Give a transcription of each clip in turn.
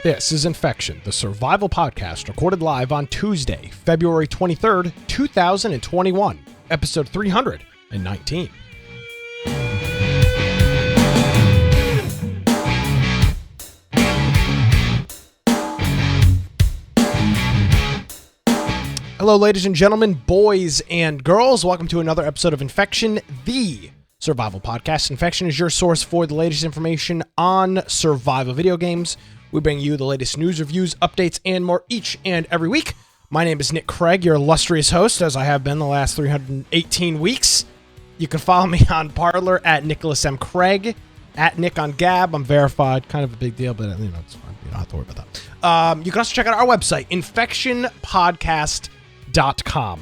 This is Infection, the survival podcast recorded live on Tuesday, February 23rd, 2021, episode 319. Hello, ladies and gentlemen, boys and girls. Welcome to another episode of Infection, the survival podcast. Infection is your source for the latest information on survival video games. We bring you the latest news, reviews, updates, and more each and every week. My name is Nick Craig, your illustrious host, as I have been the last 318 weeks. You can follow me on Parler at Nicholas M. Craig, at Nick on Gab. I'm verified, kind of a big deal, but it's fine. You don't have to worry about that. You can also check out our website, infectionpodcast.com.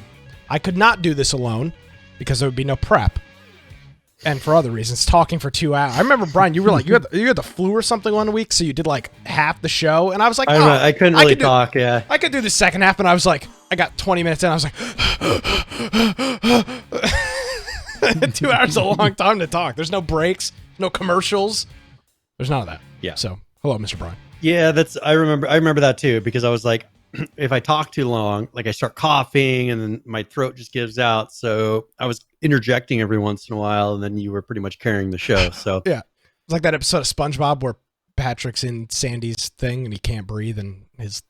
I could not do this alone because there would be no prep. And for other reasons, talking for 2 hours. I remember, Brian, you were like, you had the flu or something one week, so you did like half the show. And I was like, I couldn't really talk, yeah. I could do the second half, and I was like, I got 20 minutes in, I was like, 2 hours is a long time to talk. There's no breaks, no commercials. There's none of that. Yeah. So, hello, Mr. Brian. Yeah, I remember that too, because I was like, if I talk too long, like I start coughing and then my throat just gives out. So I was interjecting every once in a while, and then you were pretty much carrying the show. So yeah, it's like that episode of SpongeBob where Patrick's in Sandy's thing and he can't breathe, and his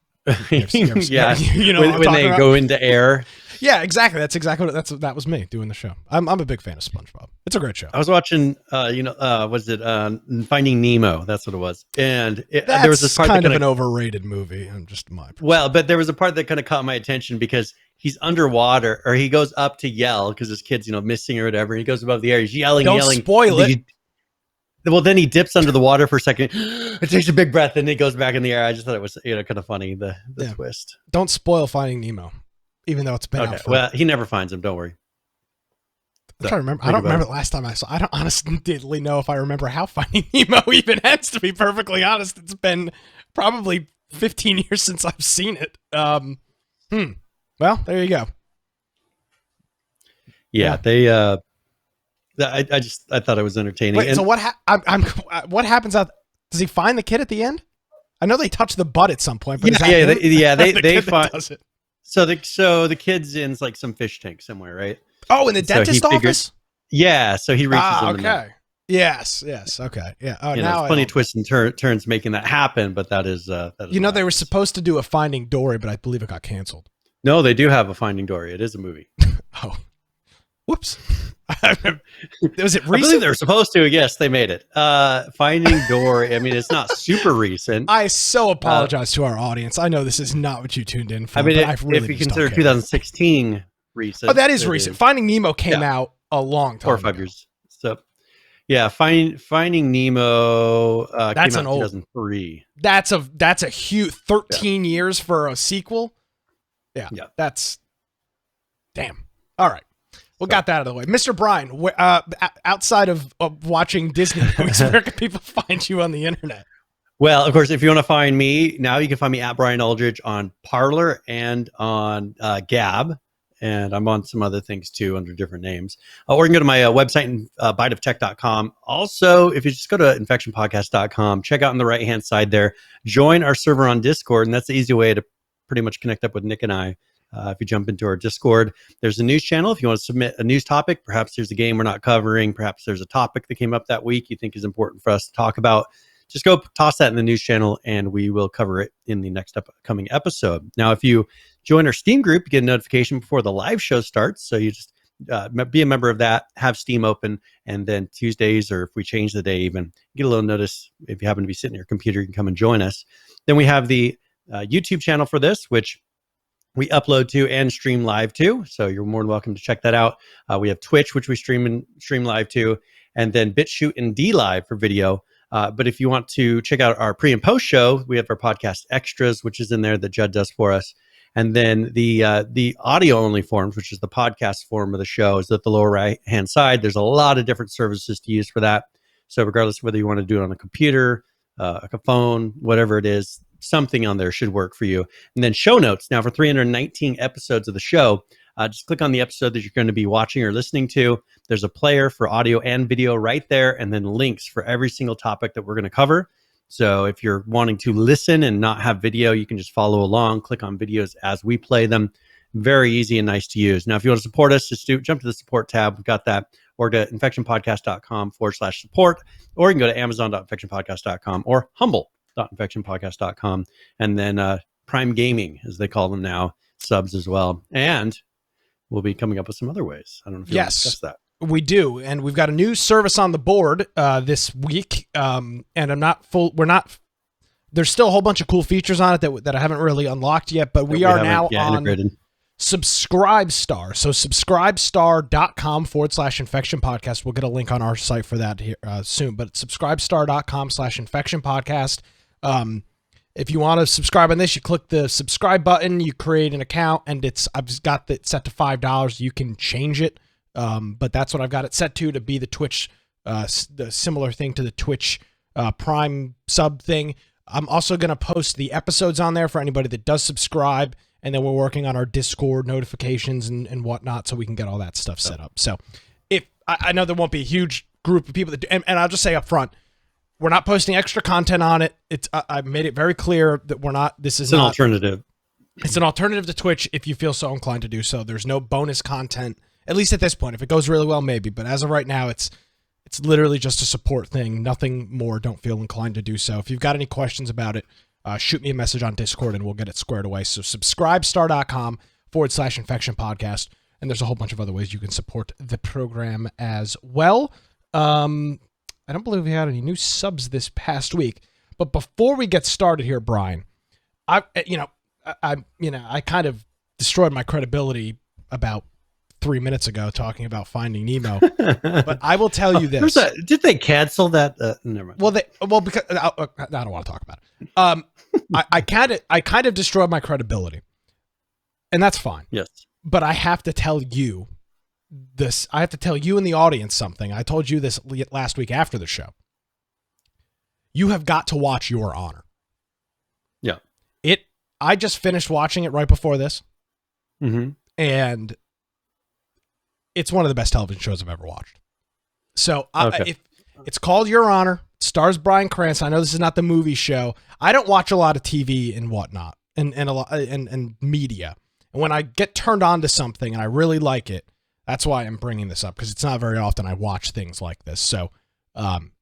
yeah, you know when they go into air. Yeah, exactly. That's exactly that was me doing the show. I'm a big fan of SpongeBob. It's a great show. I was watching, was it Finding Nemo? That's what it was. And there was this part kind of an overrated movie. I'm just my perspective. Well, but there was a part that kind of caught my attention because he's underwater, or he goes up to yell because his kid's missing or whatever. And he goes above the air. He's yelling. Don't spoil it. Well, then he dips under the water for a second. It takes a big breath, and he goes back in the air. I just thought it was kind of funny, the twist. Don't spoil Finding Nemo, even though it's been out for... Well, he never finds him. Don't worry. I'm trying to remember. I don't remember the last time I saw. I don't honestly know if I remember how Finding Nemo even ends. To be perfectly honest, it's been probably 15 years since I've seen it. Well, there you go. Yeah. They. I thought it was entertaining. Wait, so what happens out? Does he find the kid at the end? I know they touch the butt at some point, but they find it. So the kid's in like some fish tank somewhere, right? Oh, in the dentist office. Yeah, so he reaches in. Okay. Yes. Okay. Yeah. Oh, now it's funny twists and turns making that happen, but that is. They were supposed to do a Finding Dory, but I believe it got canceled. No, they do have a Finding Dory. It is a movie. Oh. Whoops. Was it recent? I believe they were supposed to. Yes, they made it. Finding Dory. I mean, it's not super recent. I so apologize to our audience. I know this is not what you tuned in for. I mean, if you consider 2016 recent. Oh, that is recent. Finding Nemo came out a long time 4 or 5 years. So, yeah, Finding Nemo that's came out in 2003. That's a huge 13 years for a sequel. Yeah. That's damn. All right. Well, got that out of the way. Mr. Brian, outside of watching Disney movies, where can people find you on the internet? Well, of course, if you want to find me, now you can find me at Brian Aldridge on Parler and on Gab. And I'm on some other things too under different names. Or you can go to my website, biteoftech.com. Also, if you just go to infectionpodcast.com, check out on the right-hand side there, join our server on Discord. And that's the easy way to pretty much connect up with Nick and I. If you jump into our Discord, there's a news channel. If you want to submit a news topic, perhaps there's a game we're not covering, perhaps there's a topic that came up that week you think is important for us to talk about, just go toss that in the news channel and we will cover it in the next upcoming episode. Now, if you join our Steam group, you get a notification before the live show starts. So you just be a member of that, have Steam open, and then Tuesdays, or if we change the day even, get a little notice. If you happen to be sitting at your computer, you can come and join us. Then we have the YouTube channel for this, which we upload to and stream live to, so you're more than welcome to check that out. We have Twitch, which we stream live to, and then BitChute and DLive for video. But if you want to check out our pre and post show, we have our podcast extras, which is in there that Judd does for us. And then the audio only forms, which is the podcast form of the show, is at the lower right hand side. There's a lot of different services to use for that. So regardless of whether you want to do it on a computer, a phone, whatever it is, something on there should work for you. And then show notes. Now, for 319 episodes of the show, just click on the episode that you're going to be watching or listening to. There's a player for audio and video right there, and then links for every single topic that we're going to cover. So if you're wanting to listen and not have video, you can just follow along, click on videos as we play them. Very easy and nice to use. Now, if you want to support us, just jump to the support tab. We've got that. Or to infectionpodcast.com/support. Or you can go to amazon.infectionpodcast.com or humble.infectionpodcast.com. And then Prime Gaming, as they call them now, subs as well. And we'll be coming up with some other ways. I don't know if you want to discuss that. We do, and we've got a new service on the board this week. And there's still a whole bunch of cool features on it that I haven't really unlocked yet, but we are now on integrated. Subscribestar. So subscribestar.com/infection podcast. We'll get a link on our site for that here soon, but subscribestar.com/infection podcast. If you want to subscribe on this, you click the subscribe button, you create an account, and I've got it set to $5. You can change it. But that's what I've got it set to be the Twitch, the similar thing to the Twitch Prime sub thing. I'm also going to post the episodes on there for anybody that does subscribe, and then we're working on our Discord notifications and whatnot so we can get all that stuff set up. So if I know there won't be a huge group of people that do, and I'll just say up front, we're not posting extra content on it. I've made it very clear that this is an alternative. It's an alternative to Twitch if you feel so inclined to do so. There's no bonus content. At least at this point. If it goes really well, maybe. But as of right now, it's literally just a support thing. Nothing more. Don't feel inclined to do so. If you've got any questions about it, shoot me a message on Discord and we'll get it squared away. So subscribestar.com/infection podcast. And there's a whole bunch of other ways you can support the program as well. I don't believe we had any new subs this past week. But before we get started here, Brian, I kind of destroyed my credibility about 3 minutes ago talking about Finding Nemo, but I will tell you this: did they cancel that? Never mind. Because I don't want to talk about it. I kind of destroyed my credibility, and that's fine. Yes, but I have to tell you this. I have to tell you and the audience something. I told you this last week after the show. You have got to watch Your Honor. Yeah, I just finished watching it right before this, and it's one of the best television shows I've ever watched. So if it's called Your Honor, it stars Bryan Cranston. I know this is not the movie show. I don't watch a lot of TV and whatnot and media. And when I get turned on to something and I really like it, that's why I'm bringing this up, because it's not very often I watch things like this. So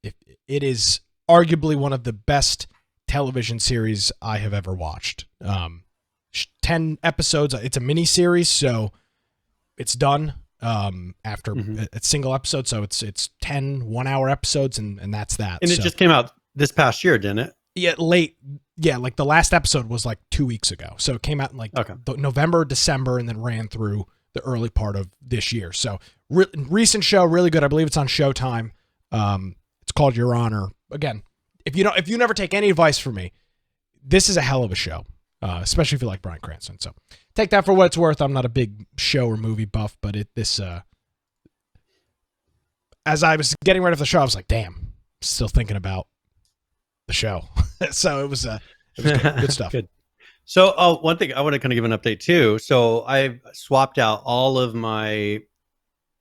it is arguably one of the best television series I have ever watched. 10 episodes. It's a mini series, so it's done. After a single episode, so it's 10 1-hour episodes, and that's that. And it just came out this past year, didn't it? Yeah, late. Yeah, like the last episode was like 2 weeks ago, so it came out in like November, December, and then ran through the early part of this year. So recent show, really good. I believe it's on Showtime. It's called Your Honor. Again, if you never take any advice from me, this is a hell of a show. Especially if you like Bryan Cranston. So take that for what it's worth. I'm not a big show or movie buff, but as I was getting ready for the show, I was like, damn, still thinking about the show. So it was good stuff. Good. So one thing I want to kind of give an update too. So I've swapped out all of my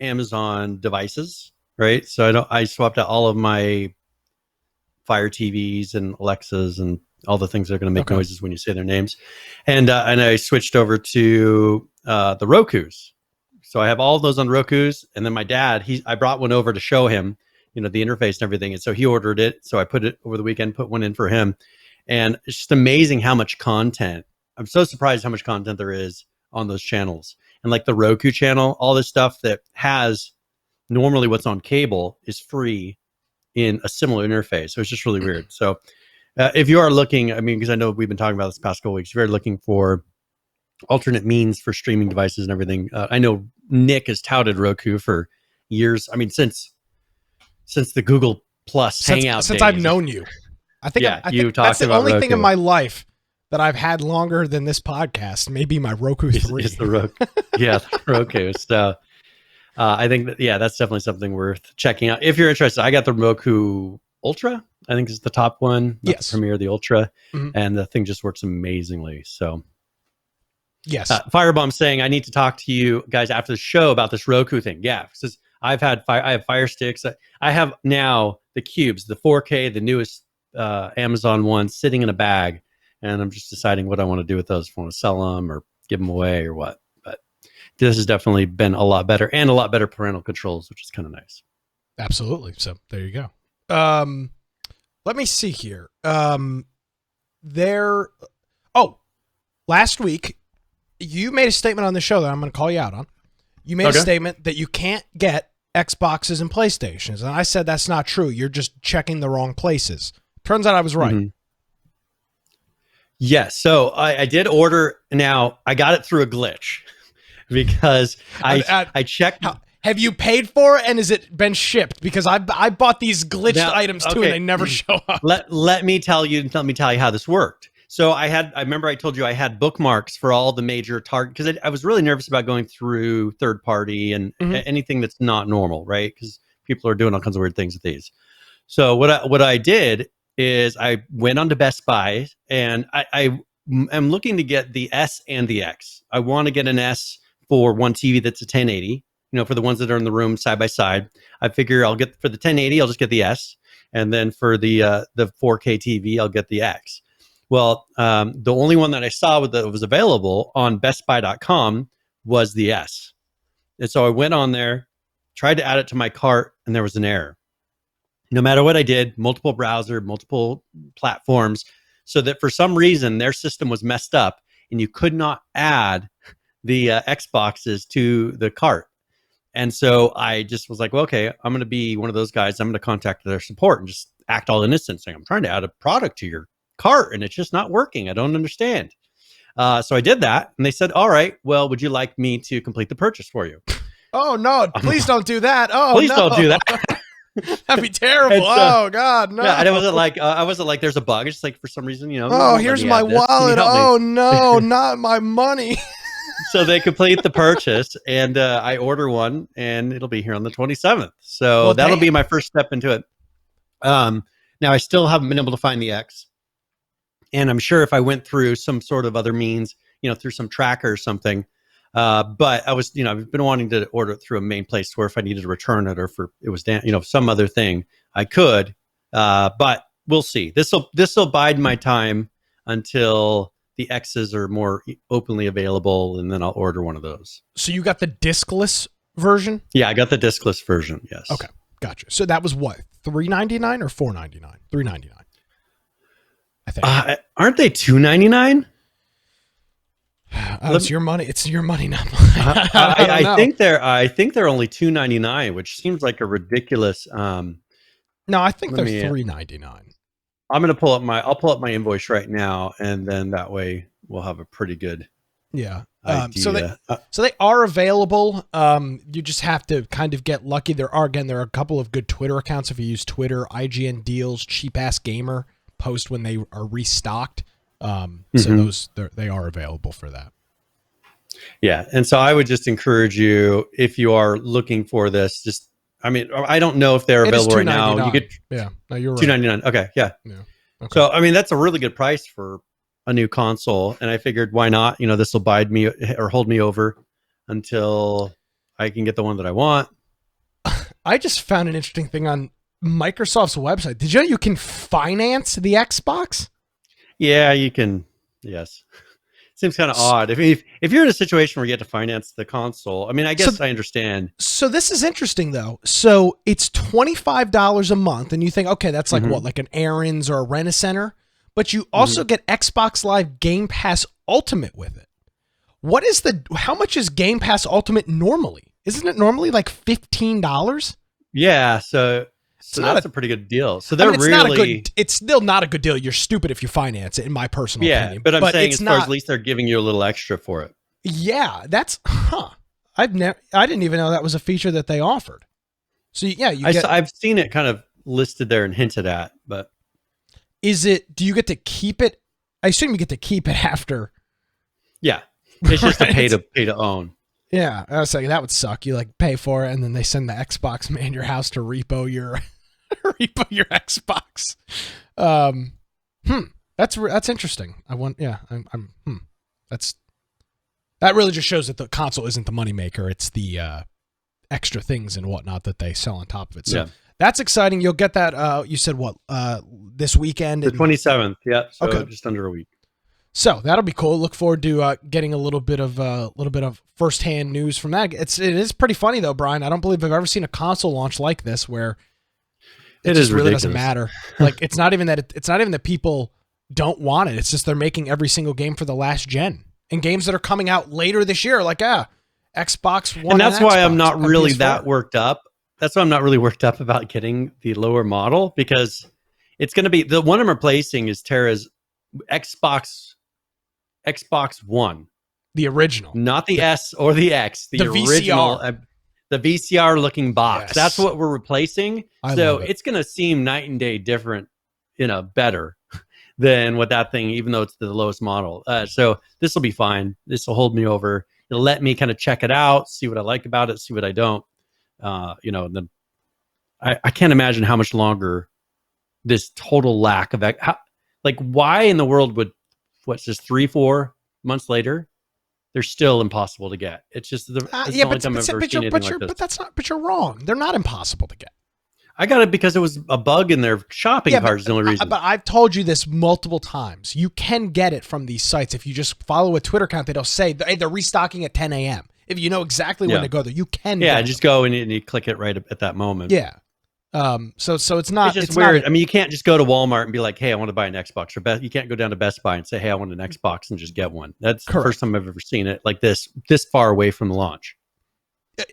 Amazon devices, right? So I swapped out all of my Fire TVs and Alexas and all the things that are going to make noises when you say their names. And I switched over to the Rokus. So I have all of those on Rokus. And then my dad, I brought one over to show him, the interface and everything. And so he ordered it. So I put it over the weekend, put one in for him. And it's just amazing how much content. I'm so surprised how much content there is on those channels. And like the Roku channel, all this stuff that has normally what's on cable is free in a similar interface. So it's just really weird. So if you are looking, because I know we've been talking about this past couple weeks, if you're looking for alternate means for streaming devices and everything, I know Nick has touted Roku for years. Since the Google Plus Hangout since days. I've known you, I think that's the only thing in my life that I've had longer than this podcast. Maybe my Roku 3. It's the Roku. Yeah, the Roku. So I think that's definitely something worth checking out if you're interested. I got the Roku Ultra. I think is the top one. Not the Premier, the Ultra, and the thing just works amazingly. So, yes. Firebomb saying I need to talk to you guys after the show about this Roku thing. Yeah, because I have Fire Sticks. I have now the Cubes, the 4K, the newest Amazon ones sitting in a bag, and I'm just deciding what I want to do with those. If I want to sell them or give them away or what. But this has definitely been a lot better, and a lot better parental controls, which is kind of nice. Absolutely. So there you go. Let me see here. Last week you made a statement on the show that I'm going to call you out on. You made a statement that you can't get Xboxes and PlayStations, and I said that's not true. You're just checking the wrong places. Turns out I was right. Mm-hmm. Yes. So I did order. Now I got it through a glitch because I checked. Have you paid for it, and has it been shipped? Because I bought these glitched items too, and they never show up. Let me tell you how this worked. So I remember I told you I had bookmarks for all the major target, because I was really nervous about going through third party and anything that's not normal, right? Because people are doing all kinds of weird things with these. So what I did is I went on to Best Buy, and I am looking to get the S and the X. I want to get an S for one TV that's a 1080. For the ones that are in the room side by side. I figure I'll get, for the 1080, I'll just get the S, and then for the 4K TV, I'll get the X. Well, the only one that I saw that was available on BestBuy.com was the S. And so I went on there, tried to add it to my cart, and there was an error. No matter what I did, multiple browser, multiple platforms, so that for some reason their system was messed up and you could not add the Xboxes to the cart. And so I just was like, well, okay, I'm going to be one of those guys. I'm going to contact their support and just act all innocent, saying, I'm trying to add a product to your cart and it's just not working. I don't understand. So I did that, and they said, all right, well, would you like me to complete the purchase for you? Oh, no, please don't do that. Oh, please no. don't do that. That'd be terrible. Oh God, no. Yeah, and it wasn't like I wasn't like there's a bug. It's like for some reason, Oh, here's my wallet. Oh no, not my money. So they complete the purchase, and I order one, and it'll be here on the 27th. So that'll be my first step into it. Now I still haven't been able to find the X, and I'm sure if I went through some sort of other means, through some tracker or something. But I was, I've been wanting to order it through a main place where if I needed to return it or if it was, some other thing, I could. But we'll see. This'll bide my time until the X's are more openly available, and then I'll order one of those. So you got the discless version? Yeah, I got the discless version. Yes. Okay, gotcha. So that was what, $399 or $499? $399. I think. Aren't they $299? It's your money. It's your money, not mine. I think they're only $299, which seems like a ridiculous. No, I think they're $399. I'm gonna pull up my invoice right now, and then that way we'll have a pretty good idea. So they are available. You just have to kind of get lucky. There are a couple of good Twitter accounts if you use Twitter. IGN Deals, Cheap Ass Gamer post when they are restocked. So they are available for that. Yeah. And so I would just encourage you, if you are looking for this, I don't know if they're available right now. You get you're right. $299. Okay. Yeah. Okay. So, that's a really good price for a new console. And I figured, why not? This will bide me or hold me over until I can get the one that I want. I just found an interesting thing on Microsoft's website. Did you know you can finance the Xbox? Yeah, you can. Yes. Seems kind of odd. If you're in a situation where you have to finance the console, I guess I understand. So this is interesting though. So it's $25 a month, and you think, okay, that's like what, like an Aaron's or a Rent-A-Center, but you also get Xbox Live Game Pass Ultimate with it. How much is Game Pass Ultimate normally? Isn't it normally like $15? Yeah. So that's a pretty good deal. So they're it's still not a good deal. You're stupid if you finance it, in my personal opinion. But I'm saying at least they're giving you a little extra for it. Yeah, that's I didn't even know that was a feature that they offered. So yeah, I've seen it kind of listed there and hinted at, but do you get to keep it? I assume you get to keep it after. Yeah, it's just a pay to own. Yeah, I was saying that would suck. You pay for it, and then they send the Xbox man to your house to repo your Xbox. That's interesting. That really just shows that the console isn't the moneymaker. It's the extra things and whatnot that they sell on top of it. So that's exciting. You'll get that. You said what? This weekend, The 27th. Yeah. So okay. just under a week. So that'll be cool. Look forward to getting a little bit of firsthand news from that. It is pretty funny though, Brian. I don't believe I've ever seen a console launch like this where it just really doesn't matter. Like it's not even that people don't want it. It's just they're making every single game for the last gen, and games that are coming out later this year, like Xbox One. And that's why Xbox, I'm not really PS4. that worked up. That's why I'm not really worked up about getting the lower model, because it's going to be the one I'm replacing is Terra's Xbox One, the original, not the S or the X, the original, the VCR looking box. Yes. That's what we're replacing. I So love it. it's going to seem night and day different, better than what that thing, even though it's the lowest model. So this will be fine. This will hold me over. It'll let me kind of check it out, see what I like about it, see what I don't. And then I can't imagine how much longer this total lack of why in the world would what's this 3-4 months later they're still impossible to get. It's just the only time I've ever seen anything like this. But you're wrong. They're not impossible to get. I got it because it was a bug in their shopping cart is the only reason. But I've told you this multiple times. You can get it from these sites. If you just follow a Twitter account, they'll say, hey, they're restocking at 10 a.m. If you know exactly when to go there, you can just go and you click it right at that moment. Yeah. So it's not. It's just weird. I mean, you can't just go to Walmart and be like, hey, I want to buy an Xbox. Or you can't go down to Best Buy and say, hey, I want an Xbox and just get one. That's correct. The first time I've ever seen it like this far away from the launch.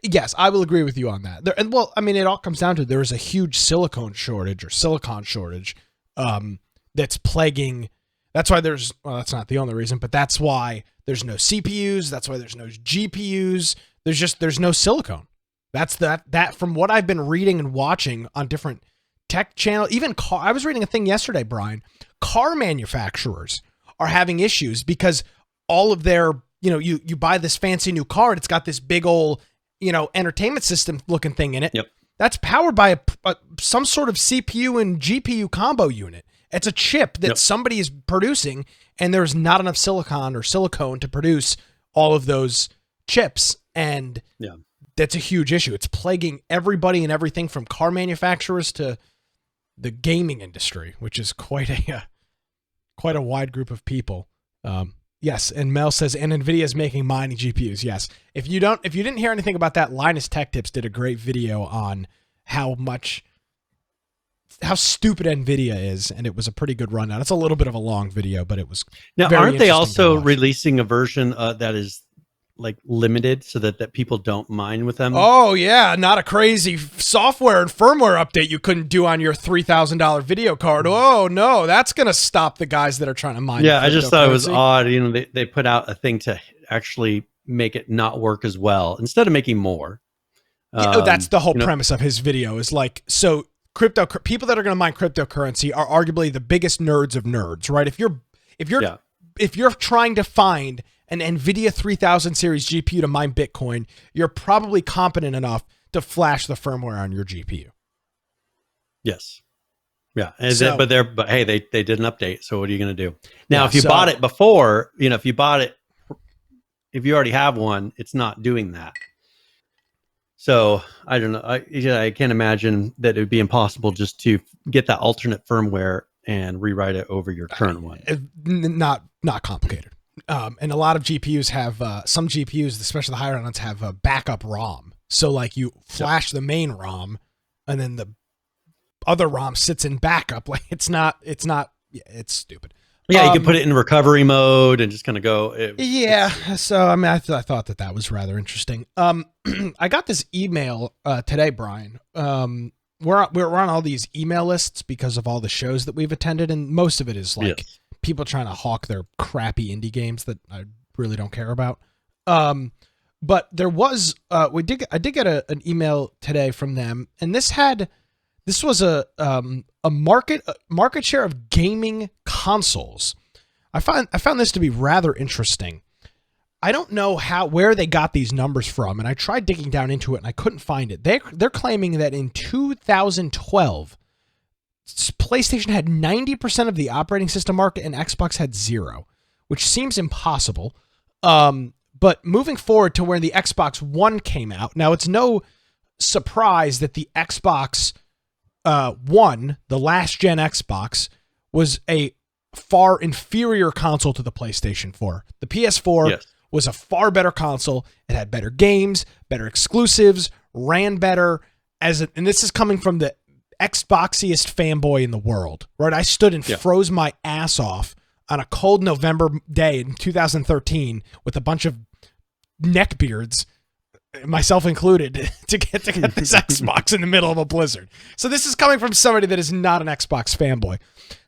Yes, I will agree with you on that. It all comes down to there is a huge silicon shortage that's plaguing. That's why that's not the only reason, but that's why there's no CPUs. That's why there's no GPUs. There's no silicone. That's that from what I've been reading and watching on different tech channels. Even I was reading a thing yesterday, Brian. Car manufacturers are having issues because all of their, you buy this fancy new car and it's got this big old, entertainment system looking thing in it. Yep. That's powered by some sort of CPU and GPU combo unit. It's a chip that somebody is producing, and there's not enough silicon to produce all of those chips. And that's a huge issue. It's plaguing everybody and everything from car manufacturers to the gaming industry, which is quite a wide group of people. Yes, and Mel says, and NVIDIA is making mining GPUs. Yes. If you didn't hear anything about that, Linus Tech Tips did a great video on how stupid NVIDIA is, and it was a pretty good rundown. It's a little bit of a long video, but it was now. Aren't they also releasing a version that is like limited so that people don't mine with them? Oh yeah, not a crazy software and firmware update you couldn't do on your $3,000 video card. Oh no, that's gonna stop the guys that are trying to mine. Yeah, I just thought it was odd. They put out a thing to actually make it not work as well instead of making more. That's the whole premise of his video. Is like, so people that are going to mine cryptocurrency are arguably the biggest nerds of nerds, right? If you're trying to find an NVIDIA 3000 series GPU to mine Bitcoin, you're probably competent enough to flash the firmware on your GPU. Yes. Yeah. And but hey, they did an update. So what are you going to do? Now, if you bought it before, if you already have one, it's not doing that. So I don't know. I can't imagine that it would be impossible just to get that alternate firmware and rewrite it over your current one. Not complicated. And a lot of GPUs have some GPUs, especially the higher ones, have a backup ROM. So like you flash the main ROM, and then the other ROM sits in backup. Like it's it's stupid. Yeah, you can put it in recovery mode and just kind of go. So I thought that was rather interesting. I got this email today, Brian. We're on all these email lists because of all the shows that we've attended, and most of it is like people trying to hawk their crappy indie games that I really don't care about. But there was I did get an email today from them, and this was a market share of gaming consoles. I found this to be rather interesting. I don't know where they got these numbers from, and I tried digging down into it and I couldn't find it. They're claiming that in 2012, PlayStation had 90% of the operating system market and Xbox had 0, which seems impossible. But moving forward to where the Xbox One came out, now it's no surprise that the Xbox one, the last gen Xbox was a far inferior console to the PlayStation 4. The PS4 was a far better console. It had better games, better exclusives, ran better. And this is coming from the Xboxiest fanboy in the world, right? I stood and froze my ass off on a cold November day in 2013 with a bunch of neckbeards, myself included, to get this Xbox in the middle of a blizzard. So this is coming from somebody that is not an Xbox fanboy.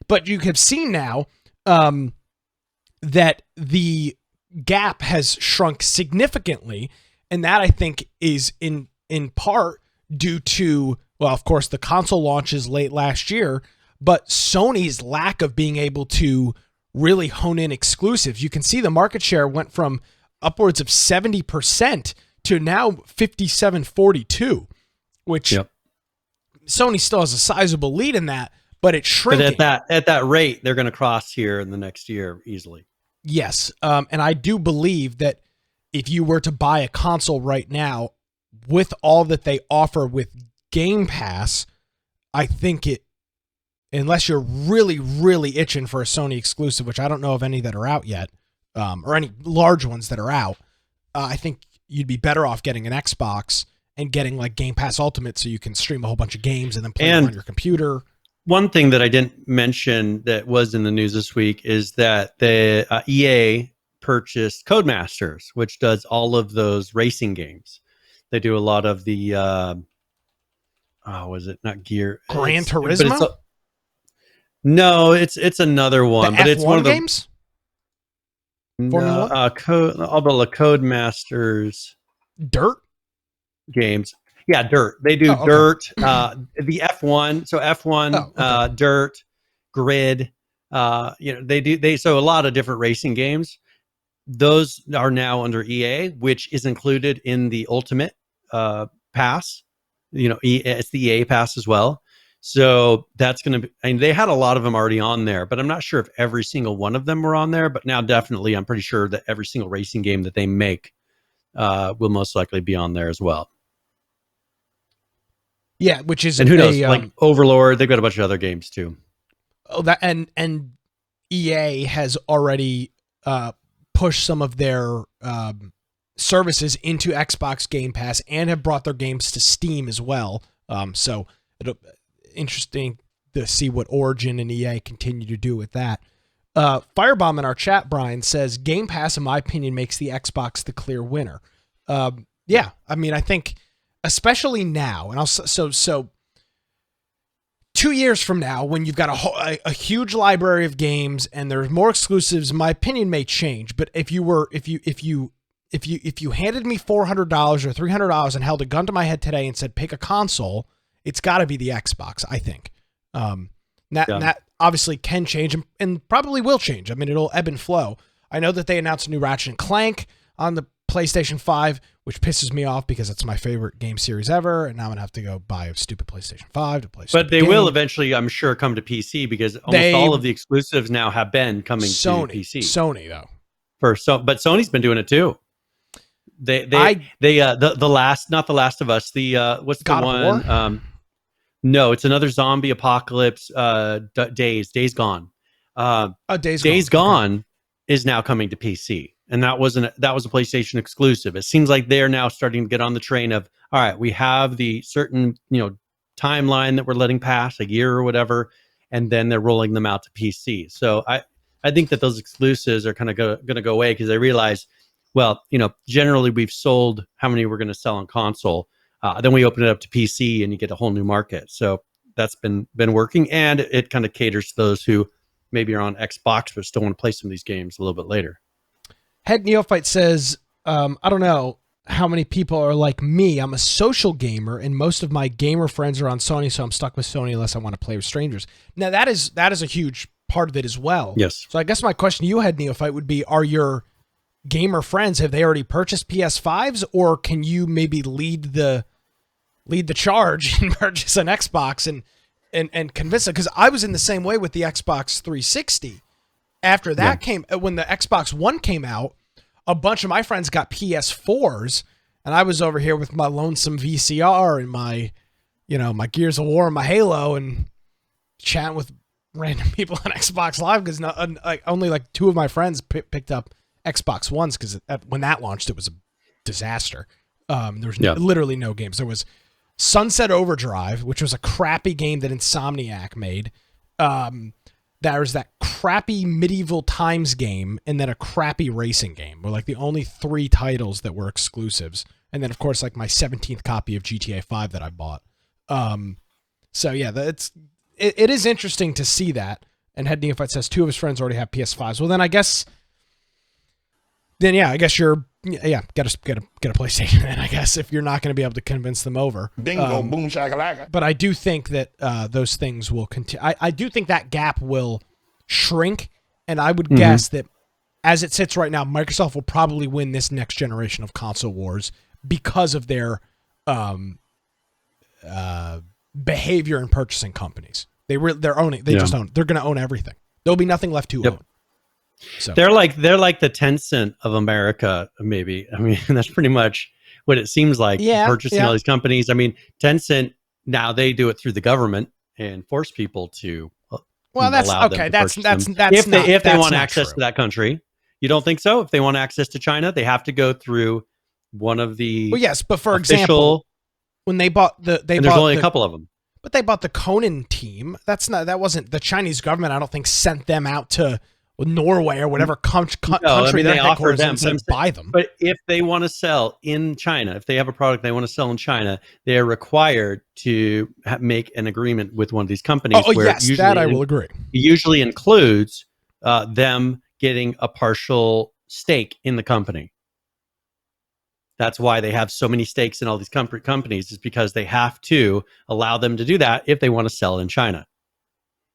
But you have seen now that the gap has shrunk significantly, and that I think is in part due to, well, of course, the console launches late last year, but Sony's lack of being able to really hone in exclusives. You can see the market share went from upwards of 70% to now 57-42, which Sony still has a sizable lead in that, but it's shrinking. But at that rate, they're going to cross here in the next year easily. Yes, and I do believe that if you were to buy a console right now, with all that they offer with Game Pass, I think unless you're really, really itching for a Sony exclusive, which I don't know of any that are out yet, or any large ones that are out, I think you'd be better off getting an Xbox and getting like Game Pass Ultimate so you can stream a whole bunch of games and then play them on your computer. One thing that I didn't mention that was in the news this week is that the EA purchased Codemasters, which does all of those racing games. They do a lot of the, was it not Gear? Gran Turismo? No, it's another one, but it's one of the games. Formula One? All the Codemasters Dirt games. Yeah, Dirt. They do Dirt. The F1. So F1, Dirt, Grid. So a lot of different racing games. Those are now under EA, which is included in the Ultimate Pass. It's the EA Pass as well. So that's going to be, and they had a lot of them already on there, but I'm not sure if every single one of them were on there. But now definitely, I'm pretty sure that every single racing game that they make will most likely be on there as well. Yeah, which is, and who knows, like Overlord, they've got a bunch of other games too. Oh, that and EA has already pushed some of their services into Xbox Game Pass and have brought their games to Steam as well. So it'll interesting to see what Origin and EA continue to do with that. Firebomb in our chat, Brian, says Game Pass, in my opinion, makes the Xbox the clear winner. Yeah, I mean, I think especially now, and so 2 years from now, when you've got a huge library of games and there's more exclusives, my opinion may change. But if you handed me $400 or $300 and held a gun to my head today and said pick a console, it's got to be the Xbox, I think. That obviously can change and probably will change. I mean, it'll ebb and flow. I know that they announced a new Ratchet and Clank on the PlayStation 5, which pisses me off because it's my favorite game series ever, and now I'm going to have to go buy a stupid PlayStation 5 to play. But they will eventually, I'm sure, come to PC because almost all of the exclusives now have been coming to PC. Sony, though. But Sony's been doing it too. The last, not The Last of Us, what's the God one? No, it's another zombie apocalypse. Days Gone. Days Gone is now coming to PC, and that was a PlayStation exclusive. It seems like they're now starting to get on the train of, all right, we have the certain timeline that we're letting pass, a year or whatever, and then they're rolling them out to PC. So I think that those exclusives are kind of going to go away because they realize, well, generally we've sold how many we're going to sell on console. Then we open it up to PC and you get a whole new market. So that's been working, and it kind of caters to those who maybe are on Xbox but still want to play some of these games a little bit later. Head Neophyte says, I don't know how many people are like me. I'm a social gamer, and most of my gamer friends are on Sony, so I'm stuck with Sony unless I want to play with strangers. Now, that is a huge part of it as well. Yes. So I guess my question to you, Head Neophyte, would be, are your gamer friends, have they already purchased PS5s, or can you maybe lead the charge and purchase an Xbox and convince them? Because I was in the same way with the Xbox 360. After that when the Xbox One came out, a bunch of my friends got PS4s, and I was over here with my lonesome VCR and my, my Gears of War and my Halo and chatting with random people on Xbox Live because only like 2 of my friends picked up Xbox Ones because when that launched, it was a disaster. There was literally no games. There was Sunset Overdrive, which was a crappy game that Insomniac made. There was that crappy Medieval Times game, and then a crappy racing game were like the only 3 titles that were exclusives. And then, of course, like my 17th copy of GTA 5 that I bought. So yeah, it is interesting to see that. And Head Neophyte says 2 of his friends already have PS5s. Well, then I guess you're get a PlayStation. Then I guess if you're not going to be able to convince them over. Bingo, boom, shakalaka. But I do think that those things will continue. I do think that gap will shrink, and I would guess that as it sits right now, Microsoft will probably win this next generation of console wars because of their behavior in purchasing companies. They're owning. They just own. They're going to own everything. There'll be nothing left to own. So they're like the Tencent of America, maybe. I mean, that's pretty much what it seems like. Purchasing all these companies. I mean, Tencent now they do it through the government and force people to. Well, that's allow okay. Them That's if they want access to that country. You don't think so? If they want access to China, they have to go through one of the. Well, yes, but for example, when they bought there's only a couple of them. But they bought the Conan team. That wasn't the Chinese government. I don't think sent them out to Norway or whatever country they offer them and buy them. But if they want to sell in China, if they have a product they want to sell in China, they are required to make an agreement with one of these companies. Yes, that I will agree. It usually includes them getting a partial stake in the company. That's why they have so many stakes in all these companies, is because they have to allow them to do that if they want to sell in China.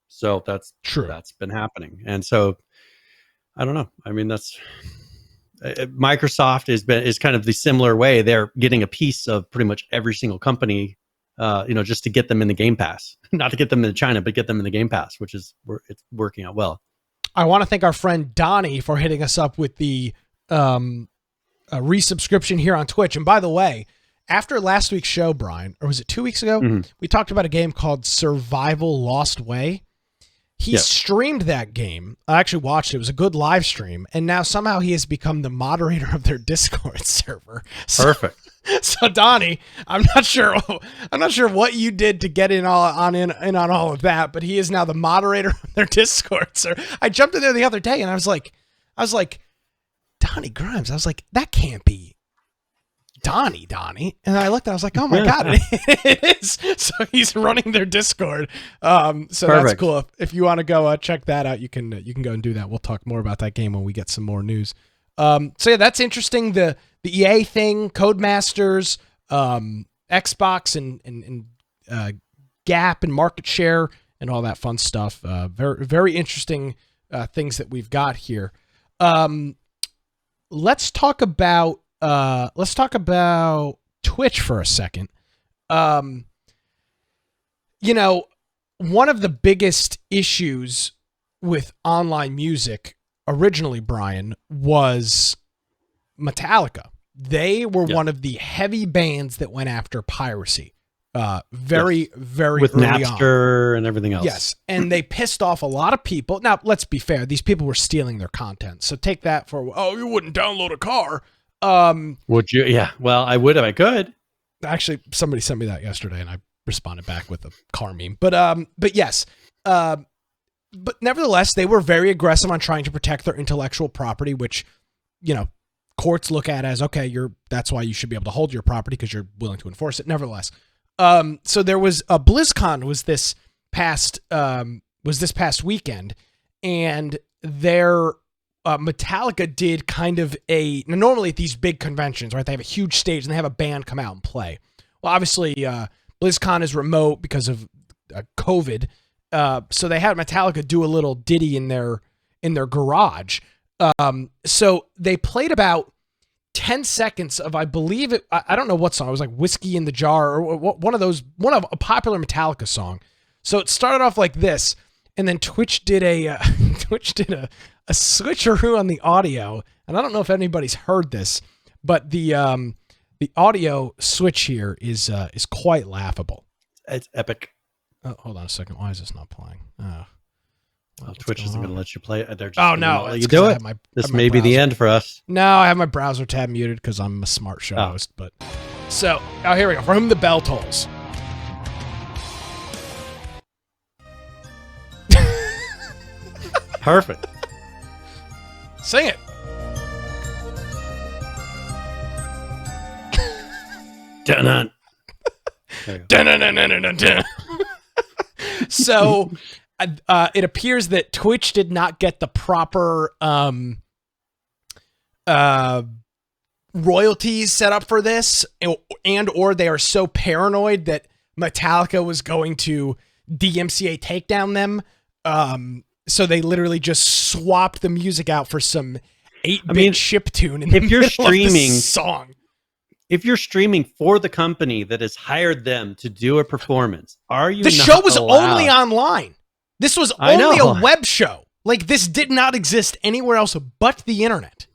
So that's true. That's been happening. And so I don't know. I mean, that's Microsoft is kind of the similar way. They're getting a piece of pretty much every single company, just to get them in the Game Pass, not to get them in China, but get them in the Game Pass, which is it's working out well. I want to thank our friend Donnie for hitting us up with the resubscription here on Twitch. And by the way, after last week's show, Brian, or was it 2 weeks ago? We talked about a game called Survival Lost Way. He streamed that game. I actually watched it. It was a good live stream. And now somehow he has become the moderator of their Discord server. Perfect. So Donnie, I'm not sure what you did to get in on all of that, but he is now the moderator of their Discord server. I jumped in there the other day and I was like, Donnie Grimes. I was like, that can't be Donnie. And I looked and I was like, oh my God, it is. So he's running their Discord. So Perfect. That's cool. If you want to go check that out, you can go and do that. We'll talk more about that game when we get some more news. So yeah, that's interesting. The EA thing, Codemasters, Xbox and Gap and market share and all that fun stuff. Very, very interesting things that we've got here. Let's talk about Twitch for a second. One of the biggest issues with online music originally, Brian, was Metallica. They were one of the heavy bands that went after piracy. Very with early Napster on. And everything else. Yes, and they pissed off a lot of people. Now, let's be fair; these people were stealing their content. So take that for you wouldn't download a car. Would you? Yeah. Well, I would if I could. Actually, somebody sent me that yesterday, and I responded back with a car meme. But yes. But nevertheless, they were very aggressive on trying to protect their intellectual property, which, courts look at as okay. That's why you should be able to hold your property because you're willing to enforce it. Nevertheless. So there was a BlizzCon was this past weekend, and their Metallica did kind of normally at these big conventions, right? They have a huge stage and they have a band come out and play. Well, obviously, BlizzCon is remote because of COVID, so they had Metallica do a little ditty in their garage. So they played about 10 seconds of, I believe it, I don't know what song. It was like Whiskey in the Jar or one of a popular Metallica song. So it started off like this, and then Twitch did a switcheroo on the audio. And I don't know if anybody's heard this, but the audio switch here is quite laughable. It's epic. Oh, hold on a second. Why is this not playing? Twitch isn't going to let you play it. They're just Oh gonna no! not let you do it. This may be the end for us. No, I have my browser tab muted because I'm a smart show host. But so, here we go. For whom the bell tolls. Perfect. Sing it. Dun-dun. Dun-dun-dun-dun-dun-dun. So, it appears that Twitch did not get the proper royalties set up for this, and or they are so paranoid that Metallica was going to DMCA takedown them. So they literally just swapped the music out for some 8-bit chiptune in the middle of the song. If you're streaming for the company that has hired them to do a performance, are you? The show was only online. This was only a web show. Like, this did not exist anywhere else but the internet.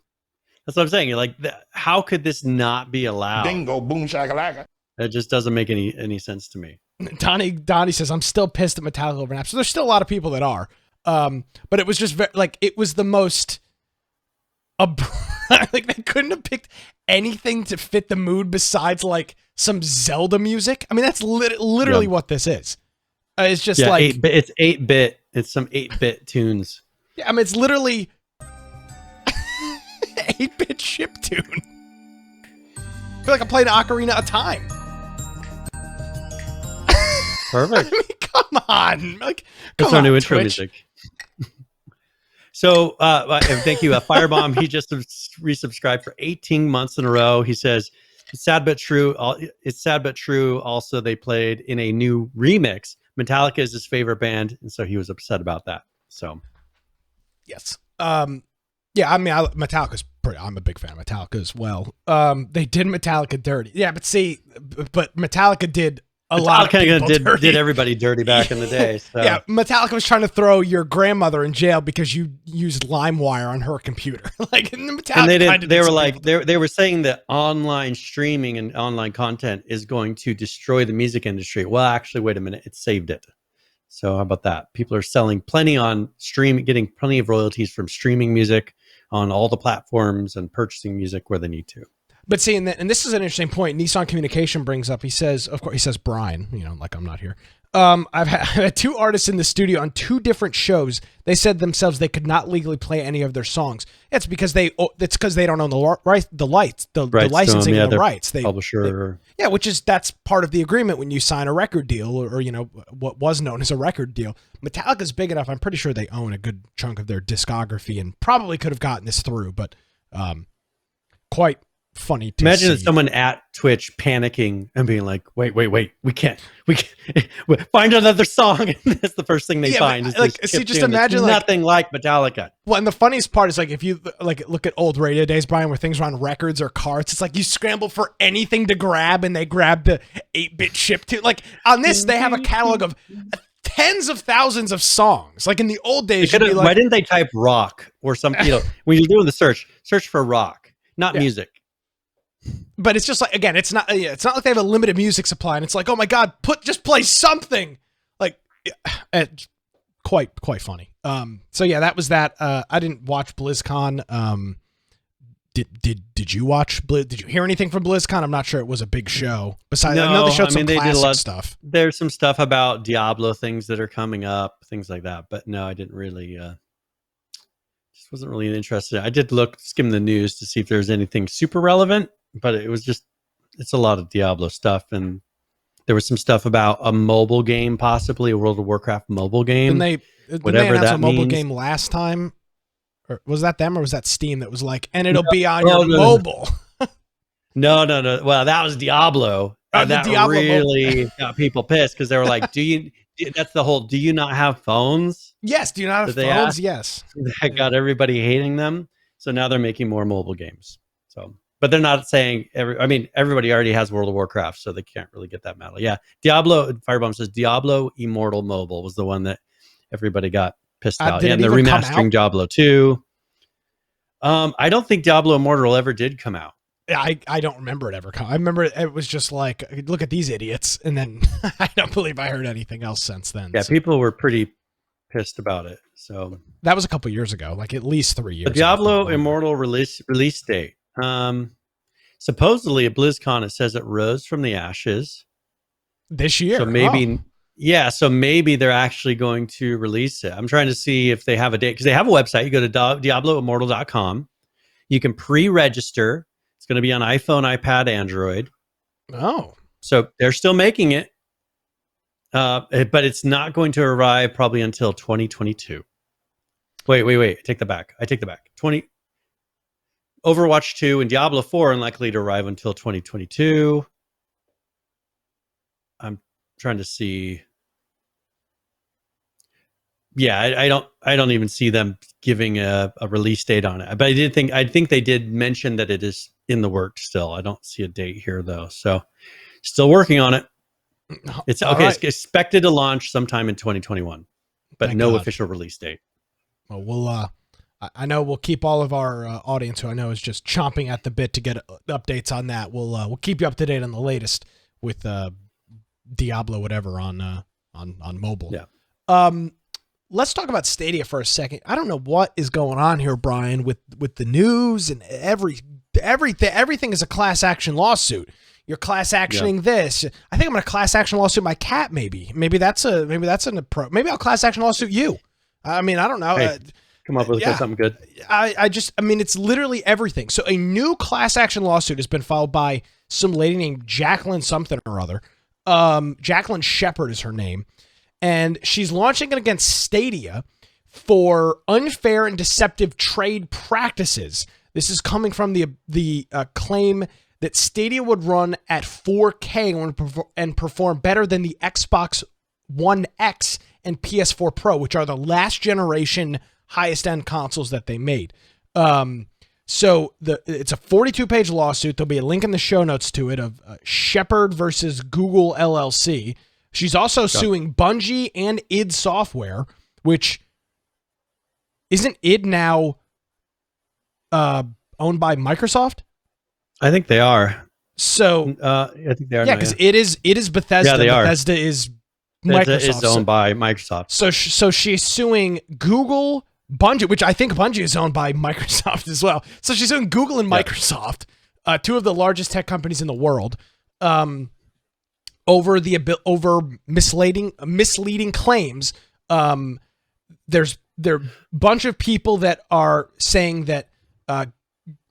That's what I'm saying. You're like, how could this not be allowed? Bingo, boom, shakalaka. It just doesn't make any sense to me. Donnie says, I'm still pissed at Metallica over an app. So there's still a lot of people that are. But it was just it was the most... like, they couldn't have picked anything to fit the mood besides, like, some Zelda music. I mean, that's literally what this is. It's just like... It's 8-bit. It's some 8-bit tunes. Yeah, I mean, it's literally 8-bit chiptune. I feel like I'm playing Ocarina of Time. Perfect. I mean, come on. Like, that's our new intro music. So, thank you, Firebomb. He just resubscribed for 18 months in a row. He says, it's sad but true. It's sad but true. Also, they played in a new remix. Metallica is his favorite band, and so he was upset about that. So, yes. Yeah, I mean, Metallica's pretty... I'm a big fan of Metallica as well. They did Metallica dirty. Yeah, but Metallica did... Metallica did everybody dirty back in the day. So. Yeah, Metallica was trying to throw your grandmother in jail because you used LimeWire on her computer. Like, and Metallica they were saying that online streaming and online content is going to destroy the music industry. Well, actually, wait a minute, it saved it. So how about that? People are selling plenty on stream, getting plenty of royalties from streaming music on all the platforms and purchasing music where they need to. But see, and this is an interesting point. Nissan Communication brings up. He says, of course, he says Brian. You know, like I'm not here. I've had 2 artists in the studio on 2 different shows. They said themselves they could not legally play any of their songs. It's because they don't own the licensing and the rights. Publisher. That's part of the agreement when you sign a record deal, or you know what was known as a record deal. Metallica's big enough. I'm pretty sure they own a good chunk of their discography and probably could have gotten this through, but quite funny to imagine see. that someone at Twitch panicking and being like, wait, we can't find another song. And that's the first thing they find. Is like, see, just imagine like, nothing like Metallica. Well, and the funniest part is like, if you like look at old radio days, Brian, where things were on records or carts, it's like you scramble for anything to grab and they grab the 8-bit chiptune. Like on this, they have a catalog of tens of thousands of songs. Like in the old days, why didn't they type rock or something? You know, when you're doing the search for rock, not music. But it's just like, again, it's not like they have a limited music supply, and it's like, oh my god, just play something. Like, it's quite funny. So yeah, that was that. I didn't watch BlizzCon. Did you watch? Did you hear anything from BlizzCon? I'm not sure it was a big show. Besides, I know they showed some classic stuff. There's some stuff about Diablo things that are coming up, things like that. But no, I didn't really. Just wasn't really interested. I did skim the news to see if there's anything super relevant. But it's a lot of Diablo stuff, and there was some stuff about a mobile game, possibly a World of Warcraft mobile game. Didn't they announce a mobile game last time? Or was that them, or was that Steam that was like, and it'll be on your mobile? No. Well, that was Diablo. That Diablo really got people pissed because they were like, that's the whole, do you not have phones? Yes, do you not have phones? Yes. That got everybody hating them. So now they're making more mobile games. So... But they're not saying everybody already has World of Warcraft, so they can't really get that medal. Yeah, Diablo. Firebomb says Diablo Immortal Mobile was the one that everybody got pissed out. Yeah, and they're remastering Diablo 2. I don't think Diablo Immortal ever did come out. I don't remember it ever. I remember it was just like, look at these idiots, and then I don't believe I heard anything else since then. Yeah, So people were pretty pissed about it. So that was a couple years ago, like at least 3 years. the Diablo Immortal release date. Supposedly at BlizzCon, it says it rose from the ashes this year. So maybe, so maybe they're actually going to release it. I'm trying to see if they have a date because they have a website. You go to DiabloImmortal.com. You can pre-register. It's going to be on iPhone, iPad, Android. Oh, so they're still making it, but it's not going to arrive probably until 2022. Wait. I take that back. 20. Overwatch 2 and Diablo 4 are unlikely to arrive until 2022. I'm trying to see. Yeah, I don't even see them giving a release date on it. But I think they did mention that it is in the works still. I don't see a date here though. So still working on it. It's okay. Right. It's expected to launch sometime in 2021, but Thank no God. Official release date. Well, we'll I know we'll keep all of our audience who I know is just chomping at the bit to get updates on that. We'll keep you up to date on the latest with Diablo whatever on mobile. Yeah. Let's talk about Stadia for a second. I don't know what is going on here, Brian, with the news and everything is a class action lawsuit. You're class actioning this. I think I'm going to class action lawsuit my cat. Maybe that's an approach. Maybe I'll class action lawsuit you. I mean, I don't know. Hey, come up with something good. I mean, it's literally everything. So a new class action lawsuit has been filed by some lady named Jacqueline something or other. Jacqueline Shepard is her name. And she's launching it against Stadia for unfair and deceptive trade practices. This is coming from the claim that Stadia would run at 4K and perform better than the Xbox One X and PS4 Pro, which are the last generation highest end consoles that they made. So it's a 42-page lawsuit. There'll be a link in the show notes to it of Shepard versus Google LLC. She's also suing Bungie and id Software, which isn't id now owned by Microsoft? I think they are. So I think they are. Yeah, because it is Bethesda. Yeah, they are. Bethesda is Microsoft. Bethesda is owned by Microsoft. So she's suing Google, Bungie, which I think Bungie is owned by Microsoft as well. So she's suing Google and Microsoft, two of the largest tech companies in the world. Over misleading claims. There are a bunch of people that are saying that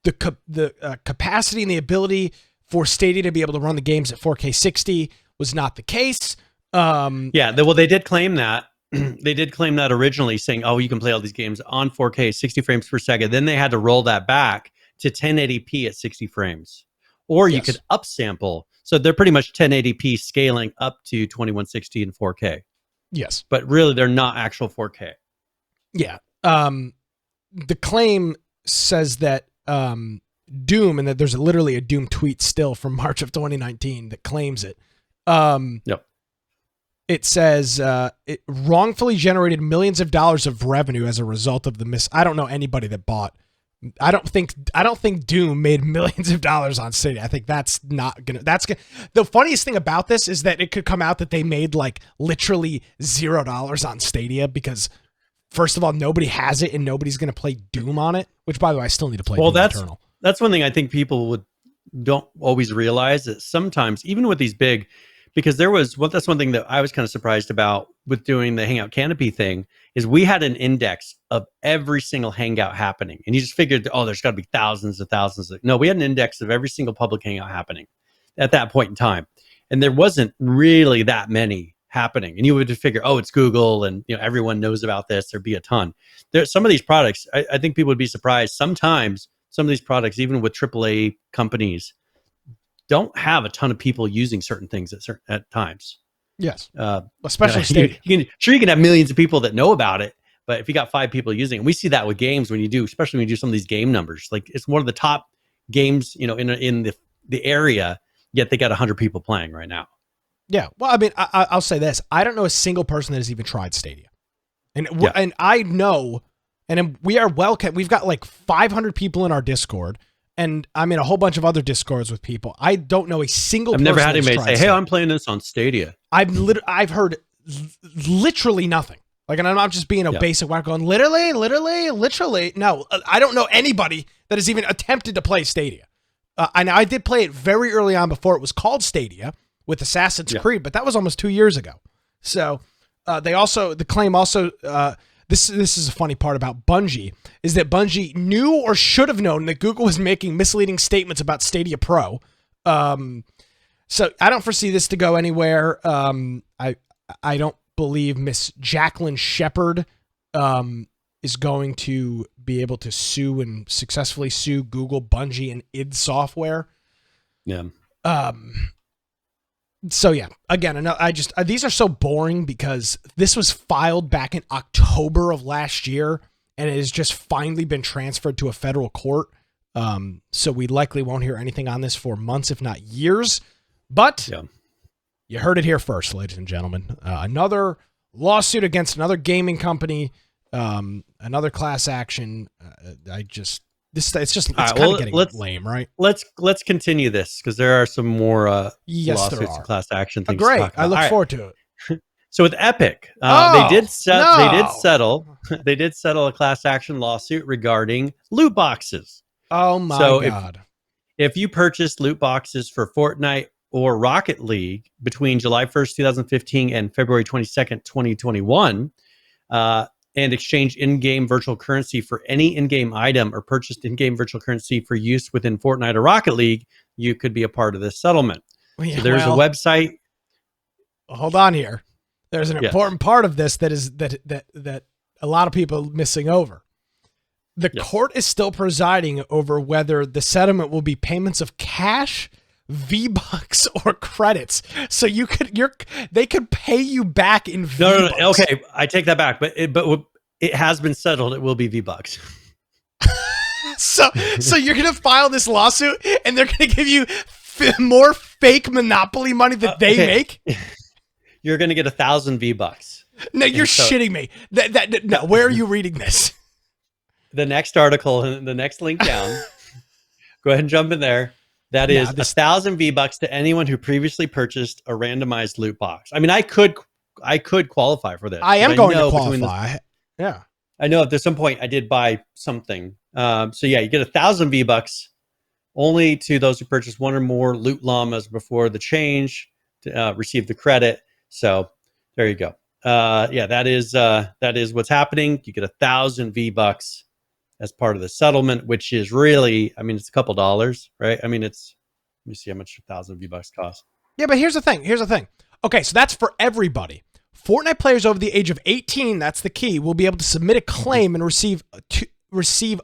the capacity and the ability for Stadia to be able to run the games at 4K 60 was not the case. They did claim that. They did claim that originally, saying, "Oh, you can play all these games on 4K 60 frames per second." Then they had to roll that back to 1080p at 60 frames, or you could upsample. So they're pretty much 1080p scaling up to 2160 and 4K. Yes. But really, they're not actual 4K. Yeah. The claim says that Doom, and that there's literally a Doom tweet still from March of 2019 that claims it. Yep. It says it wrongfully generated millions of dollars of revenue as a result of the I don't know anybody that bought. I don't think Doom made millions of dollars on Stadia. I think that's not gonna. The funniest thing about this is that it could come out that they made like literally $0 on Stadia because, first of all, nobody has it and nobody's gonna play Doom on it. Which, by the way, I still need to play. Doom Eternal. That's one thing I think people don't always realize that sometimes, even with these big. Because that's one thing that I was kind of surprised about with doing the Hangout Canopy thing is we had an index of every single Hangout happening. And you just figured, there's got to be thousands of thousands. No, we had an index of every single public Hangout happening at that point in time. And there wasn't really that many happening. And you would just figure, it's Google and everyone knows about this. There'd be a ton. Some of these products, I think people would be surprised. Sometimes some of these products, even with AAA companies, don't have a ton of people using certain things at times. Yes. Especially Stadia. You can have millions of people that know about it, but if you got 5 people using it, and we see that with games especially when you do some of these game numbers, like it's one of the top games, in the area, yet they got 100 people playing right now. Yeah. Well, I mean, I'll say this. I don't know a single person that has even tried Stadia. And I know, and we are we've got like 500 people in our Discord. and I'm in a whole bunch of other Discords with people. I don't know a single. I've never had anybody say, "Hey, I'm playing this on Stadia." I've heard literally nothing. Like, and I'm not just being a basic whack going, literally. No, I don't know anybody that has even attempted to play Stadia. I did play it very early on before it was called Stadia with Assassin's Creed, but that was almost 2 years ago. So the claim also, this is a funny part about Bungie, is that Bungie knew or should have known that Google was making misleading statements about Stadia Pro. So I don't foresee this to go anywhere. I don't believe Miss Jacqueline Shepard is going to be able to sue and successfully sue Google, Bungie, and id Software. Yeah. So yeah, again, these are so boring because this was filed back in October of last year, and it has just finally been transferred to a federal court. So we likely won't hear anything on this for months, if not years. But you heard it here first, ladies and gentlemen. Another lawsuit against another gaming company, another class action. It's just kind of getting lame, right? Let's continue this because there are some more lawsuits and class action things. Great, I look forward to it. So with Epic, they did settle a class action lawsuit regarding loot boxes. Oh my God! If you purchased loot boxes for Fortnite or Rocket League between July 1st, 2015 and February 22nd, 2021, and exchanged in-game virtual currency for any in-game item or purchased in-game virtual currency for use within Fortnite or Rocket League, you could be a part of this settlement. So there's a website. Hold on here. There's an important part of this that a lot of people are missing over. The court is still presiding over whether the settlement will be payments of cash, VBucks, or credits. So they could pay you back in VBucks. No. Okay, I take that back. But it has been settled. It will be VBucks. So you're gonna file this lawsuit, and they're gonna give you more fake Monopoly money that they make. You're gonna get 1,000 VBucks. No, you're shitting me. No, where are you reading this? The next article and the next link down. Go ahead and jump in there. That is 1,000 VBucks to anyone who previously purchased a randomized loot box. I mean, I could qualify for this. I am going to qualify. I know at some point I did buy something. So yeah, you get 1,000 VBucks only to those who purchased one or more loot llamas before the change to receive the credit. So there you go. That is what's happening. You get 1,000 VBucks as part of the settlement, which is really, I mean, it's a couple dollars, right? I mean, let me see how much 1,000 V-Bucks cost. Yeah, but here's the thing. Okay, so that's for everybody. Fortnite players over the age of 18, that's the key, will be able to submit a claim and receive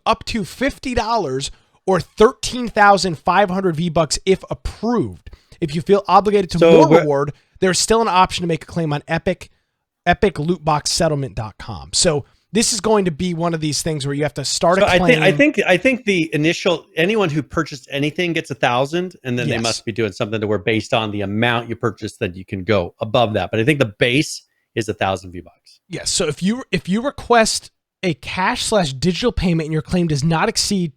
up to $50 or 13,500 V-Bucks if approved. If you feel obligated to more reward, there's still an option to make a claim on epiclootboxsettlement.com. So this is going to be one of these things where you have to start a claim. I think the initial, anyone who purchased anything gets 1,000, and then they must be doing something to where based on the amount you purchased, that you can go above that. But I think the base is 1,000 V-Bucks. Yes. So if you request a cash/digital payment and your claim does not exceed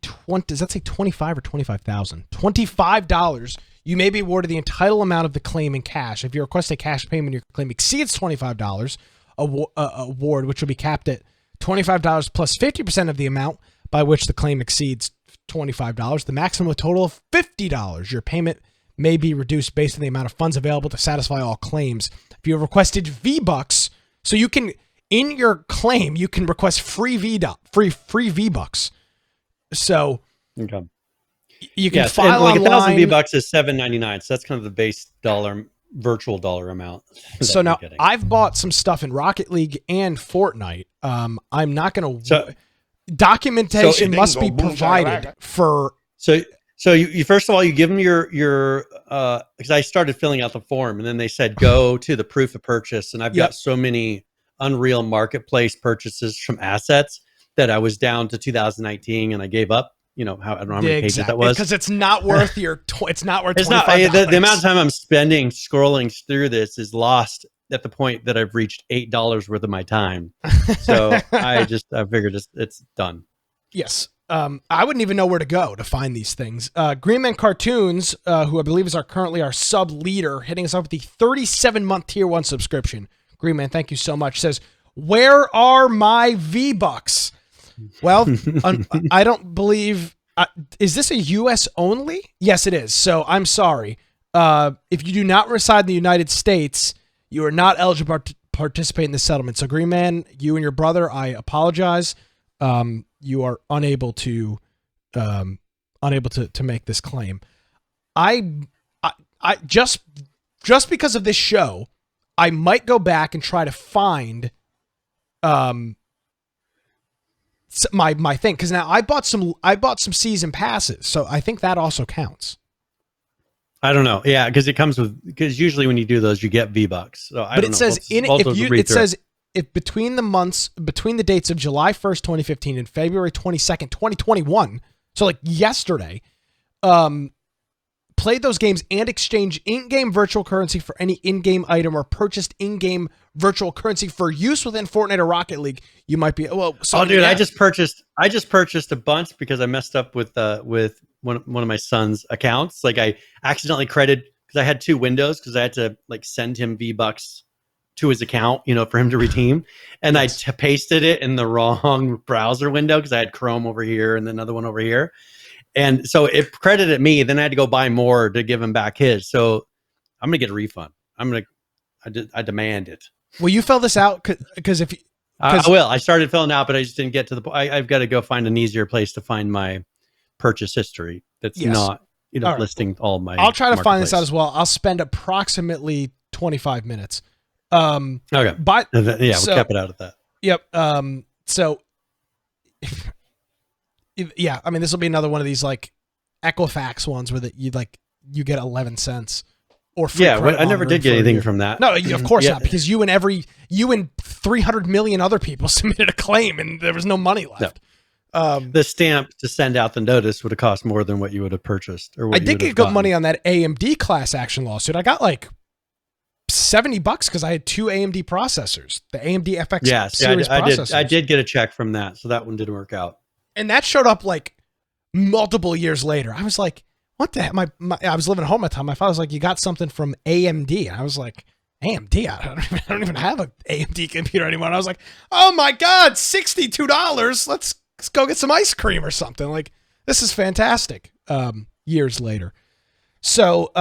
does that say 25 or 25,000? $25, you may be awarded the entitled amount of the claim in cash. If you request a cash payment, your claim exceeds $25, award, which will be capped at $25 plus 50% of the amount by which the claim exceeds $25, the maximum total of $50. Your payment may be reduced based on the amount of funds available to satisfy all claims. If you have requested V-Bucks, so you can, in your claim, you can request free V-Bucks. So you can file like online. 1,000 V-Bucks is $7.99, so that's kind of the base virtual dollar amount. So now I've bought some stuff in Rocket League and Fortnite. I'm not going to. Documentation must be provided for. So you first of all, you give them your because I started filling out the form, and then they said go to the proof of purchase, and I've got so many Unreal Marketplace purchases from assets that I was down to 2019, and I gave up. You know, I don't know how many pages that was, because it's not worth it's not worth. It's not the amount of time I'm spending scrolling through this is lost at the point that I've reached $8 worth of my time. So I figured it's done. Yes. I wouldn't even know where to go to find these things. Green Man Cartoons, who I believe is currently our sub leader, hitting us up with the 37-month tier 1 subscription. Green Man, thank you so much. Says, where are my VBucks? Well, I don't believe. Is this a U.S. only? Yes, it is. So I'm sorry. If you do not reside in the United States, you are not eligible to participate in the settlement. So Green Man, you and your brother, I apologize. You are unable to make this claim. I just because of this show, I might go back and try to find my thing, because now I bought some season passes, so I think that also counts. I don't know. Yeah, because usually when you do those, you get V-Bucks. So I don't know. It says if between the dates of July 1st, 2015 and February 22nd, 2021, so like yesterday, played those games and exchanged in-game virtual currency for any in-game item or purchased in-game virtual currency for use within Fortnite or Rocket League, you might be I just purchased a bunch because I messed up with one of my son's accounts. Like I accidentally credited, because I had 2 windows, because I had to like send him V-Bucks to his account, for him to redeem. And yes. I pasted it in the wrong browser window because I had Chrome over here and then another one over here. And so it credited me. Then I had to go buy more to give him back his. So I'm going to get a refund. I demand it. Will you fill this out? Because if you, I will. I started filling out, but I just didn't get to the point. I've got to go find an easier place to find my purchase history. That's not, all listing all my. I'll try to find this out as well. I'll spend approximately 25 minutes. Okay. But we'll cap it out at that. Yep. So yeah, I mean, this will be another one of these like Equifax ones where you get 11 cents or free. Yeah, I never did get anything from that. No, of course not, because you and 300 million other people submitted a claim and there was no money left. No. The stamp to send out the notice would have cost more than what you would have purchased. Or what I did get good money on that AMD class action lawsuit. I got like $70 because I had 2 AMD processors, the AMD FX series processors. I did get a check from that, so that one didn't work out. And that showed up like multiple years later. I was like, what the heck? I was living at home at the time. My father was like, you got something from AMD. And I was like, AMD? I don't even have an AMD computer anymore. And I was like, oh my God, $62. Let's go get some ice cream or something. Like, this is fantastic. Years later. So,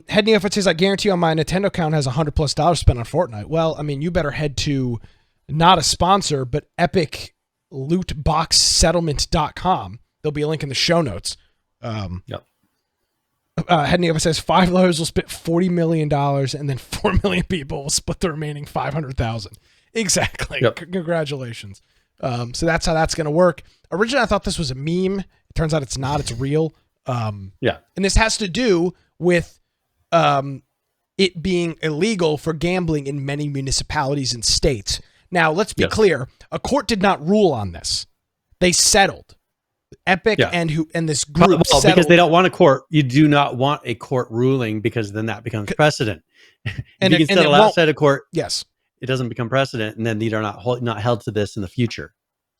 heading over to, I guarantee you on my Nintendo account has $100+ spent on Fortnite. Well, I mean, you better head to, not a sponsor, but epiclootboxsettlement.com. There'll be a link in the show notes. Yep. Heading over says 5 lawyers will spend $40 million and then 4 million people will split the remaining 500,000. Exactly. Yep. Congratulations. So that's how that's going to work. Originally, I thought this was a meme. It turns out it's not. It's real. Yeah. And this has to do with it being illegal for gambling in many municipalities and states. Now, let's be clear. A court did not rule on this. They settled. Epic and this group settled. Because they don't want a court. You do not want a court ruling, because then that becomes precedent. And you can settle outside of court. Yes. It doesn't become precedent, and then you are not held to this in the future.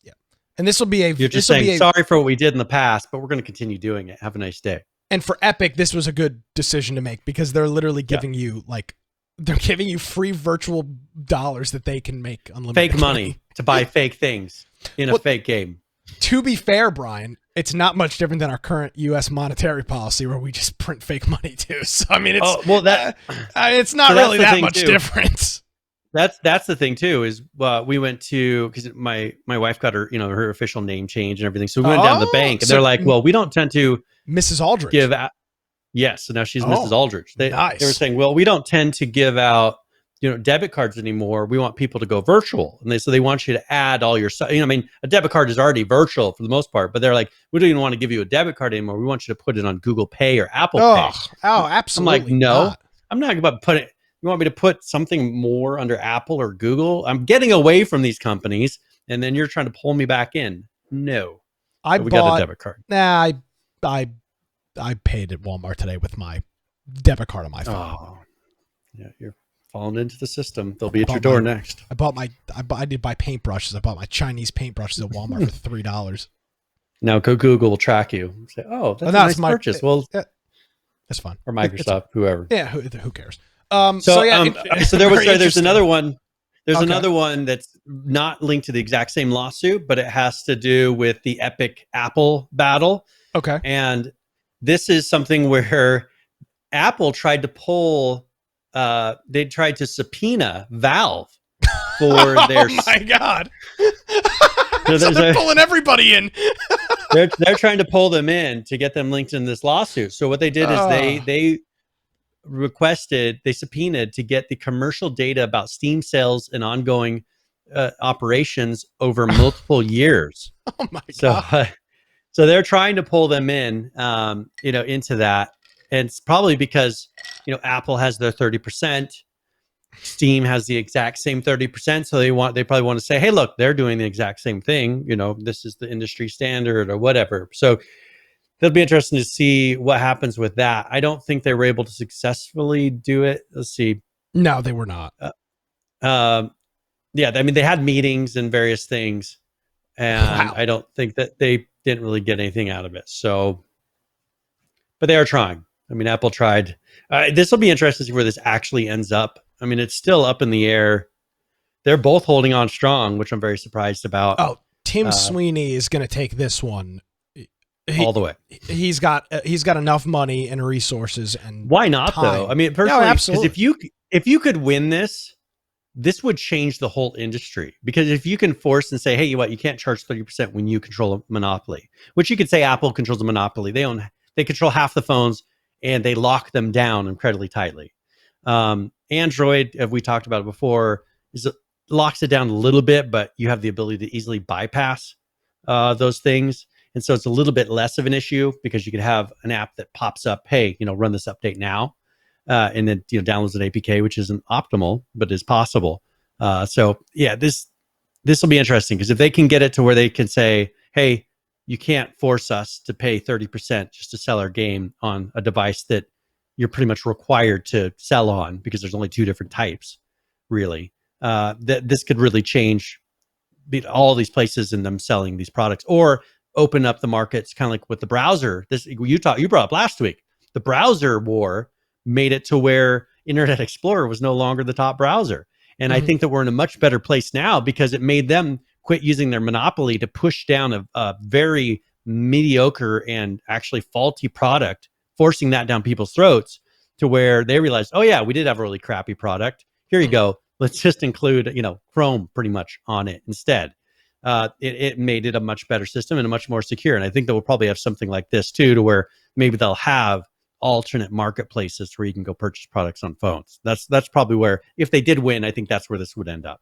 Yeah. And this will be You're just saying, sorry for what we did in the past, but we're going to continue doing it. Have a nice day. And for Epic, this was a good decision to make, because they're literally giving you they're giving you free virtual dollars that they can make unlimited. Fake money to buy fake things in a fake game. To be fair, Brian, it's not much different than our current U.S. monetary policy, where we just print fake money too. So I mean, it's not really that much difference. That's the thing too. Is we went to, because my wife got her her official name change and everything. So we went down to the bank, and they're like, "Well, we don't tend to Mrs. Aldridge give out." Yes, so now she's Mrs. Aldridge. Nice. They were saying, "Well, we don't tend to give out debit cards anymore. We want people to go virtual." And they want you to add all your stuff. I mean, a debit card is already virtual for the most part, but they're like, "We don't even want to give you a debit card anymore. We want you to put it on Google Pay or Apple Pay." Oh, absolutely. I'm like, no, I'm not about to put it. You want me to put something more under Apple or Google? I'm getting away from these companies, and then you're trying to pull me back in. No, we got a debit card. Nah, I paid at Walmart today with my debit card on my phone. Oh, yeah, you're falling into the system. They'll be at your door next. I did buy paintbrushes. I bought my Chinese paintbrushes at Walmart for $3. Now Google will track you and say, "Oh, that's a nice purchase." Well, that's fun. Or Microsoft, whoever. Yeah, who cares? So there's another one. There's Okay. another one that's not linked to the exact same lawsuit, but it has to do with the Epic Apple battle. Okay. And this is something where Apple tried to pull, they tried to subpoena Valve for their. Oh my God. So they're pulling everybody in. they're trying to pull them in to get them linked in this lawsuit. So what they did is they subpoenaed to get the commercial data about Steam sales and ongoing operations over multiple years. Oh my God. So they're trying to pull them in, into that. And it's probably because, Apple has their 30%, Steam has the exact same 30%. So they probably want to say, hey, look, they're doing the exact same thing. This is the industry standard or whatever. So it'll be interesting to see what happens with that. I don't think they were able to successfully do it. Let's see. No, they were not. Yeah, I mean, they had meetings and various things, and wow. I don't think that they didn't really get anything out of it. So, but they are trying. I mean, Apple tried. This will be interesting to see where this actually ends up. I mean, it's still up in the air. They're both holding on strong, which I'm very surprised about. Oh, Tim Sweeney is going to take this one all the way. He's got enough money and resources, and why not time. Though? I mean, personally, because if you could win this would change the whole industry. Because if you can force and say, hey, you can't charge 30% when you control a monopoly, which you could say Apple controls a monopoly. They control half the phones and they lock them down incredibly tightly. Android, as we talked about it before, locks it down a little bit, but you have the ability to easily bypass those things. And so it's a little bit less of an issue because you could have an app that pops up, hey, run this update now. And then downloads an APK, which isn't optimal, but is possible. So yeah, this will be interesting because if they can get it to where they can say, hey, you can't force us to pay 30% just to sell our game on a device that you're pretty much required to sell on because there's only two different types, really. This could really change all these places in them selling these products, or open up the markets, kind of like with the browser. You brought up last week, the browser war made it to where Internet Explorer was no longer the top browser. And I think that we're in a much better place now because it made them quit using their monopoly to push down a very mediocre and actually faulty product, forcing that down people's throats to where they realized, oh yeah, we did have a really crappy product. Here you go. Let's just include, Chrome pretty much on it instead. It made it a much better system and a much more secure. And I think that we'll probably have something like this too, to where maybe they'll have alternate marketplaces where you can go purchase products on phones. That's probably where, if they did win, I think that's where this would end up.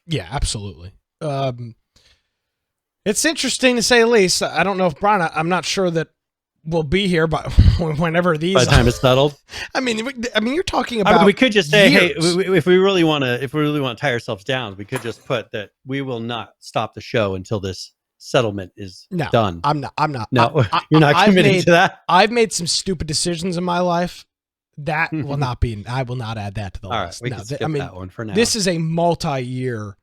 Yeah, absolutely. It's interesting to say the least. I don't know if Brian, I'm not sure that we'll be here, but whenever these, by the time it's settled. I mean, you're talking about. We could just say, years. Hey, if we really want to tie ourselves down, we could just put that we will not stop the show until this settlement is done. I'm not. No, you're not committing to that. I've made some stupid decisions in my life. That will not be. I will not add that to the list. All right, we can skip that one for now. This is a multi-year.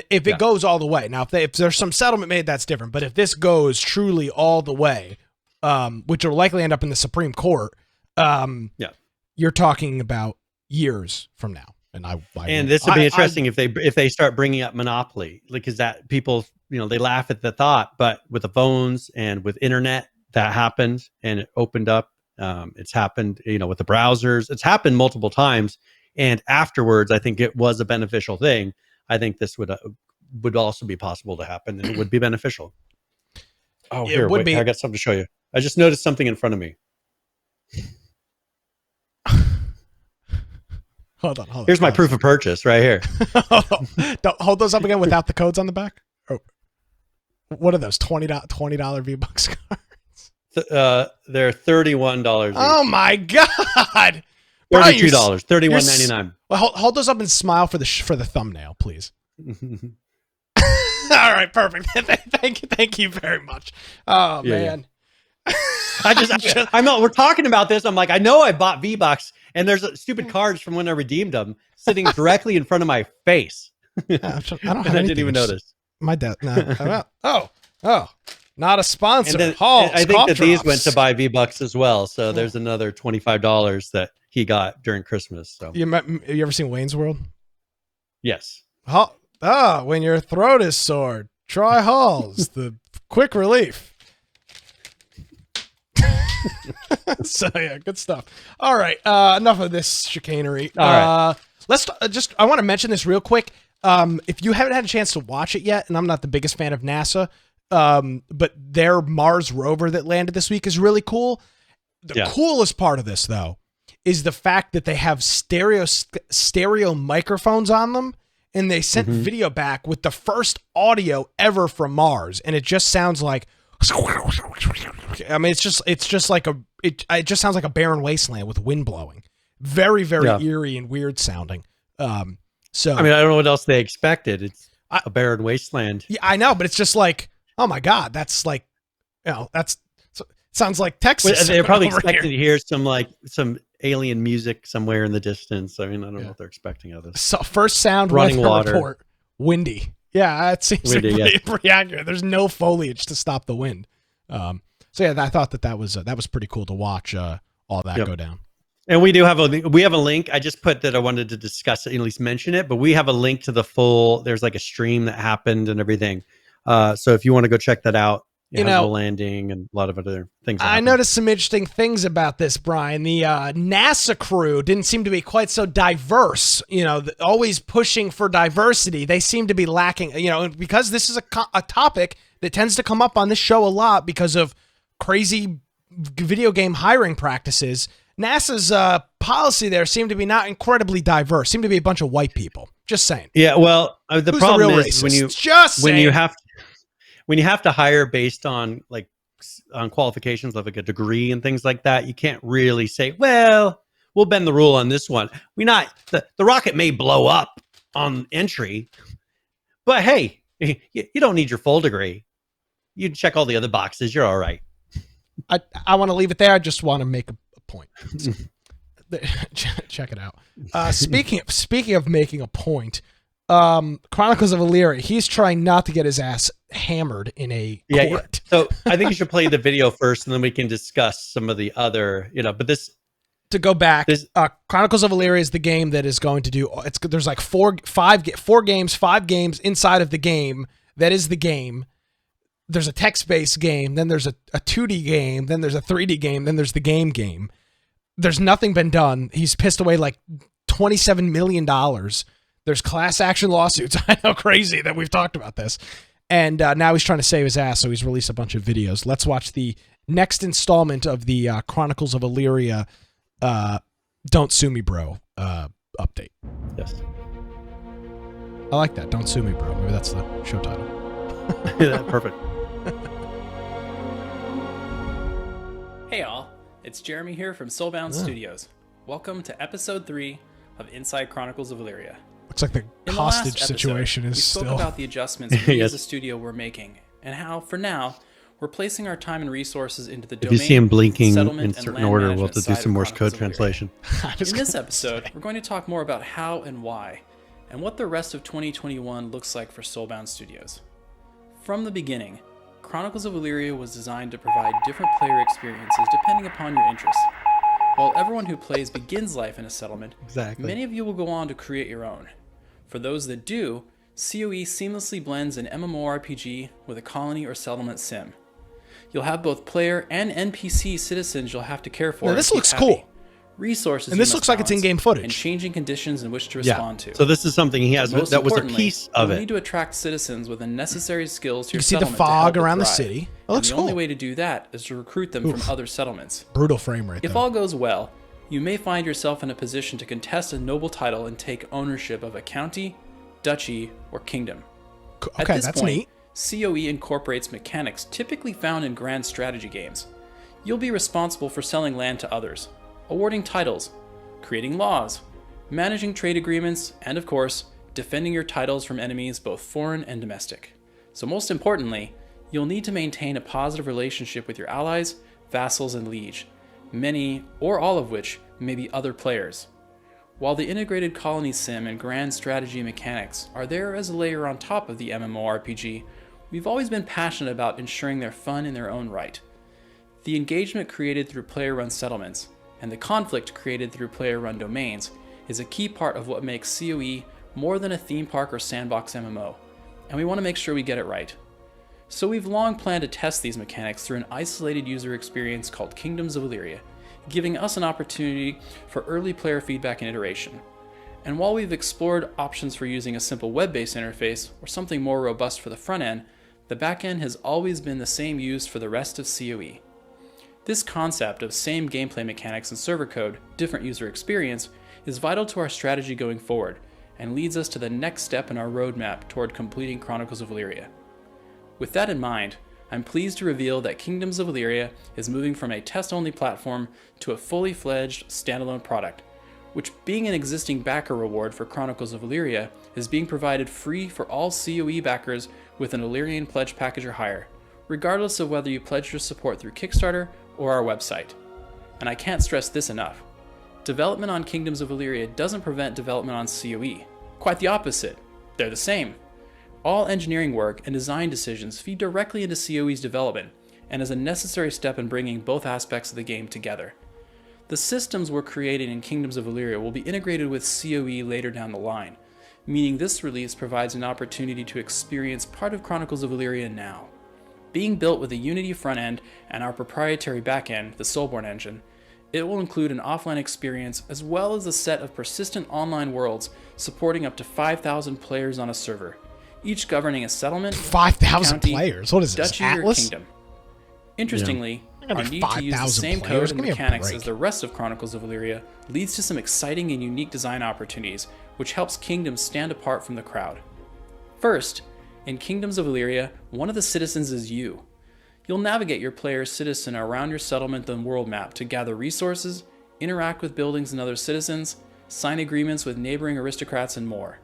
If it goes all the way, now if there's some settlement made, that's different. But if this goes truly all the way, which will likely end up in the Supreme Court, you're talking about years from now. And this would be interesting if they start bringing up monopoly, because that people, they laugh at the thought, but with the phones and with internet, that happened and it opened up. It's happened, with the browsers. It's happened multiple times, and afterwards, I think it was a beneficial thing. I think this would also be possible to happen, and it would be beneficial. Oh, here, wait, I got something to show you. I just noticed something in front of me. Hold on. Here's my proof of purchase right here. Don't hold those up again without the codes on the back. Oh, what are those $20 VBucks cards? They're $31. Oh my God! $32. $31.99. Well, hold those up and smile for the thumbnail, please. All right, perfect. Thank you very much. Oh man. We're talking about this. I'm like, I know I bought VBucks, and there's stupid cards from when I redeemed them sitting directly in front of my face. I don't have I didn't even notice. My dad. No. Oh, Oh, not a sponsor. And then, Halls, I think cough that these drops. went to buy VBucks as well. So there's another $25 that he got during Christmas. So You ever seen Wayne's World? yes. When your throat is sore, try Halls, the quick relief. So yeah, good stuff. All right, enough of this chicanery. All right. Let's I want to mention this real quick. If you haven't had a chance to watch it yet, and I'm not the biggest fan of NASA, but their Mars rover that landed this week is really cool. The coolest part of this, though, is the fact that they have stereo microphones on them, and they sent video back with the first audio ever from Mars, and it just sounds like. I mean, it just sounds like a barren wasteland with wind blowing. Very, very eerie and weird sounding. So I mean, I don't know what else they expected. It's a barren wasteland. Yeah, I know, but it's just like, oh my God, that's like, sounds like Texas. They're probably expecting to hear some alien music somewhere in the distance. I mean, I don't know what they're expecting of this. So first sound running weather water. report, windy. Yeah, it seems windy, like pretty accurate. There's no foliage to stop the wind. So yeah, I thought that was pretty cool to watch all that go down. And we have a link. I just put that I wanted to discuss it, at least mention it, but we have a link to the full. There's like a stream that happened and everything. So if you want to go check that out, the landing and a lot of other things. I noticed some interesting things about this, Brian. The NASA crew didn't seem to be quite so diverse. Always pushing for diversity. They seem to be lacking. Because this is a topic that tends to come up on this show a lot because of crazy video game hiring practices. NASA's policy there seemed to be not incredibly diverse. Seemed to be a bunch of white people. Just saying. Yeah. Well, the problem is when you have to hire based on qualifications like a degree and things like that, you can't really say, well, we'll bend the rule on this one. The rocket may blow up on entry, but hey, you don't need your full degree. You check all the other boxes. You're all right. I want to leave it there. I just want to make a point. Check it out. Speaking of making a point, Chronicles of Elyria, he's trying not to get his ass hammered in a court. Yeah. So I think you should play the video first, and then we can discuss some of the other, but this. To go back, Chronicles of Elyria is the game that is going to do. There's like four games, 5 games inside of the game. That is the game. There's a text-based game, then there's a 2D game, then there's a 3D game, then there's the game. There's nothing been done. He's pissed away like $27 million. There's class action lawsuits. I know, crazy that we've talked about this. And now he's trying to save his ass, so he's released a bunch of videos. Let's watch the next installment of the Chronicles of Elyria Don't Sue Me Bro update. Yes. I like that. Don't Sue Me Bro. Maybe that's the show title. Yeah, perfect. Hey all, it's Jeremy here from Soulbound Studios. Welcome to episode 3 of Inside Chronicles of Elyria. Looks like the hostage situation is still. We spoke about the adjustments we as a studio we're making, and how, for now, we're placing our time and resources into the domain. If you see him blinking in and certain order, we'll have to do some Morse code Chronicles translation. In this episode, we're going to talk more about how and why, and what the rest of 2021 looks like for Soulbound Studios. From the beginning, Chronicles of Elyria was designed to provide different player experiences depending upon your interests. While everyone who plays begins life in a settlement, many of you will go on to create your own. For those that do, COE seamlessly blends an MMORPG with a colony or settlement sim. You'll have both player and NPC citizens you'll have to care for. Now, this looks cool. Resources, and this looks like it's in-game footage, and changing conditions in which to respond to. So this is something he has. That was a piece of it. You need to attract citizens with the necessary skills to your settlement. You can see the fog around the city. It looks cool. The only way to do that is to recruit them from other settlements. Brutal frame rate. If all goes well, you may find yourself in a position to contest a noble title and take ownership of a county, duchy, or kingdom. Okay, At this that's point, neat. COE incorporates mechanics typically found in grand strategy games. You'll be responsible for selling land to others, awarding titles, creating laws, managing trade agreements, and of course, defending your titles from enemies both foreign and domestic. So most importantly, you'll need to maintain a positive relationship with your allies, vassals, and liege, many or all of which may be other players. While the integrated colony sim and grand strategy mechanics are there as a layer on top of the MMORPG, we've always been passionate about ensuring they're fun in their own right. The engagement created through player-run settlements and the conflict created through player-run domains is a key part of what makes CoE more than a theme park or sandbox MMO, and we want to make sure we get it right. So we've long planned to test these mechanics through an isolated user experience called Kingdoms of Elyria, giving us an opportunity for early player feedback and iteration. And while we've explored options for using a simple web-based interface or something more robust for the front end, the back end has always been the same used for the rest of CoE. This concept of same gameplay mechanics and server code, different user experience, is vital to our strategy going forward and leads us to the next step in our roadmap toward completing Chronicles of Elyria. With that in mind, I'm pleased to reveal that Kingdoms of Elyria is moving from a test-only platform to a fully fledged standalone product, which, being an existing backer reward for Chronicles of Elyria, is being provided free for all CoE backers with an Illyrian pledge package or higher, regardless of whether you pledge your support through Kickstarter or our website. And I can't stress this enough. Development on Kingdoms of Elyria doesn't prevent development on CoE. Quite the opposite. They're the same. All engineering work and design decisions feed directly into CoE's development and is a necessary step in bringing both aspects of the game together. The systems we're creating in Kingdoms of Elyria will be integrated with CoE later down the line, meaning this release provides an opportunity to experience part of Chronicles of Elyria now. Being built with a Unity front end and our proprietary back end, the Soulborn engine, it will include an offline experience as well as a set of persistent online worlds supporting up to 5,000 players on a server, each governing a settlement, 5,000 players. What is this, duchy, Atlas? or kingdom. Interestingly, Yeah. our need to use the 5,000 same players? code and Give me a mechanics break. as the rest of Chronicles of Elyria leads to some exciting and unique design opportunities, which helps Kingdoms stand apart from the crowd. First, in Kingdoms of Elyria, one of the citizens is you. You'll navigate your player's citizen around your settlement and world map to gather resources, interact with buildings and other citizens, sign agreements with neighboring aristocrats, and more.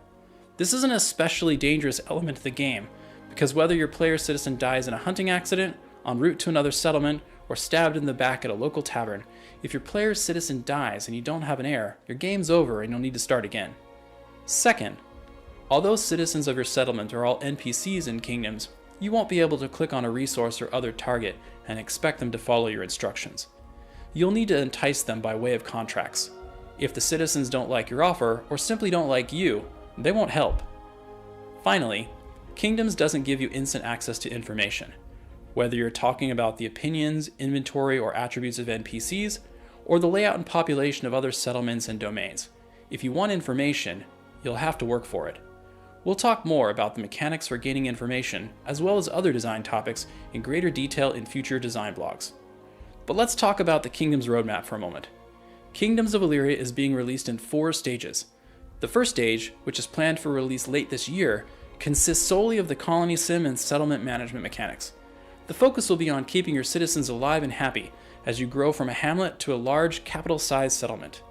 This is an especially dangerous element of the game, because whether your player's citizen dies in a hunting accident, en route to another settlement, or stabbed in the back at a local tavern, if your player's citizen dies and you don't have an heir, your game's over and you'll need to start again. Second, although citizens of your settlement are all NPCs in Kingdoms, you won't be able to click on a resource or other target and expect them to follow your instructions. You'll need to entice them by way of contracts. If the citizens don't like your offer or simply don't like you, they won't help. Finally, Kingdoms doesn't give you instant access to information. Whether you're talking about the opinions, inventory, or attributes of NPCs, or the layout and population of other settlements and domains, if you want information, you'll have to work for it. We'll talk more about the mechanics for gaining information, as well as other design topics in greater detail in future design blogs. But let's talk about the Kingdoms roadmap for a moment. Kingdoms of Elyria is being released in 4 stages. The first stage, which is planned for release late this year, consists solely of the colony sim and settlement management mechanics. The focus will be on keeping your citizens alive and happy as you grow from a hamlet to a large, capital-sized settlement.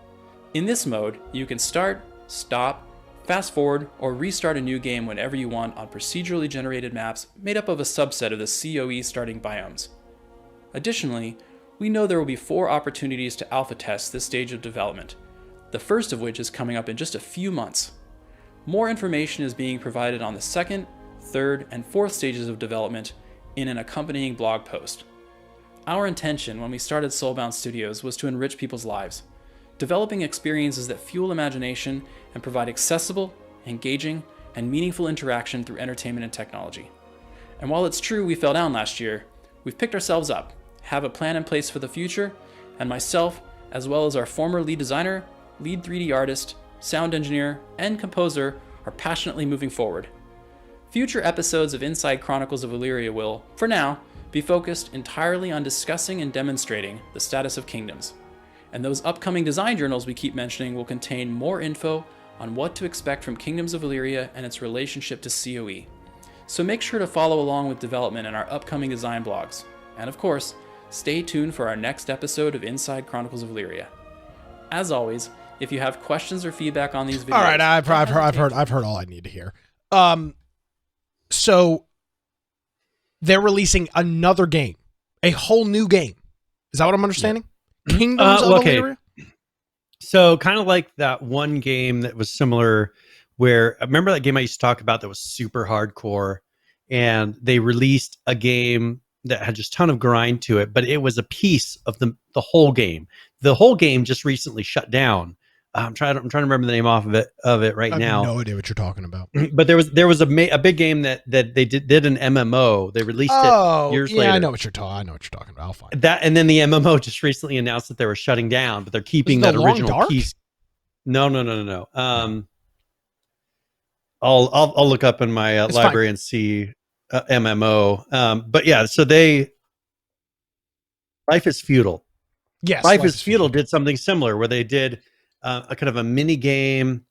In this mode, you can start, stop, fast forward, or restart a new game whenever you want on procedurally generated maps made up of a subset of the CoE starting biomes. Additionally, we know there will be 4 opportunities to alpha test this stage of development, the first of which is coming up in just a few months. More information is being provided on the second, third, and fourth stages of development in an accompanying blog post. Our intention when we started Soulbound Studios was to enrich people's lives, developing experiences that fuel imagination and provide accessible, engaging, and meaningful interaction through entertainment and technology. And while it's true we fell down last year, we've picked ourselves up, have a plan in place for the future, and myself, as well as our former lead designer, lead 3D artist, sound engineer, and composer are passionately moving forward. Future episodes of Inside Chronicles of Elyria will, for now, be focused entirely on discussing and demonstrating the status of Kingdoms. And those upcoming design journals we keep mentioning will contain more info on what to expect from Kingdoms of Elyria and its relationship to CoE. So make sure to follow along with development in our upcoming design blogs. And of course, stay tuned for our next episode of Inside Chronicles of Elyria. As always, if you have questions or feedback on these videos... All right, I've heard all I need to hear. So they're releasing another game, a whole new game. Is that what I'm understanding? Yeah. Kingdoms of Elyria? So kind of like that one game that was similar where, remember that game I used to talk about that was super hardcore and they released a game that had just a ton of grind to it, but it was a piece of the whole game. The whole game just recently shut down. I'm trying to remember the name of it right now. I have no idea what you're talking about. But there was a big game that they did an MMO. They released it years later. I know what you're talking about. I'll find that. And then the MMO just recently announced that they were shutting down, but they're keeping that original piece. No. I'll look up in my library and see MMO. But yeah, so Life is Feudal. Yes, Life is Feudal did something similar where they did a kind of a mini game.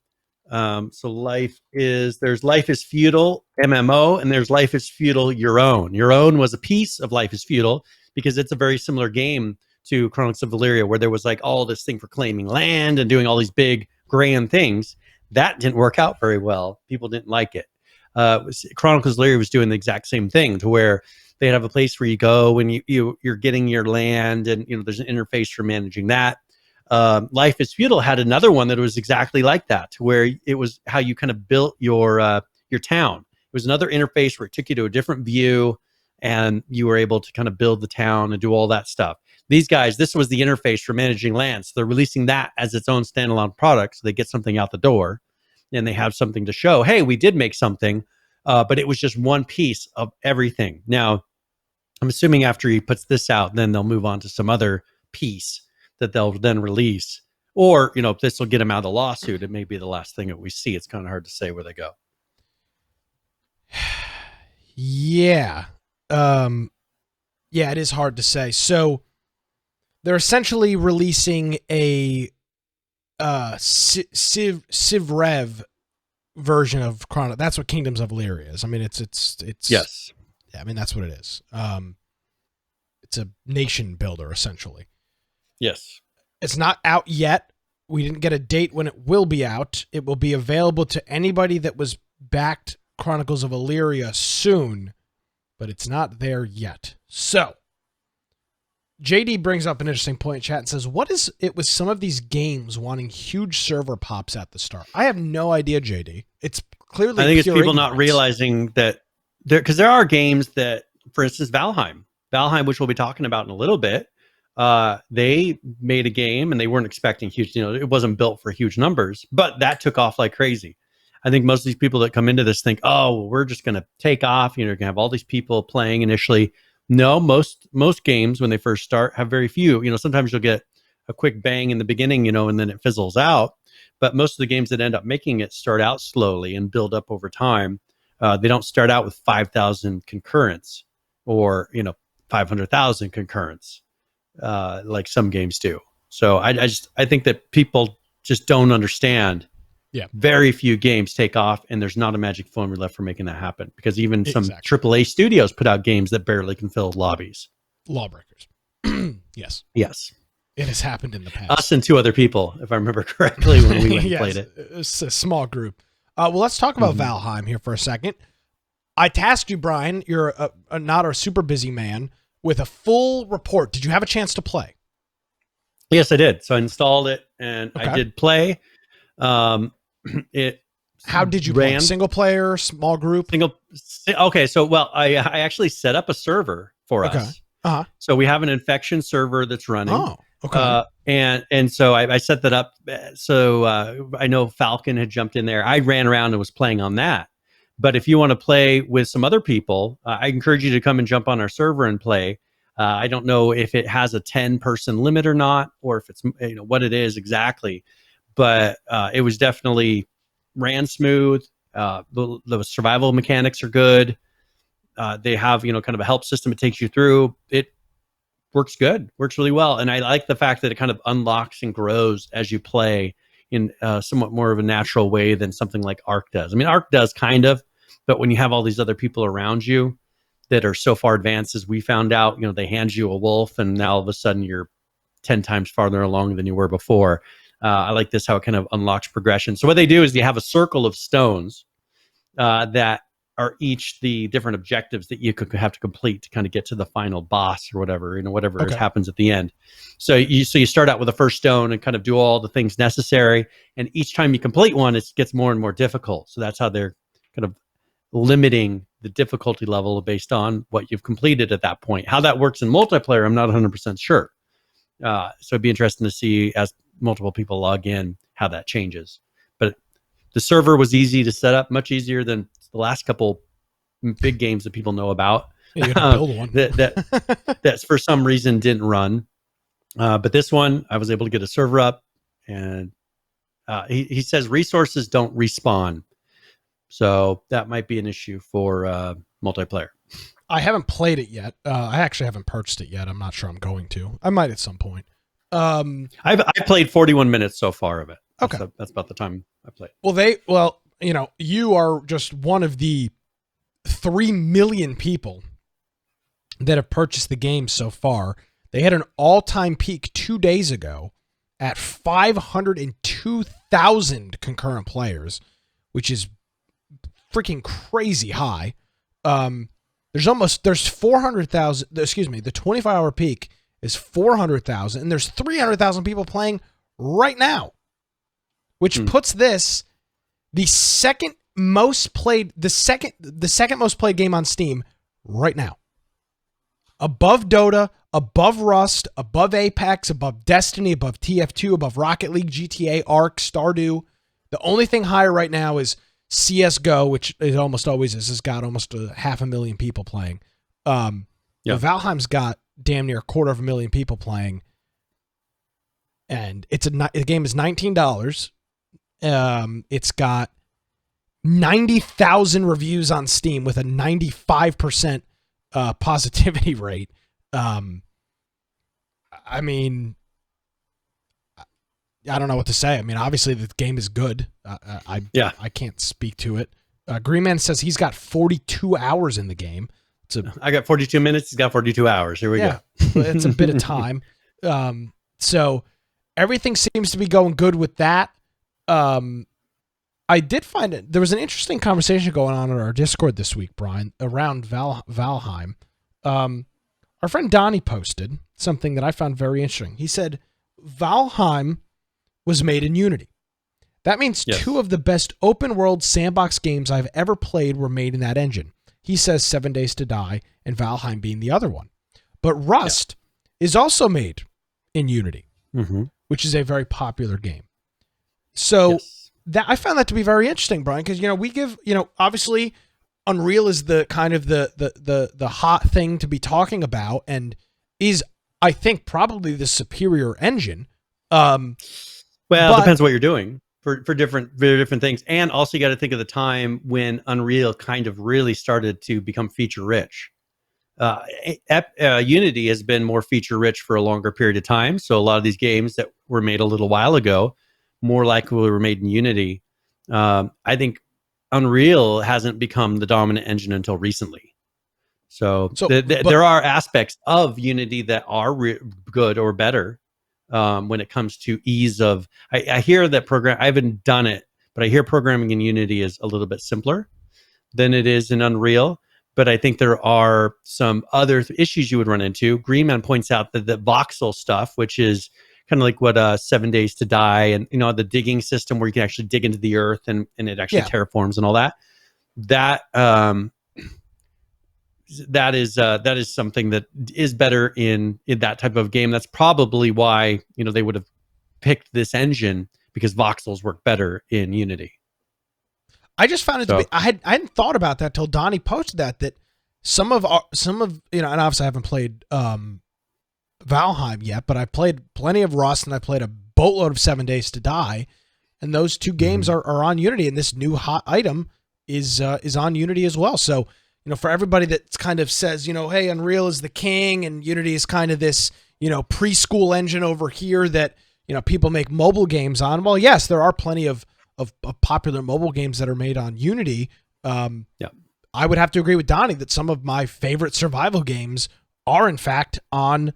So there's Life is Feudal MMO, and there's Life is Feudal Your Own. Your Own was a piece of Life is Feudal because it's a very similar game to Chronicles of Elyria, where there was like all this thing for claiming land and doing all these big grand things. That didn't work out very well. People didn't like it. Chronicles of Elyria was doing the exact same thing, to where they'd have a place where you go when you're getting your land, and there's an interface for managing that. Life is Feudal had another one that was exactly like that, to where it was how you kind of built your town. It was another interface where it took you to a different view, and you were able to kind of build the town and do all that stuff. These guys, this was the interface for managing land. So they're releasing that as its own standalone product. So they get something out the door and they have something to show. Hey, we did make something, but it was just one piece of everything. Now, I'm assuming after he puts this out, then they'll move on to some other piece that they'll then release. Or, if this will get them out of the lawsuit, it may be the last thing that we see. It's kind of hard to say where they go. Yeah. Yeah, it is hard to say. So they're essentially releasing a Civ Rev version of Chrono. That's what Kingdoms of Elyria is. I mean, it's yes. Yeah, I mean, that's what it is. It's a nation builder, essentially. Yes. It's not out yet. We didn't get a date when it will be out. It will be available to anybody that was backed Chronicles of Elyria soon, but it's not there yet. So, JD brings up an interesting point in chat and says, what is it with some of these games wanting huge server pops at the start? I have no idea, JD. It's clearly I think it's people ignorance. not realizing that because there are games that, for instance, Valheim, which we'll be talking about in a little bit, they made a game and they weren't expecting huge, it wasn't built for huge numbers, but that took off like crazy. I think most of these people that come into this think, oh, well, we're just going to take off. You're going to have all these people playing initially. No, most games when they first start have very few. Sometimes you'll get a quick bang in the beginning, and then it fizzles out. But most of the games that end up making it start out slowly and build up over time. They don't start out with 5,000 concurrents or 500,000 concurrents like some games do. So I think that people just don't understand. Yeah, very few games take off, and there's not a magic formula for making that happen, because even some AAA studios put out games that barely can fill lobbies. Lawbreakers. Yes. It has happened in the past. Us and two other people, if I remember correctly, when we went and played it. It's a small group. Well, let's talk about Valheim here for a second. I tasked you, Brian, you're not a super busy man, with a full report. Did you have a chance to play? Yes, I did. So I installed it, and I did play. How did you play? Single player, small group? Okay, so I actually set up a server for us. Uh-huh. So we have an infection server that's running. Oh, okay. And so I set that up. So I know Falcon had jumped in there. I ran around and was playing on that. But if you want to play with some other people, I encourage you to come and jump on our server and play. I don't know if it has a 10-person limit or not, or if it's what it is exactly. But it was definitely ran smooth. The survival mechanics are good. They have kind of a help system that takes you through. It works good, works really well, and I like the fact that it kind of unlocks and grows as you play in somewhat more of a natural way than something like Ark does. I mean, Ark does kind of, but when you have all these other people around you that are so far advanced, as we found out, they hand you a wolf, and now all of a sudden you're 10 times farther along than you were before. I like this, how it kind of unlocks progression. So what they do is you have a circle of stones that are each the different objectives that you could have to complete to kind of get to the final boss or whatever, happens at the end. So you start out with the first stone and kind of do all the things necessary. And each time you complete one, it gets more and more difficult. So that's how they're kind of limiting the difficulty level based on what you've completed at that point. How that works in multiplayer, I'm not 100% sure. So it'd be interesting to see as multiple people log in how that changes. But the server was easy to set up, much easier than the last couple big games that people know about. Yeah, you had to build one. That's for some reason didn't run. But this one, I was able to get a server up, and he says resources don't respawn. So that might be an issue for multiplayer. I haven't played it yet. I actually haven't purchased it yet. I'm not sure I'm going to. I might at some point. I've played 41 minutes so far of it. Okay. That's about the time I played. Well, you are just one of the 3 million people that have purchased the game so far. They had an all-time peak 2 days ago at 502,000 concurrent players, which is freaking crazy high. There's 400,000, the 24-hour peak is 400,000, and there's 300,000 people playing right now, which puts this the second most played game on Steam right now. Above Dota, above Rust, above Apex, above Destiny, above TF2, above Rocket League, GTA, Ark, Stardew. The only thing higher right now is CSGO, which it almost always is, has got almost 500,000 people playing. Valheim's got damn near 250,000 people playing, and the game is $19. It's got 90,000 reviews on Steam with a 95% positivity rate. I mean, I don't know what to say. I mean, obviously the game is good. I can't speak to it. Green Man says he's got 42 hours in the game. I got 42 minutes. He's got 42 hours. Here we go. It's a bit of time. So everything seems to be going good with that. I did find it. There was an interesting conversation going on our Discord this week, Brian, around Valheim. Our friend Donnie posted something that I found very interesting. He said Valheim was made in Unity. That means two of the best open world sandbox games I've ever played were made in that engine. He says 7 Days to Die and Valheim being the other one. But Rust is also made in Unity, which is a very popular game. So that I found that to be very interesting, Brian, because we give obviously Unreal is the kind of the hot thing to be talking about, and is I think probably the superior engine. Well, it depends what you're doing for different things, and also you got to think of the time when Unreal kind of really started to become feature rich. Unity has been more feature rich for a longer period of time, so a lot of these games that were made a little while ago more likely were made in Unity. I think Unreal hasn't become the dominant engine until recently. So there are aspects of Unity that are good or better when it comes to ease of. I hear that I haven't done it, but I hear programming in Unity is a little bit simpler than it is in Unreal. But I think there are some other issues you would run into. Greenman points out that the voxel stuff, which is kind of like what 7 Days to Die, and the digging system where you can actually dig into the earth and it actually terraforms and all that. That is something that is better in that type of game. That's probably why they would have picked this engine, because voxels work better in Unity. I just found it to be. I hadn't thought about that till Donnie posted that some of and obviously I haven't played Valheim yet, but I played plenty of Rust and I played a boatload of 7 Days to Die, and those two games are on Unity, and this new hot item is on Unity as well. So for everybody that kind of says hey, Unreal is the king and Unity is kind of this preschool engine over here that people make mobile games on. Well, yes, there are plenty of popular mobile games that are made on Unity. I would have to agree with Donnie that some of my favorite survival games are in fact on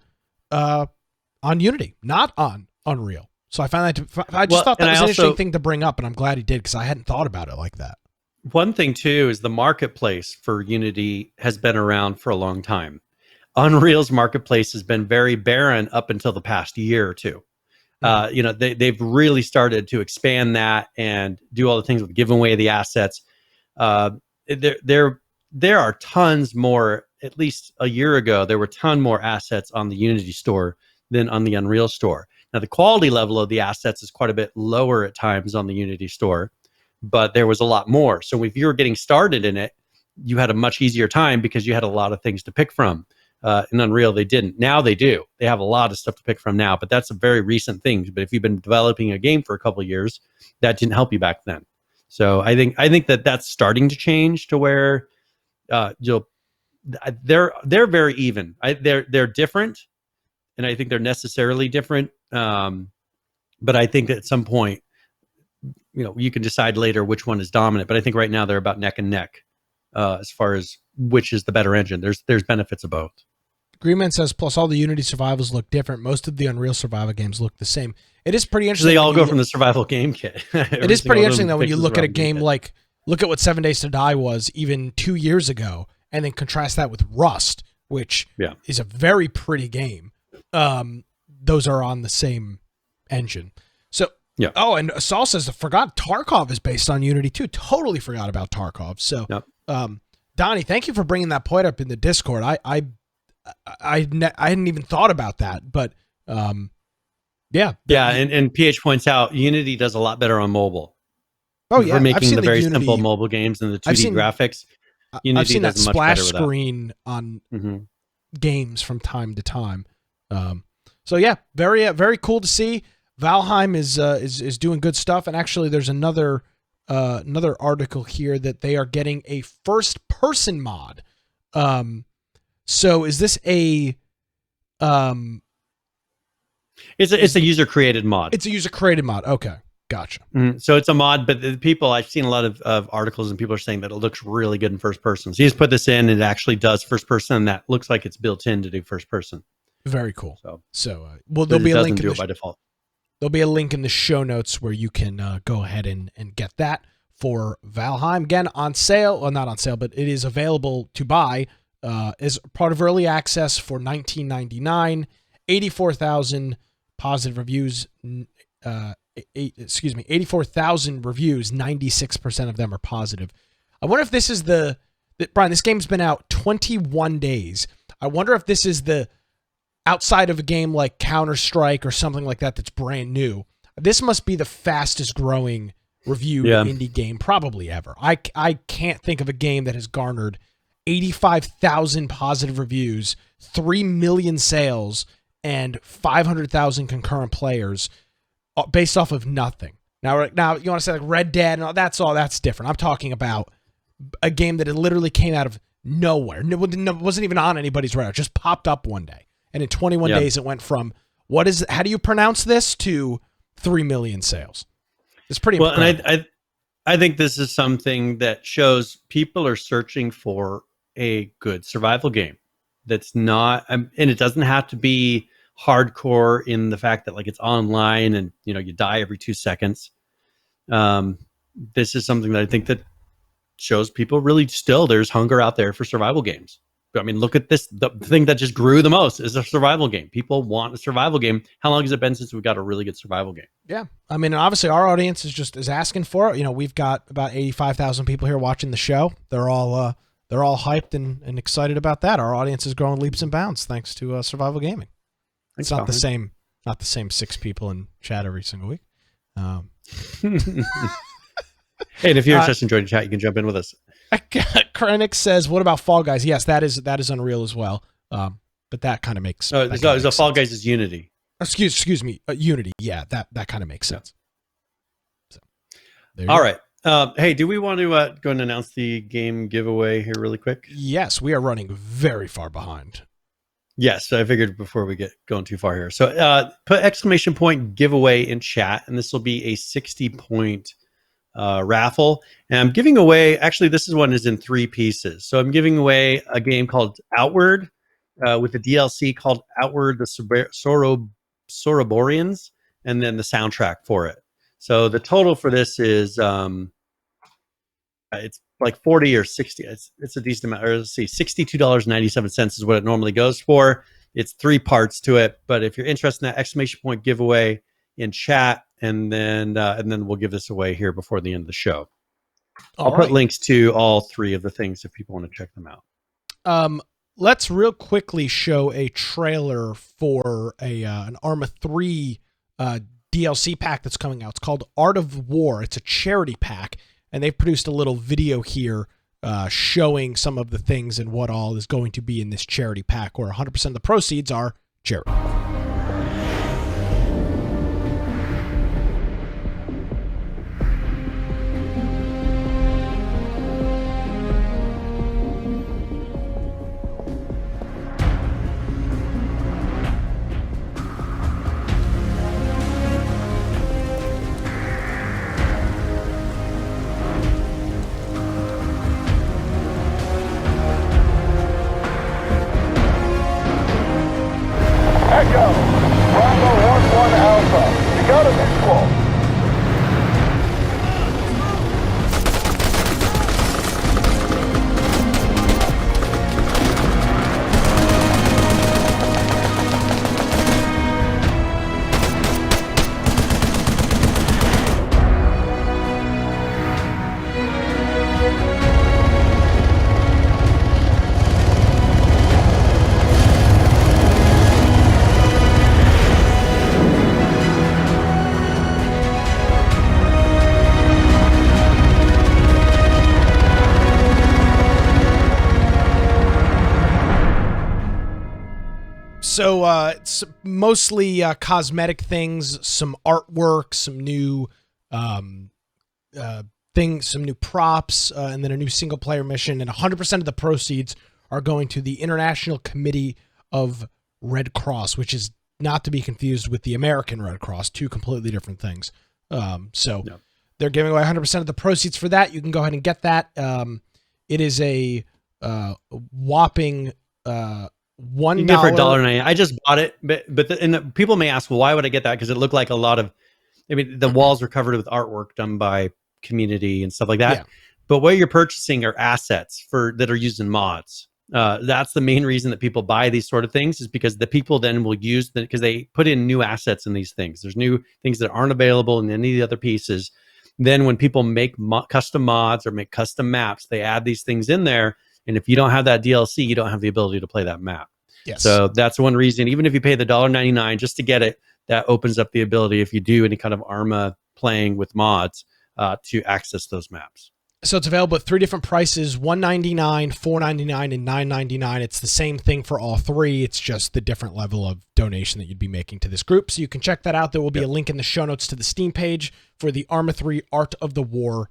Unity, not on Unreal. So I found that I just thought that was an interesting thing to bring up, and I'm glad he did, because I hadn't thought about it like that. One thing too is the marketplace for Unity has been around for a long time. Unreal's marketplace has been very barren up until the past year or two. They've really started to expand that and do all the things with giving away the assets. They're there are tons more. At least a year ago, there were ton more assets on the Unity store than on the Unreal store. Now, the quality level of the assets is quite a bit lower at times on the Unity store, but there was a lot more. So if you were getting started in it, you had a much easier time because you had a lot of things to pick from. In Unreal, they didn't. Now they do. They have a lot of stuff to pick from now, but that's a very recent thing. But if you've been developing a game for a couple of years, that didn't help you back then. So I think that that's starting to change to where they're very even. They're different, and I think they're necessarily different. But I think that at some point, you can decide later which one is dominant. But I think right now they're about neck and neck as far as which is the better engine. There's benefits of both. Greenman says, plus all the Unity survivals look different. Most of the Unreal survival games look the same. It is pretty interesting. They all go from the survival game kit. It is pretty interesting, though, when you look at a game like, look at what 7 Days to Die was even 2 years ago, and then contrast that with Rust, which is a very pretty game. Those are on the same engine. So, oh, and Saul says, forgot Tarkov is based on Unity, too. Totally forgot about Tarkov. So, Donnie, thank you for bringing that point up in the Discord. I hadn't even thought about that, but and PH points out Unity does a lot better on mobile. Oh yeah, for making the very simple mobile games and the 2D graphics. Unity I've seen that does much splash better with screen on games from time to time. So yeah, very cool to see. Valheim is doing good stuff, and actually, there's another article here that they are getting a first person mod. So is this a it's a user created mod. It's a user created mod. Okay. Gotcha. So it's a mod, but the people, I've seen a lot of articles and people are saying that it looks really good in first person. So you just put this in and it actually does first person, and that looks like it's built in to do first person. Very cool. So there'll be a link in by default. There'll be a link in the show notes where you can go ahead and get that for Valheim. Again, on sale, well, not on sale, but it is available to buy as part of early access for $19.99, 84,000 positive reviews. 84,000 reviews, 96% of them are positive. I wonder if this is Brian, this game's been out 21 days. I wonder if this is outside of a game like Counter-Strike or something like that that's brand new. This must be the fastest growing reviewed indie game probably ever. I can't think of a game that has garnered 85,000 positive reviews, 3 million sales, and 500,000 concurrent players based off of nothing. Now you want to say like Red Dead and all that's different. I'm talking about a game that it literally came out of nowhere. It wasn't even on anybody's radar. It just popped up one day. And in 21 days, it went from how do you pronounce this to 3 million sales. It's pretty incredible. And I think this is something that shows people are searching for a good survival game that's not, and it doesn't have to be hardcore in the fact that like it's online and you die every 2 seconds. This is something that I think that shows people really still there's hunger out there for survival games. I mean, look at this. The thing that just grew the most is a survival game. People want a survival game. How long has it been since we got a really good survival game? Yeah. I mean, obviously our audience is asking for it. We've got about 85,000 people here watching the show. They're all hyped and excited about that. Our audience is growing leaps and bounds thanks to survival gaming. It's not the same 6 people in chat every single week. Hey, and if you're interested in joining chat, you can jump in with us. Krennic says, "What about Fall Guys?" Yes, that is Unreal as well. But that kind of makes. So Fall Guys is Unity. Excuse me, Unity. Yeah, that kind of makes sense. So, all right. Hey, do we want to go and announce the game giveaway here really quick? Yes, we are running very far behind. Yes, I figured before we get going too far here. So put ! giveaway in chat, and this will be a 60-point raffle. And I'm giving away, actually, this one is in 3 pieces. So I'm giving away a game called Outward with a DLC called Outward the Soroborians, and then the soundtrack for it. So the total for this is it's like 40 or 60. It's a decent amount. Or let's see, $62.97 is what it normally goes for. It's 3 parts to it. But if you're interested in that ! Giveaway in chat, and then we'll give this away here before the end of the show. I'll put links to all three of the things if people want to check them out. Let's real quickly show a trailer for an Arma 3 DLC pack that's coming out. It's called Art of War. It's a charity pack, and they've produced a little video here showing some of the things and what all is going to be in this charity pack, where 100% of the proceeds are charity. So it's mostly cosmetic things, some artwork, some new things, some new props, and then a new single-player mission. And 100% of the proceeds are going to the International Committee of Red Cross, which is not to be confused with the American Red Cross, two completely different things. They're giving away 100% of the proceeds for that. You can go ahead and get that. It is a whopping $1. You can get for $1.99. I just bought it, but people may ask, well, why would I get that? Because it looked like a lot of, I mean, the walls were covered with artwork done by community and stuff like that. Yeah. But what you're purchasing are assets that are used in mods. That's the main reason that people buy these sort of things, is because the people then will use them because they put in new assets in these things. There's new things that aren't available in any of the other pieces. Then when people make custom mods or make custom maps, they add these things in there. And if you don't have that DLC, you don't have the ability to play that map. Yes. So that's one reason, even if you pay the $1.99 just to get it, that opens up the ability, if you do any kind of Arma playing with mods, to access those maps. So it's available at three different prices: $1.99, $4.99, and $9.99. It's the same thing for all three. It's just the different level of donation that you'd be making to this group. So you can check that out. There will be a link in the show notes to the Steam page for the Arma 3 Art of the War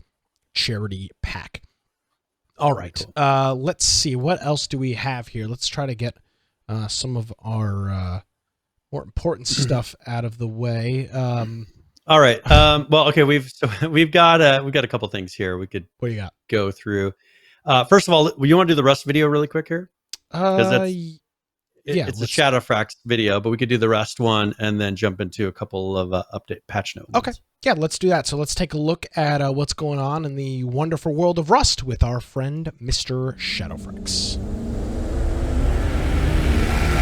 charity pack. All right. Cool. Let's see. What else do we have here? Let's try to get some of our more important stuff out of the way. All right. Well, okay. We've got a couple things here we could go through. First of all, you want to do the Rust video really quick here? It's a Shadowfrax video, but we could do the Rust one and then jump into a couple of update patch notes. Okay. Yeah, let's do that. So let's take a look at what's going on in the wonderful world of Rust with our friend, Mr. Shadowfrax.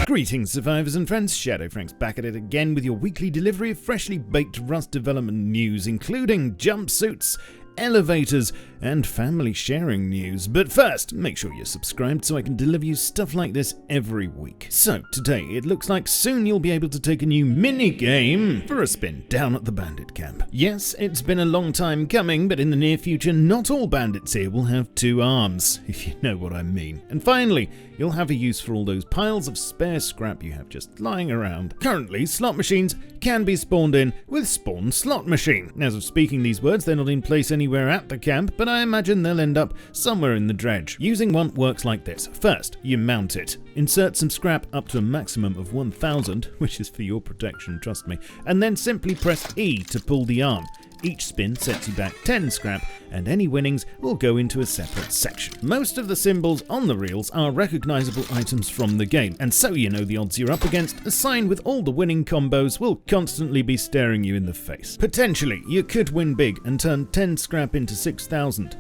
Greetings, survivors and friends. Shadowfrax back at it again with your weekly delivery of freshly baked Rust development news, including jumpsuits, elevators, and family sharing news. But first, make sure you're subscribed so I can deliver you stuff like this every week. So today, it looks like soon you'll be able to take a new mini-game for a spin down at the bandit camp. Yes, it's been a long time coming, but in the near future, not all bandits here will have two arms, if you know what I mean. And finally, you'll have a use for all those piles of spare scrap you have just lying around. Currently, slot machines can be spawned in with Spawn Slot Machine. As of speaking these words, they're not in place anywhere at the camp, but I imagine they'll end up somewhere in the dredge. Using one works like this. First, you mount it. Insert some scrap up to a maximum of 1,000, which is for your protection, trust me, and then simply press E to pull the arm. Each spin sets you back 10 scrap, and any winnings will go into a separate section. Most of the symbols on the reels are recognizable items from the game, and so you know the odds you're up against. A sign with all the winning combos will constantly be staring you in the face. Potentially, you could win big and turn 10 scrap into 6,000.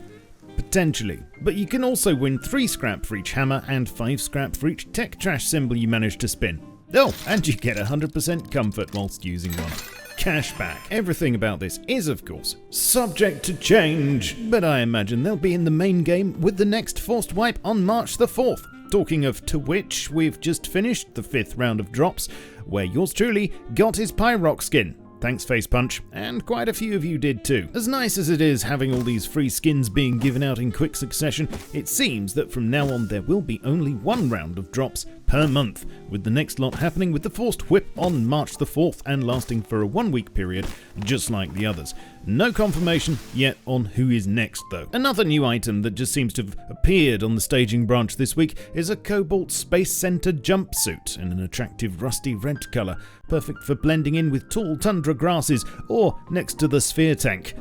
Potentially. But you can also win 3 scrap for each hammer and 5 scrap for each tech trash symbol you manage to spin. Oh, and you get 100% comfort whilst using one. cash back. Everything about this is, of course, subject to change, but I imagine they'll be in the main game with the next forced wipe on March the 4th. Talking of to which, we've just finished the 5th round of drops, where yours truly got his Pyrock skin. Thanks, Facepunch, and quite a few of you did too. As nice as it is having all these free skins being given out in quick succession, it seems that from now on there will be only one round of drops per month, with the next lot happening with the forced whip on March the 4th and lasting for a 1-week period, just like the others. No confirmation yet on who is next though. Another new item that just seems to have appeared on the staging branch this week is a Cobalt Space Center jumpsuit in an attractive rusty red colour, perfect for blending in with tall tundra grasses or next to the sphere tank.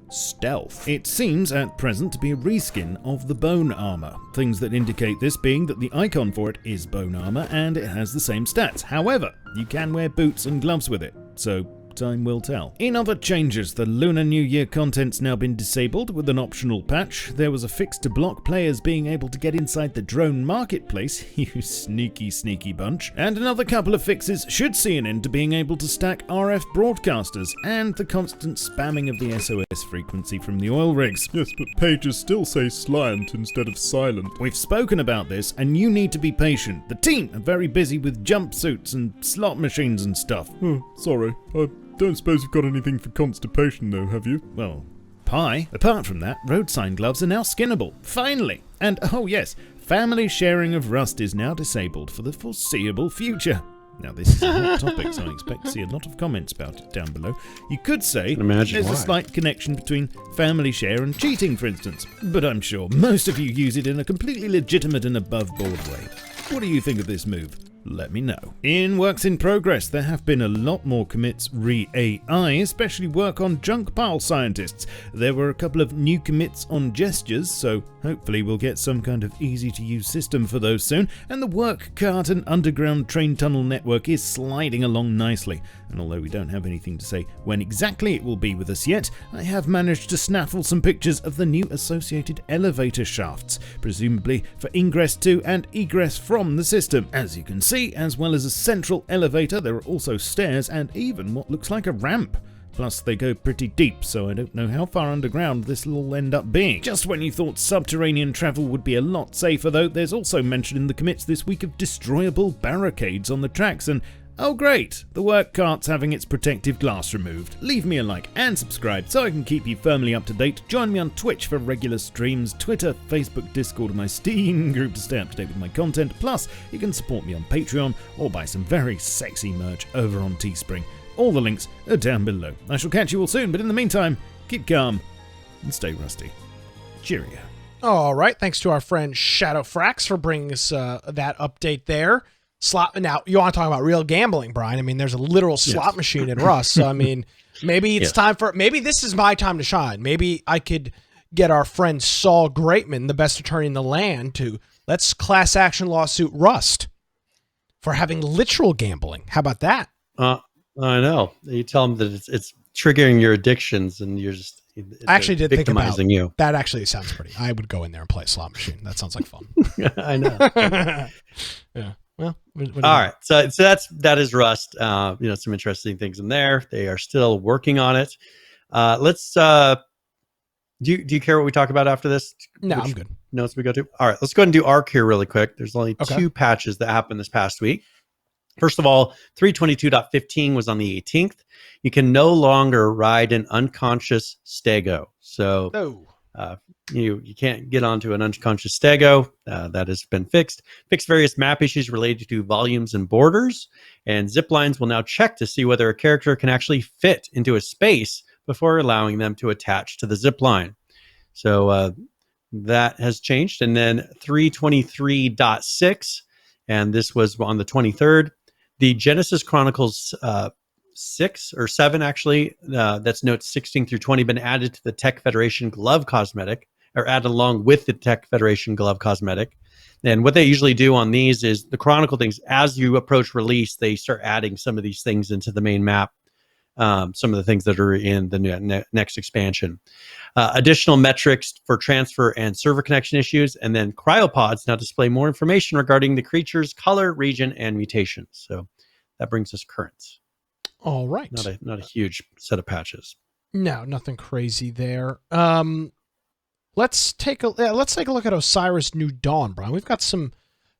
Stealth. It seems at present to be a reskin of the bone armor. Things that indicate this being that the icon for it is bone armor and it has the same stats. However, you can wear boots and gloves with it, so time will tell. In other changes, the Lunar New Year content's now been disabled with an optional patch. There was a fix to block players being able to get inside the drone marketplace, you sneaky bunch. And another couple of fixes should see an end to being able to stack RF broadcasters and the constant spamming of the SOS frequency from the oil rigs. Yes, but pages still say slant instead of silent. We've spoken about this and you need to be patient. The team are very busy with jumpsuits and slot machines and stuff. Oh, sorry. I don't suppose you've got anything for constipation though, have you? Well, pie. Apart from that, road sign gloves are now skinnable. Finally! And oh yes, family sharing of rust is now disabled for the foreseeable future. Now this is a hot topic, so I expect to see a lot of comments about it down below. You could say there's a slight connection between family share and cheating, for instance, but I'm sure most of you use it in a completely legitimate and above-board way. What do you think of this move? Let me know. In works in progress, there have been a lot more commits re-AI, especially work on junk pile scientists. There were a couple of new commits on gestures, so hopefully we'll get some kind of easy-to-use system for those soon, and the work cart and underground train tunnel network is sliding along nicely. And although we don't have anything to say when exactly it will be with us yet, I have managed to snaffle some pictures of the new associated elevator shafts, presumably for ingress to and egress from the system. As you can see, as well as a central elevator, there are also stairs and even what looks like a ramp. Plus, they go pretty deep, so I don't know how far underground this will all end up being. Just when you thought subterranean travel would be a lot safer, though, there's also mention in the commits this week of destroyable barricades on the tracks, and oh great, the work cart's having its protective glass removed. Leave me a like and subscribe so I can keep you firmly up to date. Join me on Twitch for regular streams, Twitter, Facebook, Discord, and my Steam group to stay up to date with my content. Plus, you can support me on Patreon or buy some very sexy merch over on Teespring. All the links are down below. I shall catch you all soon, but in the meantime, keep calm and stay rusty. Cheerio. All right, thanks to our friend Shadowfrax for bringing us that update there. Now, you want to talk about real gambling, Brian? I mean, there's a literal slot machine in Rust. So, I mean, maybe it's time for... Maybe this is my time to shine. Maybe I could get our friend Saul Greatman, the best attorney in the land, to let's class action lawsuit Rust for having literal gambling. How about that? I know. You tell them that it's triggering your addictions and you're just... I actually did think about you. That. Actually sounds pretty... I would go in there and play a slot machine. That sounds like fun. I know. Yeah. Well, all right. So that is Rust. Some interesting things in there. They are still working on it. Let's. Do you care what we talk about after this? No, I'm good. Notes we go to. All right. Let's go ahead and do Arc here really quick. There's only 2 patches that happened this past week. First of all, 322.15 was on the 18th. You can no longer ride an unconscious stego. So. You can't get onto an unconscious stego. That has been fixed. Fixed various map issues related to volumes and borders. And zip lines will now check to see whether a character can actually fit into a space before allowing them to attach to the zip line. So that has changed. And then 323.6, and this was on the 23rd, the Genesis Chronicles 6 or 7 actually, that's notes 16 through 20, been added to the Tech Federation glove cosmetic, or added along with the Tech Federation glove cosmetic. And what they usually do on these is the Chronicle things, as you approach release, they start adding some of these things into the main map, some of the things that are in the next expansion. Additional metrics for transfer and server connection issues, and then cryopods now display more information regarding the creature's color, region, and mutations. So that brings us current. All right. Not a huge set of patches. No, nothing crazy there. Let's take a look at Osiris New Dawn, Brian. We've got some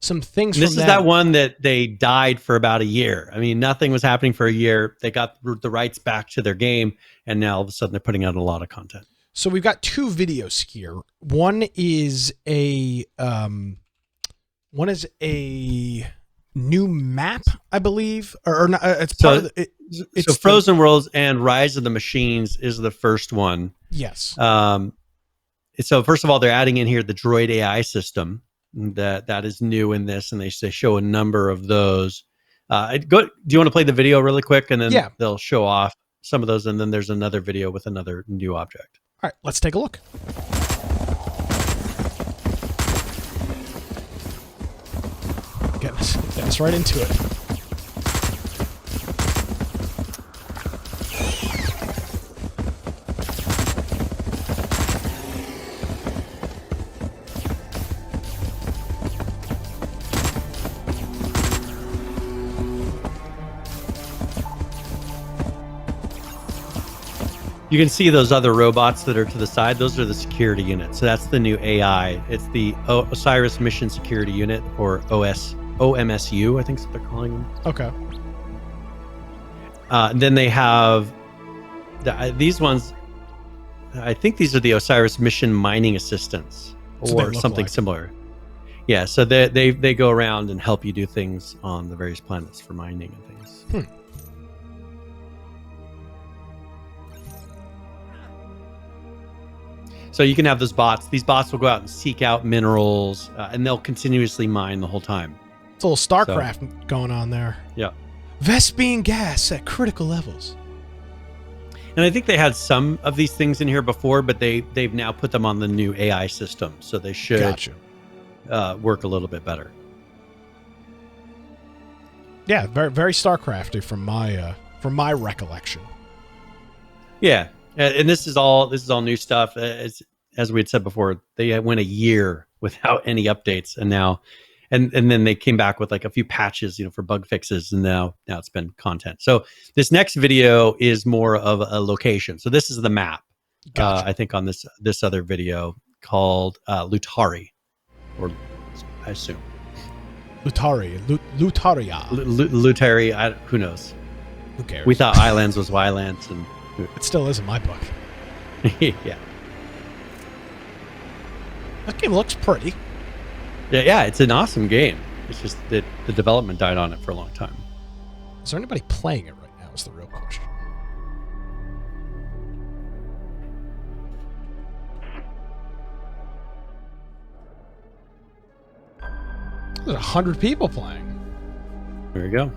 things. This from is that one that they died for about a year. I mean, nothing was happening for a year. They got the rights back to their game, and now all of a sudden they're putting out a lot of content. So we've got two videos here. One is a new map, I believe, or not, it's part of the, so Frozen Worlds and Rise of the Machines is the first one. Yes. So first of all, they're adding in here the droid AI system that is new in this, and they show a number of those. Do you want to play the video really quick, and then they'll show off some of those, and then there's another video with another new object. All right, let's take a look. Get us right into it. You can see those other robots that are to the side. Those are the security units. So that's the new AI. It's the Osiris Mission Security Unit, or OMSU, I think is what they're calling them. Okay. And then they have these ones. I think these are the Osiris Mission Mining Assistants, or something similar. Yeah, so they go around and help you do things on the various planets for mining and things. So you can have those bots. These bots will go out and seek out minerals, and they'll continuously mine the whole time. It's a little StarCraft going on there. Yeah. Vespene gas at critical levels. And I think they had some of these things in here before, but they've now put them on the new AI system, so they should work a little bit better. Yeah, very very StarCrafty from my recollection. Yeah. And this is all new stuff. As we had said before, they went a year without any updates, and now, and then they came back with like a few patches, for bug fixes, and now it's been content. So this next video is more of a location. So this is the map. Gotcha. I think on this other video called Lutari, or I assume Lutaria. Lutari. Who knows? Who cares? We thought Islands was Wylands, and it still is in my book. Yeah. That game looks pretty. Yeah, it's an awesome game. It's just that the development died on it for a long time. Is there anybody playing it right now is the real question. There's 100 people playing. There you go.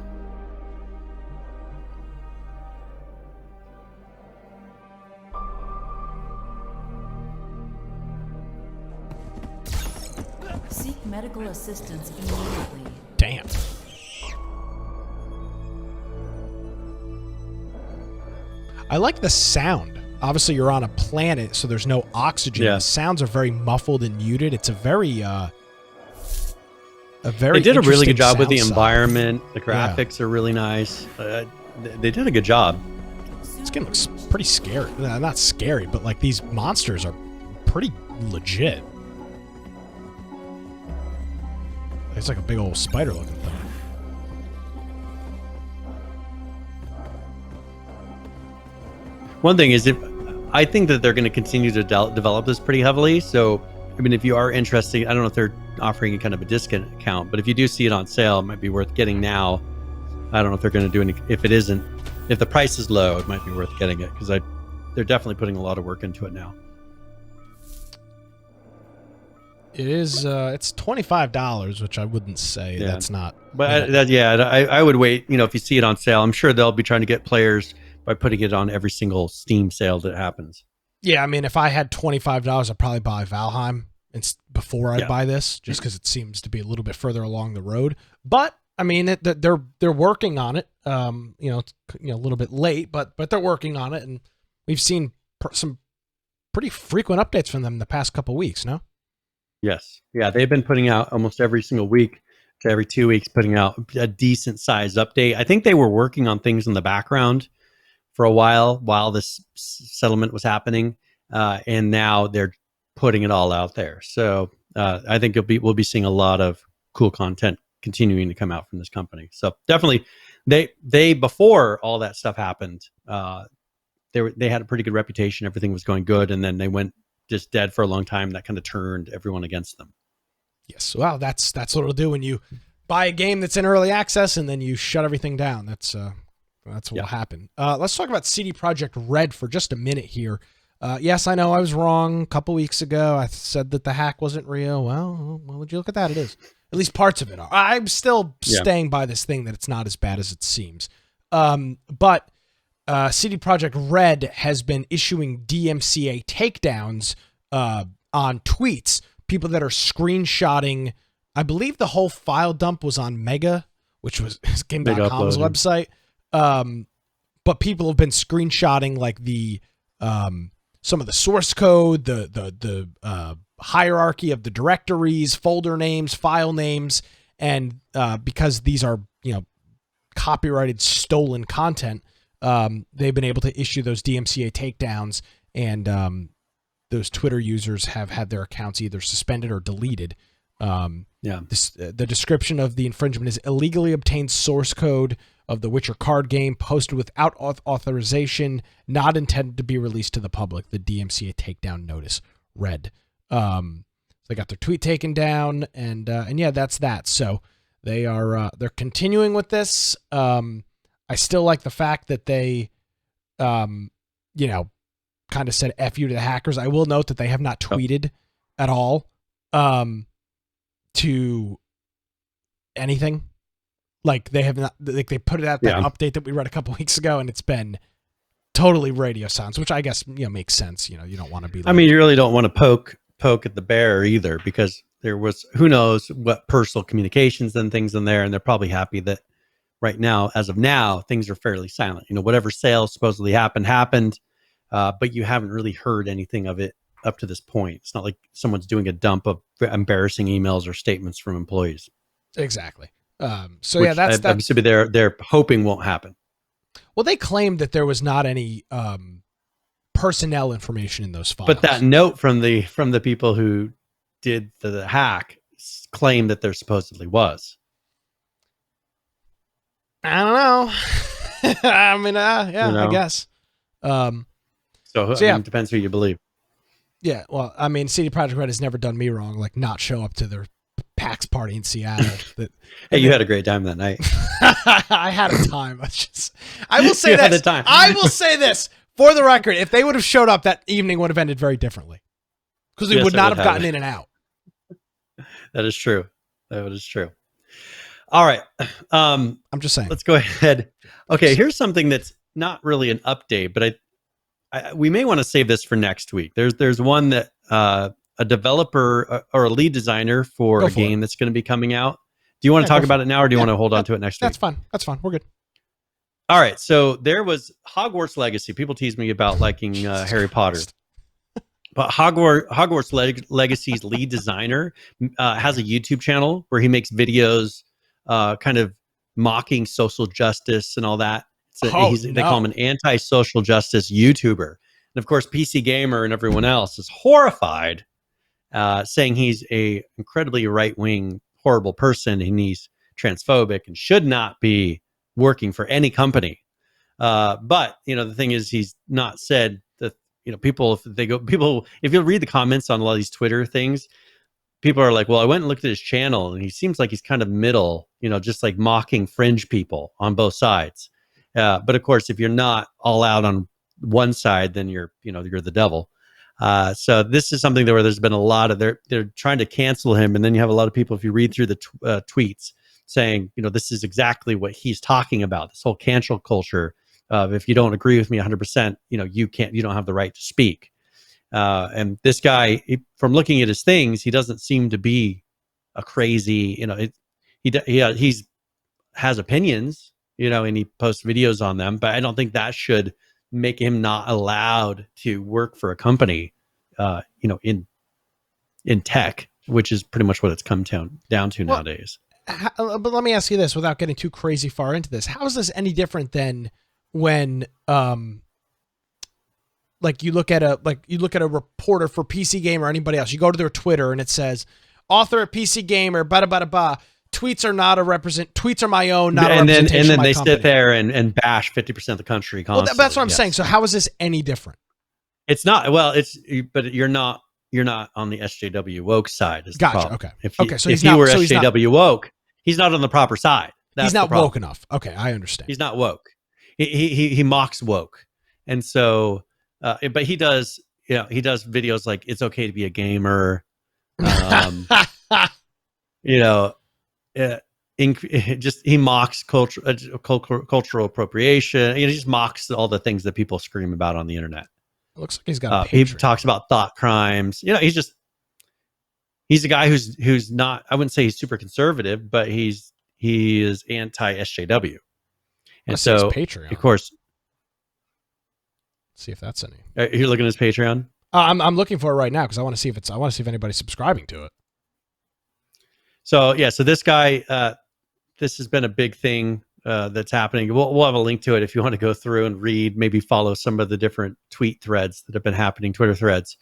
Seek medical assistance immediately. Damn. I like the sound. Obviously, you're on a planet, so there's no oxygen. Yeah. The sounds are very muffled and muted. It's a very They did a really good job with the sound environment. The graphics are really nice. They did a good job. This game looks pretty scary. Not scary, but like these monsters are pretty legit. It's like a big old spider looking thing. One thing is, I think that they're going to continue to develop this pretty heavily. So, I mean, if you are interested, I don't know if they're offering a kind of a discount, but if you do see it on sale, it might be worth getting now. I don't know if they're going to do any. If the price is low, it might be worth getting it, because they're definitely putting a lot of work into it now. It is. It's $25, which I wouldn't say that's not. But I would wait. If you see it on sale, I'm sure they'll be trying to get players by putting it on every single Steam sale that happens. Yeah, I mean, if I had $25, I'd probably buy Valheim before I buy this, just because it seems to be a little bit further along the road. But I mean, they're working on it. It's a little bit late, but they're working on it, and we've seen some pretty frequent updates from them the past couple weeks. No. Yes. Yeah, they've been putting out almost every single week to every 2 weeks putting out a decent sized update. I think they were working on things in the background for a while this settlement was happening, and now they're putting it all out there. So I think we'll be seeing a lot of cool content continuing to come out from this company. So definitely, they before all that stuff happened, they had a pretty good reputation. Everything was going good, and then they went just dead for a long time. That kind of turned everyone against them. Yes, well, that's what it'll do when you buy a game that's in early access and then you shut everything down. That's what will happen. Let's talk about CD Projekt Red for just a minute here. Yes, I know I was wrong a couple weeks ago. I said that the hack wasn't real. Well, would you look at that? It is. At least parts of it are. I'm still staying by this thing that it's not as bad as it seems. But CD Projekt Red has been issuing DMCA takedowns on tweets. People that are screenshotting, I believe the whole file dump was on Mega, which was Game.com's website. But people have been screenshotting like the some of the source code, the hierarchy of the directories, folder names, file names, and because these are copyrighted stolen content, they've been able to issue those DMCA takedowns, and those Twitter users have had their accounts either suspended or deleted. The description of the infringement is illegally obtained source code of the Witcher card game posted without authorization, not intended to be released to the public. The DMCA takedown notice read. They got their tweet taken down, and yeah, that's that. So they're continuing with this. I still like the fact that they, kind of said F you to the hackers. I will note that they have not tweeted at all to anything. Like they have not, like they put it out that update that we read a couple weeks ago, and it's been totally radio silence, which I guess makes sense. You don't want to be. Like, I mean, you really don't want to poke at the bear either, because there was who knows what personal communications and things in there, and they're probably happy that right now, as of now, things are fairly silent. Whatever sales supposedly happened. But you haven't really heard anything of it up to this point. It's not like someone's doing a dump of embarrassing emails or statements from employees. Exactly. So which yeah, that's obviously they're hoping won't happen. Well, they claimed that there was not any personnel information in those files. But that note from the people who did the hack claimed that there supposedly was. I don't know. I mean, I guess. So yeah, it depends who you believe. Yeah, well, I mean, CD Projekt Red has never done me wrong, like not show up to their PAX party in Seattle. Hey, you had a great time that night. I had a time. I will say this. I will say this for the record: if they would have showed up, that evening would have ended very differently, because we would not have gotten in and out. That is true. That is true. All right. I'm just saying. Let's go ahead. Okay, here's something that's not really an update, but we may want to save this for next week. There's one that a developer or a lead designer for a game that's going to be coming out. Do you want to talk about it now, or do you want to hold on to it next week? That's fine. That's fine. We're good. All right. So there was Hogwarts Legacy. People tease me about liking Harry Potter. But Hogwarts Legacy's lead designer has a YouTube channel where he makes videos kind of mocking social justice and all that. They call him an anti-social justice YouTuber. And of course, PC Gamer and everyone else is horrified, saying he's a incredibly right-wing, horrible person, and he's transphobic and should not be working for any company. But the thing is, he's not said that if you read the comments on a lot of these Twitter things, people are like, well, I went and looked at his channel, and he seems like he's kind of middle, just like mocking fringe people on both sides. But of course, if you're not all out on one side, then you're the devil. So this is something where there's been a lot of they're trying to cancel him, and then you have a lot of people, if you read through the tweets, saying this is exactly what he's talking about. This whole cancel culture of if you don't agree with me 100%, you don't have the right to speak. And this guy, from looking at his things, he doesn't seem to be a crazy. He has opinions. And he posts videos on them, but I don't think that should make him not allowed to work for a company, in tech, which is pretty much what it's come down to nowadays. but let me ask you this without getting too crazy far into this. How is this any different than when, like you look at a reporter for PC Gamer or anybody else, you go to their Twitter and it says, author at PC Gamer, tweets are tweets are my own, not a representation and then of my they company. sit there and bash 50% of the country constantly. Well, that's what I'm saying. So how is this any different? It's not. Well, but you're not on the SJW woke side. Is the Gotcha. problem. Okay. If Okay. So if he's you not, were so he's not, SJW woke, he's not on the proper side. That's he's not the problem. woke enough. Okay, I understand. He's not woke. He mocks woke, and so, but he does. He does videos like it's okay to be a gamer. He mocks cultural appropriation. He just mocks all the things that people scream about on the internet. Looks like he's got a he Patreon. talks about thought crimes. He's a guy who's not, I wouldn't say he's super conservative, but he is anti SJW. And so, Patreon. of course, see if that's any. You're looking at his Patreon. I'm looking for it right now because I want to see if anybody's subscribing to it. So yeah, so this guy, this has been a big thing that's happening. We'll have a link to it if you want to go through and read, maybe follow some of the different tweet threads that have been happening, Twitter threads.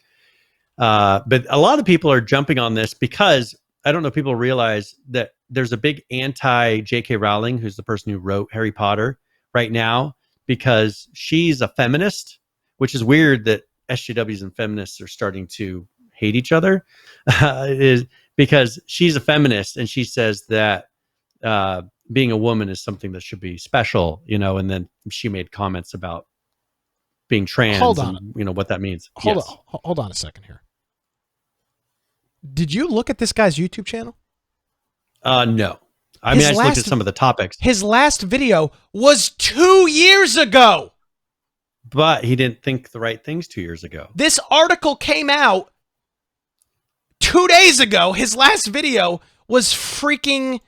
But a lot of people are jumping on this because I don't know if people realize that there's a big anti J.K. Rowling, who's the person who wrote Harry Potter right now, because she's a feminist, which is weird that SJWs and feminists are starting to hate each other, is because she's a feminist and she says that being a woman is something that should be special, and then she made comments about being trans. Hold on. And, what that means. Hold on a second here. Did you look at this guy's YouTube channel? No. I just looked at some of the topics. His last video was 2 years ago. But he didn't think the right things 2 years ago. This article came out 2 days ago. His last video was freaking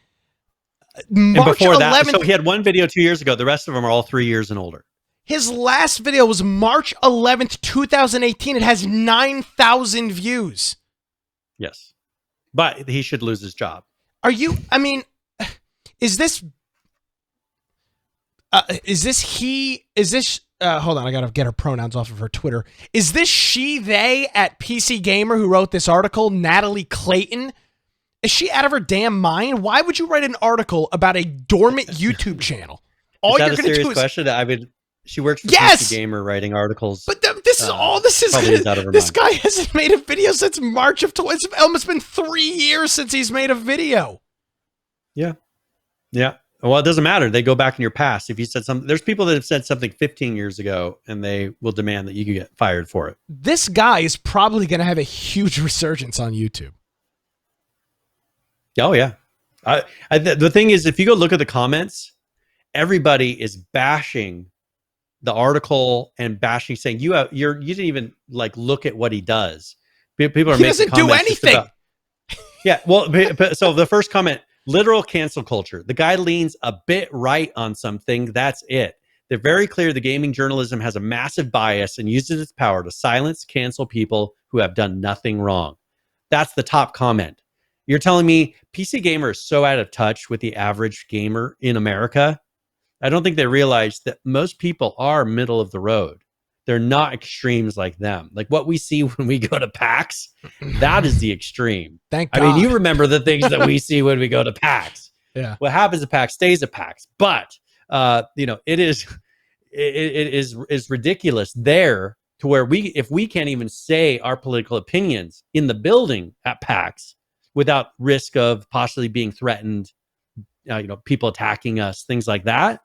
March 11th. So he had one video 2 years ago. The rest of them are all 3 years and older. His last video was March 11th, 2018. It has 9,000 views. Yes. But he should lose his job. Is this hold on, I gotta get her pronouns off of her Twitter. Is this she, they at PC Gamer who wrote this article, Natalie Clayton? Is she out of her damn mind? Why would you write an article about a dormant YouTube channel? All is that you're a serious question? I mean, she works for PC Gamer writing articles. But this is all this is. This guy hasn't made a video since March of 20. It's almost been 3 years since he's made a video. Yeah. Yeah. Well, it doesn't matter. They go back in your past. If you said something, there's people that have said something 15 years ago and they will demand that you can get fired for it. This guy is probably going to have a huge resurgence on YouTube. Oh yeah. The thing is, if you go look at the comments, everybody is bashing the article and bashing, saying you didn't even look at what he does. People are he making doesn't do anything. Yeah. Well, so the first comment, literal cancel culture. The guy leans a bit right on something. That's it. They're very clear. The gaming journalism has a massive bias and uses its power to silence, cancel people who have done nothing wrong. That's the top comment. You're telling me PC Gamer is so out of touch with the average gamer in America? I don't think they realize that most people are middle of the road. They're not extremes like them. Like what we see when we go to PAX, that is the extreme. Thank God. I mean, you remember the things that we see when we go to PAX. Yeah. What happens at PAX stays at PAX. But it is ridiculous there to where if we can't even say our political opinions in the building at PAX without risk of possibly being threatened, people attacking us, things like that,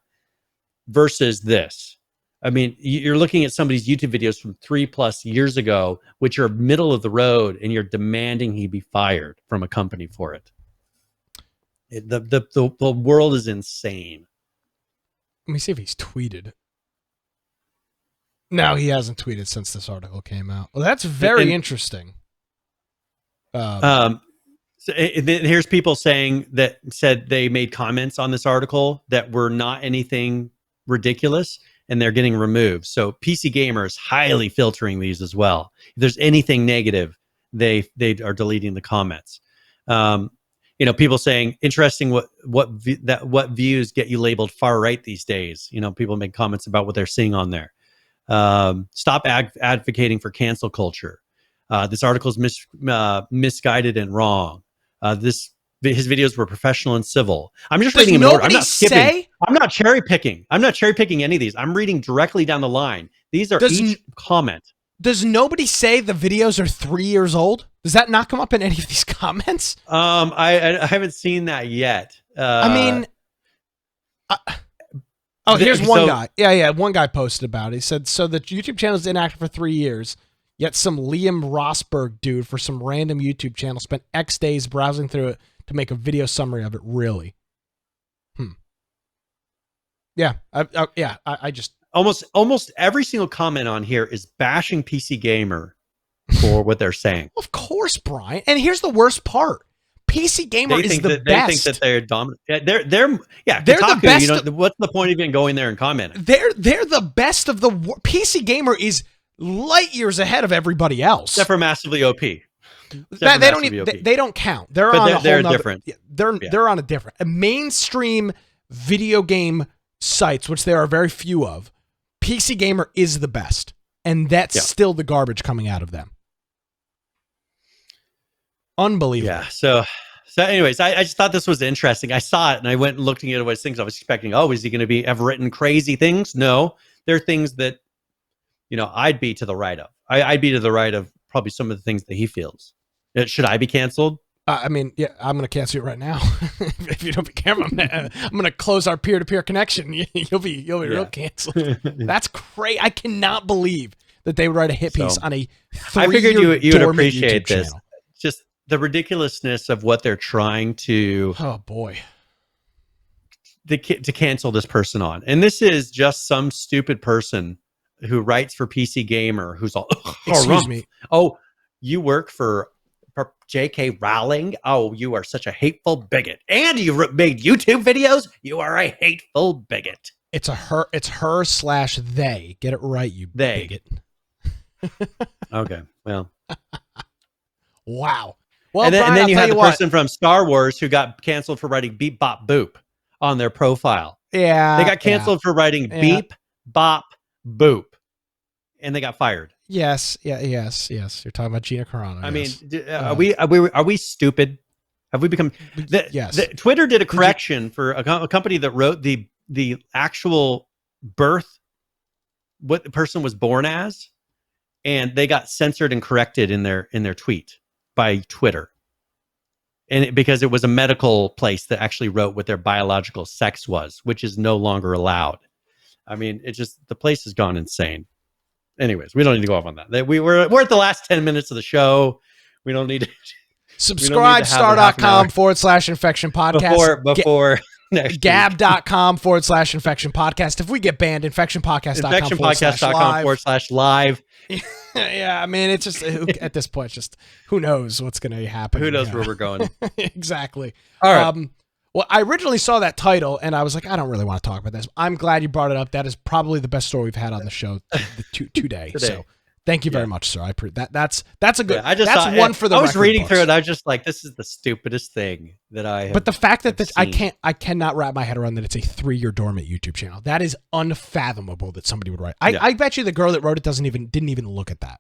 versus this. I mean, you're looking at somebody's YouTube videos from 3+ years ago, which are middle of the road, and you're demanding he be fired from a company for it. The world is insane. Let me see if he's tweeted. No, he hasn't tweeted since this article came out. Well, that's very interesting. Here's people said they made comments on this article that were not anything ridiculous, and they're getting removed. So PC Gamer is highly filtering these as well. If there's anything negative, they are deleting the comments. people saying interesting what views get you labeled far right these days. People make comments about what they're seeing on there. Stop advocating for cancel culture. This article is misguided and wrong. His videos were professional and civil. I'm just reading them in order. I'm not skipping. I'm not cherry picking. I'm not cherry picking any of these. I'm reading directly down the line. These are each comment. Does nobody say the videos are 3 years old? Does that not come up in any of these comments? I haven't seen that yet. Here's one guy. Yeah. One guy posted about it. He said, so the YouTube channel is inactive for 3 years, yet some Liam Rosberg dude for some random YouTube channel spent X days browsing through it to make a video summary of it. Really? Yeah. I just... Almost every single comment on here is bashing PC Gamer for what they're saying. Of course, Brian. And here's the worst part. PC Gamer is the best. They think that they're dominant. They're the best. What's the point of even going there and commenting? They're the best of the PC Gamer is light years ahead of everybody else. Except for massively OP. They don't count. They're different. They're on a different mainstream video game sites, which there are very few of. PC Gamer is the best, and that's still the garbage coming out of them. Unbelievable. Yeah. So anyways, I just thought this was interesting. I saw it and I went looking at what things I was expecting. Is he going to have written crazy things? No, there are things that, I'd be to the right of. I'd be to the right of probably some of the things that he feels. Should I be canceled? I'm going to cancel you right now. If you don't be careful, I'm going to close our peer-to-peer connection. You'll be real canceled. That's crazy. I cannot believe that they would write a hit piece on a 3-year I figured you would appreciate YouTube this. channel. Just the ridiculousness of what they're trying to. Oh boy. To cancel this person on. And this is just some stupid person who writes for PC Gamer who's all, excuse me. Oh, you work for J.K. Rowling? Oh, you are such a hateful bigot. And you made YouTube videos? You are a hateful bigot. It's her/they. Get it right, you bigot. Okay, well. Wow. Well, and then, Brian, and then you I'll had the tell you person from Star Wars who got canceled for writing beep, bop, boop on their profile. Yeah. They got canceled for writing beep, bop, boop. And they got fired. Yes. Yes. You're talking about Gina Carano. I mean, are we stupid? Have we become? Yes. Twitter did a correction for a company that wrote the actual birth, what the person was born as, and they got censored and corrected in their tweet by Twitter, and because it was a medical place that actually wrote what their biological sex was, which is no longer allowed. I mean, the place has gone insane. Anyways, we don't need to go off on that. We're at the last 10 minutes of the show. We don't need to subscribe star.com/infection podcast before next gab.com/infection podcast. If we get banned, infectionpodcast.com/live. Yeah, I mean, it's just at this point, just who knows what's going to happen. Who knows where we're going? Exactly. All right. Well, I originally saw that title and I was like, I don't really want to talk about this. I'm glad you brought it up. That is probably the best story we've had on the show today. So thank you very much, sir. I appreciate that. That's a good. I just that's thought, one for the. I was reading books. through it. I was just like, this is the stupidest thing that I have. But the fact that I cannot wrap my head around that it's a 3-year dormant YouTube channel. That is unfathomable that somebody would write. I bet you the girl that wrote it didn't even look at that.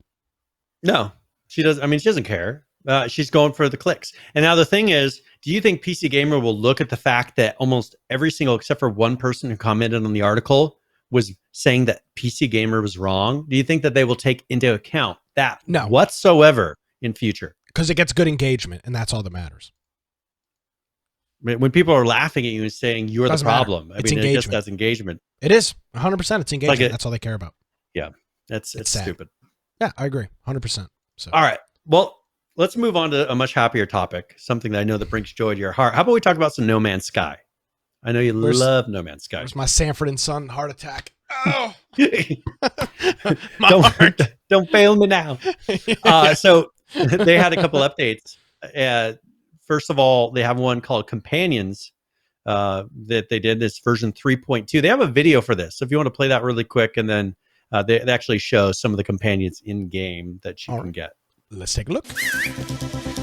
No, she does. I mean, she doesn't care. She's going for the clicks. And now the thing is, do you think PC Gamer will look at the fact that almost every single, except for one person who commented on the article, was saying that PC Gamer was wrong? Do you think that they will take into account that whatsoever in future? Because it gets good engagement, and that's all that matters. When people are laughing at you and saying you're the problem, I mean, it just has engagement. It is 100%. It's engagement. That's all they care about. Yeah, it's stupid. Yeah, I agree 100%. So all right, well, let's move on to a much happier topic, something that I know that brings joy to your heart. How about we talk about some No Man's Sky? I know you love No Man's Sky. Where's my Sanford and Son heart attack? Oh, don't fail me now. So they had a couple updates. First of all, they have one called Companions that they did, this version 3.2. They have a video for this. So if you want to play that really quick, and then they actually show some of the companions in game that you can get. Let's take a look.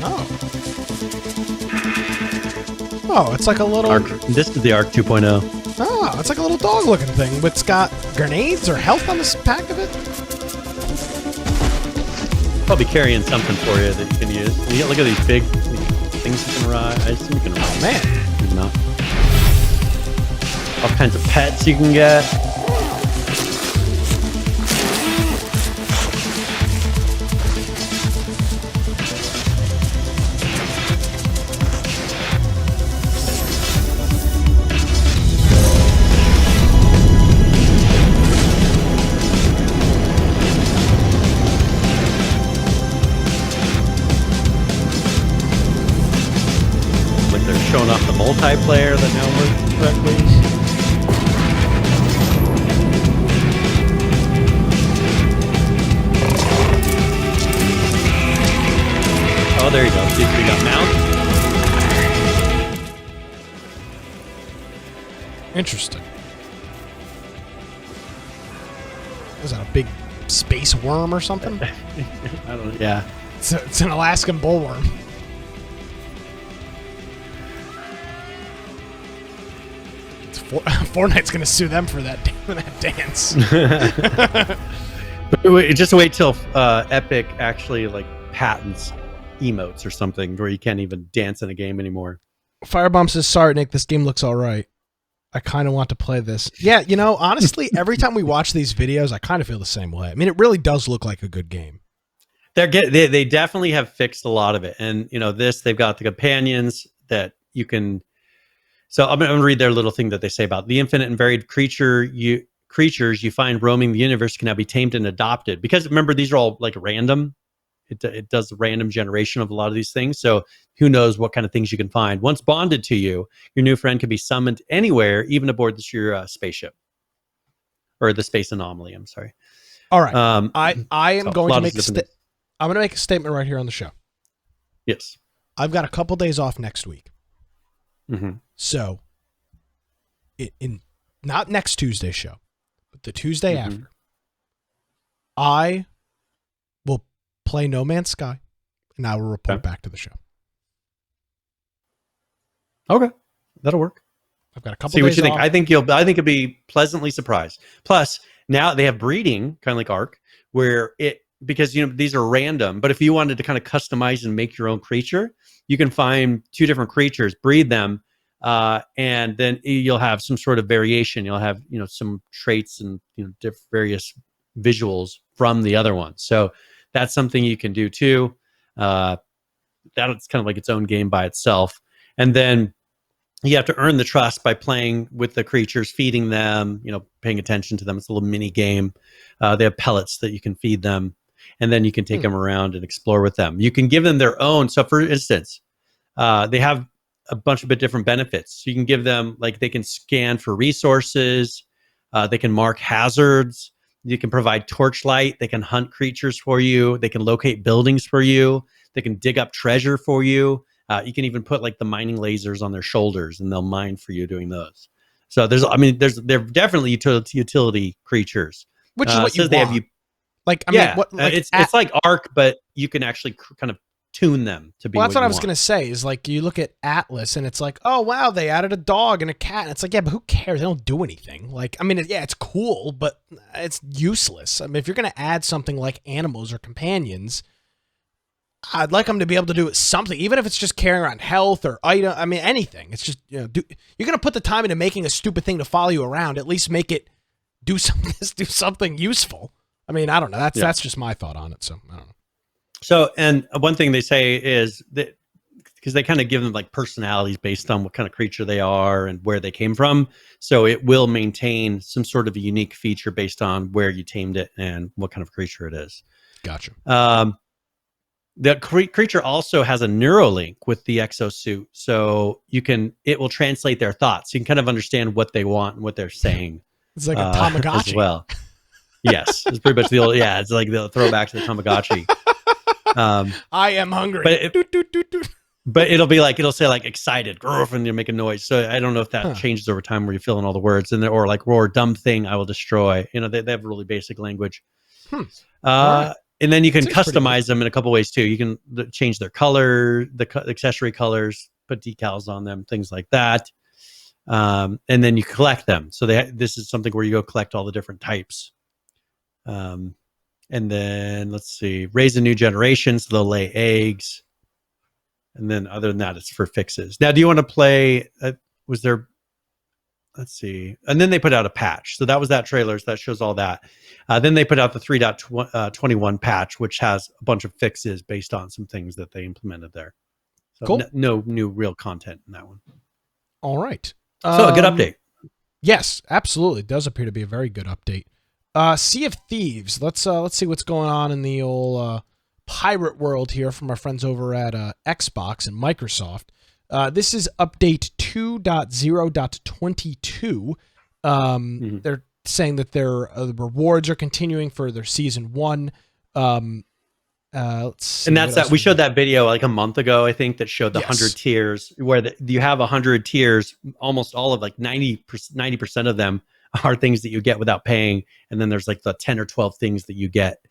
Oh. Oh, it's like a little. Arc. This is the Arc 2.0. Oh, it's like a little dog-looking thing, but it's got grenades or health on this pack of it. Probably carrying something for you that you can use. Look at these big things you can ride. I assume you can ride. Oh man. Maybe not. All kinds of pets you can get. Showing off the multiplayer that now works correctly. Oh, there you go. See, we got mount. Interesting. Was that a big space worm or something? I don't know. Yeah. It's an Alaskan bullworm. Fortnite's gonna sue them for that dance. Just wait till Epic actually like patents emotes or something where you can't even dance in a game anymore. Firebomb says, "Sorry, Nick, this game looks all right. I kind of want to play this." Yeah, honestly, every time we watch these videos, I kind of feel the same way. I mean, it really does look like a good game. They definitely have fixed a lot of it, and they've got the companions that you can. So I'm going to read their little thing that they say about the infinite and varied creatures you find roaming the universe can now be tamed and adopted. Because remember, these are all like random. It does random generation of a lot of these things. So who knows what kind of things you can find. Once bonded to you, your new friend can be summoned anywhere, even aboard your spaceship. Or the space anomaly, I'm sorry. All right. I am going to make I'm going to make a statement right here on the show. Yes. I've got a couple days off next week. Mm-hmm. So, in not next Tuesday's show, but the Tuesday after, I will play No Man's Sky, and I will report back to the show. Okay, that'll work. I've got a couple. See what days you think. off. I think you'll be pleasantly surprised. Plus, now they have breeding, kind of like Ark, where because these are random. But if you wanted to kind of customize and make your own creature, you can find 2 different creatures, breed them. And then you'll have some sort of variation. You'll have, some traits and, various visuals from the other one. So that's something you can do too. That's kind of like its own game by itself. And then you have to earn the trust by playing with the creatures, feeding them, paying attention to them. It's a little mini game. They have pellets that you can feed them, and then you can take them around and explore with them. You can give them their own. So for instance, they have a bunch of different benefits. So you can give them, like, they can scan for resources. They can mark hazards. You can provide torchlight. They can hunt creatures for you. They can locate buildings for you. They can dig up treasure for you. You can even put like the mining lasers on their shoulders and they'll mine for you doing those. So they're definitely utility creatures. Which is what you want. It's like Ark, but you can actually kind of tune them to be. Well, that's what I was going to say. Is like you look at Atlas and it's like, oh wow, they added a dog and a cat. And it's like, yeah, but who cares? They don't do anything. Like, I mean, it's cool, but it's useless. I mean, if you're going to add something like animals or companions, I'd like them to be able to do something, even if it's just carrying around health or item. I mean, anything. It's just, you're going to put the time into making a stupid thing to follow you around. At least make it do something useful. I mean, I don't know. That's just my thought on it. So I don't know. So, and one thing they say is that because they kind of give them like personalities based on what kind of creature they are and where they came from. So it will maintain some sort of a unique feature based on where you tamed it and what kind of creature it is. Gotcha. The creature also has a neuralink with the exosuit, so it will translate their thoughts. You can kind of understand what they want and what they're saying. It's like a Tamagotchi as well. Yes, it's pretty much the old. Yeah, it's like the throwback to the Tamagotchi. I am hungry. But it'll say like excited, and you make a noise. So I don't know if that changes over time where you fill in all the words and or like roar dumb thing I will destroy. They have really basic language. Right. And then you can customize them in a couple ways too. You can change their color, the accessory colors, put decals on them, things like that. And then you collect them. So this is something where you go collect all the different types. And then let's see, raise a new generation, so they'll lay eggs. And then other than that, it's for fixes. Now, do you want to play? Was there? Let's see. And then they put out a patch. So that was that trailer. So that shows all that. Then they put out the 3.21 patch, which has a bunch of fixes based on some things that they implemented there. So Cool. No new real content in that one. All right. So a good update. Yes, absolutely. It does appear to be a very good update. Sea of Thieves. Let's see what's going on in the old pirate world here from our friends over at Xbox and Microsoft. This is update 2.0.22. They're saying that their the rewards are continuing for their season 1. Let's see, and that's that. We showed that video like a month ago, I think, that showed the 100 tiers, where you have 100 tiers. Almost all of like 90% of them are things that you get without paying, and then there's like the 10 or 12 things that you get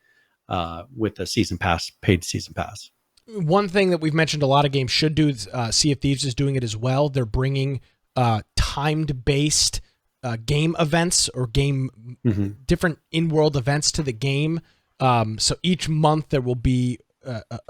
with the season pass, paid season pass. One thing that we've mentioned a lot of games should do, Sea of Thieves is doing it as well. They're bringing timed-based game events or different in-world events to the game. So each month there will be,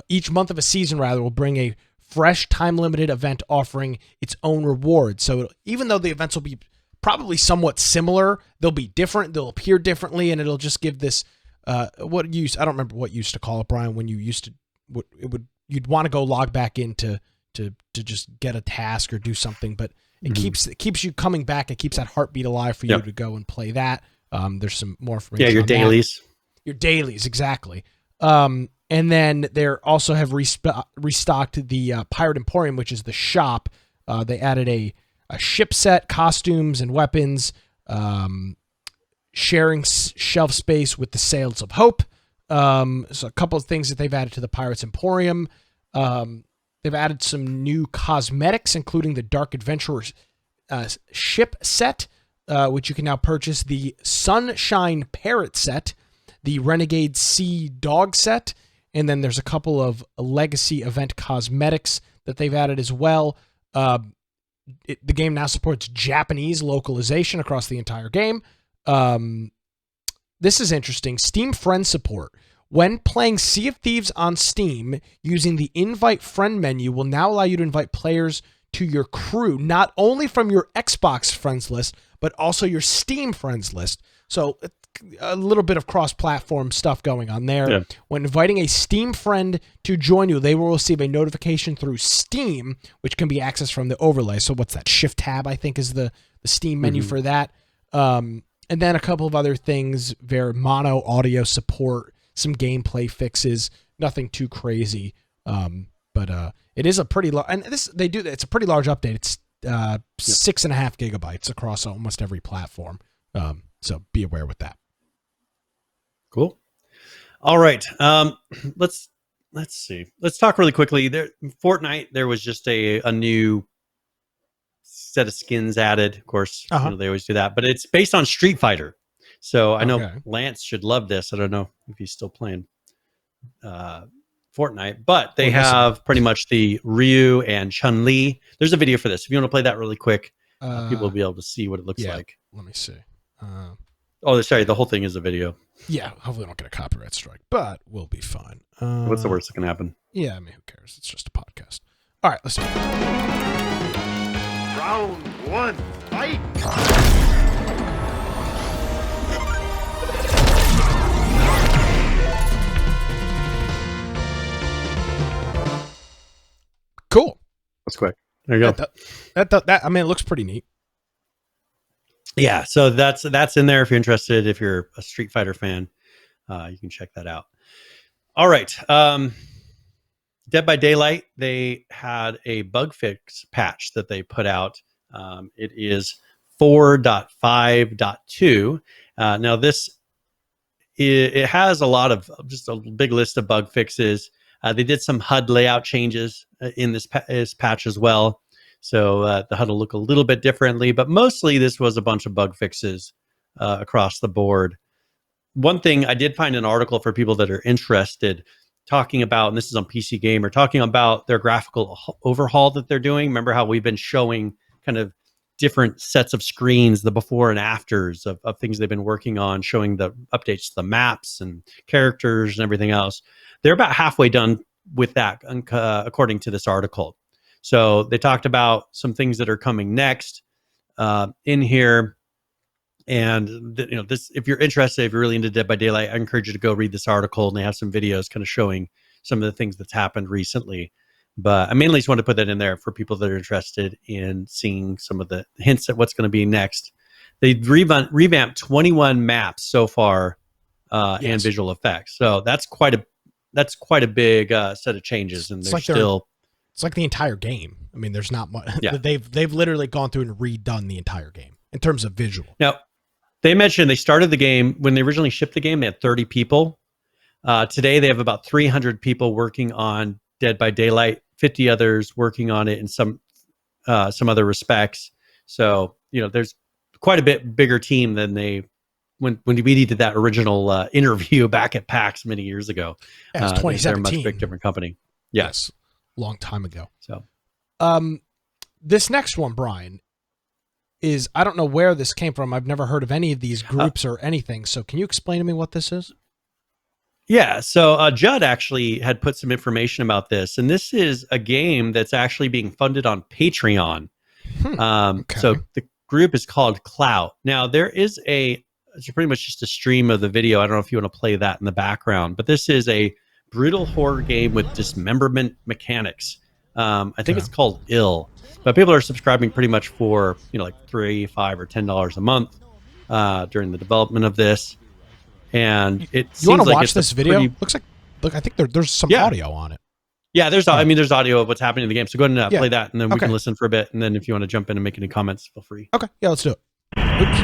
each month of a season rather will bring a fresh time-limited event offering its own reward. So even though the events will be probably somewhat similar, they'll be different, they'll appear differently, and it'll just give this, I don't remember what you used to call it, Brian, when you used to, you'd want to go log back in to just get a task or do something, but it keeps you coming back. It keeps that heartbeat alive for you to go and play that. There's some more information. Yeah, your dailies. Your dailies, exactly. And then they also have restocked the Pirate Emporium, which is the shop. They added a ship set, costumes, and weapons, sharing shelf space with the Sails of Hope. So a couple of things that they've added to the Pirates Emporium. They've added some new cosmetics, including the Dark Adventurers ship set, which you can now purchase, the Sunshine Parrot set, the Renegade Sea Dog set, and then there's a couple of legacy event cosmetics that they've added as well. The game now supports Japanese localization across the entire game. This is interesting. Steam friend support. When playing Sea of Thieves on Steam, using the invite friend menu will now allow you to invite players to your crew, not only from your Xbox friends list, but also your Steam friends list. So a little bit of cross-platform stuff going on there. Yeah. When inviting a Steam friend to join you, they will receive a notification through Steam, which can be accessed from the overlay. So what's that? Shift tab, I think, is the Steam menu for that. And then a couple of other things, their mono audio support, some gameplay fixes, nothing too crazy. But it is a pretty large, and it's a pretty large update. It's 6.5 gigabytes across almost every platform. So be aware with that. Cool. All right. Let's see. Let's talk really quickly. Fortnite, there was just a new set of skins added. Of course, they always do that, but it's based on Street Fighter. So I know Lance should love this. I don't know if he's still playing Fortnite, but they have pretty much the Ryu and Chun-Li. There's a video for this. If you want to play that really quick, people will be able to see what it looks like. Let me see. Sorry, the whole thing is a video. Yeah, hopefully we don't get a copyright strike, but we'll be fine. What's the worst that can happen? Yeah, I mean, who cares? It's just a podcast. All right, let's do it. Round 1, fight! Cool. That's quick. There you go. That I mean, it looks pretty neat. Yeah, so that's in there if you're interested. If you're a Street Fighter fan, you can check that out. All right. Dead by Daylight, they had a bug fix patch that they put out. It is 4.5.2. Now this it has a lot of just a big list of bug fixes. They did some HUD layout changes in this patch as well. So the HUD will look a little bit differently, but mostly this was a bunch of bug fixes across the board. One thing I did find an article for people that are interested talking about, and this is on PC Gamer, talking about their graphical overhaul that they're doing. Remember how we've been showing kind of different sets of screens, the before and afters of things they've been working on, showing the updates to the maps and characters and everything else. They're about halfway done with that, according to this article. So they talked about some things that are coming next in here. And this, if you're interested, if you're really into Dead by Daylight, I encourage you to go read this article, and they have some videos kind of showing some of the things that's happened recently. But I mainly just want to put that in there for people that are interested in seeing some of the hints at what's going to be next. They revamped 21 maps so far, and visual effects. So that's quite a big set of changes, and it's like the entire game. I mean, there's not much. Yeah. They've literally gone through and redone the entire game in terms of visual. Now, they mentioned they started the game when they originally shipped the game. They had 30 people. Today, they have about 300 people working on Dead by Daylight. 50 others working on it in some other respects. So there's quite a bit bigger team than when we did that original interview back at PAX many years ago. Yeah, it was 2017. They're a much big different company. Yes, long time ago. So, this next one, Brian, is, I don't know where this came from. I've never heard of any of these groups or anything. So can you explain to me what this is? Yeah, so Judd actually had put some information about this, and this is a game that's actually being funded on Patreon. Okay. So the group is called Clout. Now, it's pretty much just a stream of the video. I don't know if you want to play that in the background, but this is a brutal horror game with dismemberment mechanics. I think it's called Ill, but people are subscribing pretty much for like $3, $5, or $10 a month during the development of this. And it seems you want to like watch this video? Look, I think there's some audio on it. Yeah, there's audio of what's happening in the game. So go ahead and play that, and then we can listen for a bit. And then if you want to jump in and make any comments, feel free. Okay, yeah, let's do it. Oops.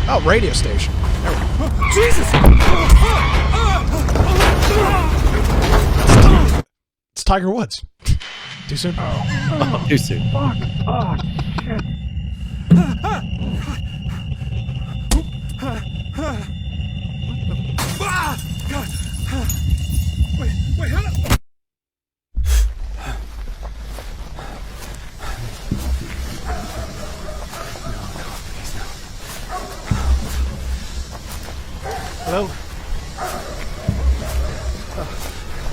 Oh, radio station. There we go. Jesus! It's Tiger Woods. Too soon? Oh, too soon. Fuck. Oh, shit. Wait, hold up. Hello?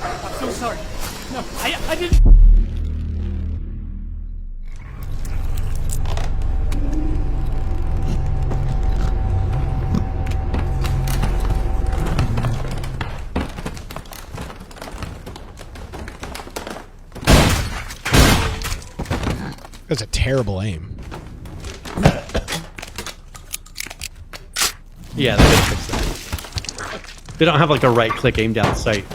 I'm so sorry. No, I didn't. That's a terrible aim. Yeah, they gotta fix that. They don't have like a right-click aim down sight.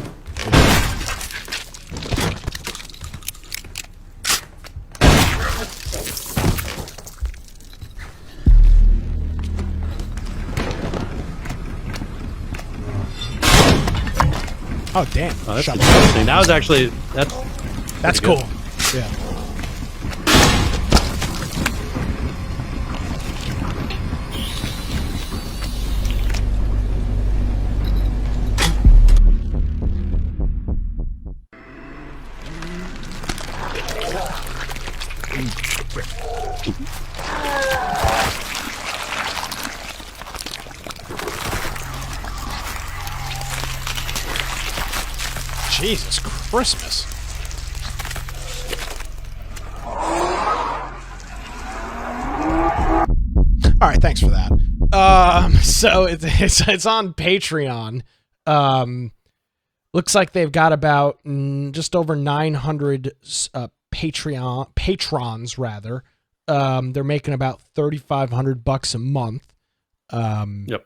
Oh damn! Oh, that's interesting. That was actually that's cool. Yeah. Jesus Christmas. All right, thanks for that. So it's on Patreon. Looks like they've got about just over 900 patrons rather. They're making about $3,500 a month. Yep.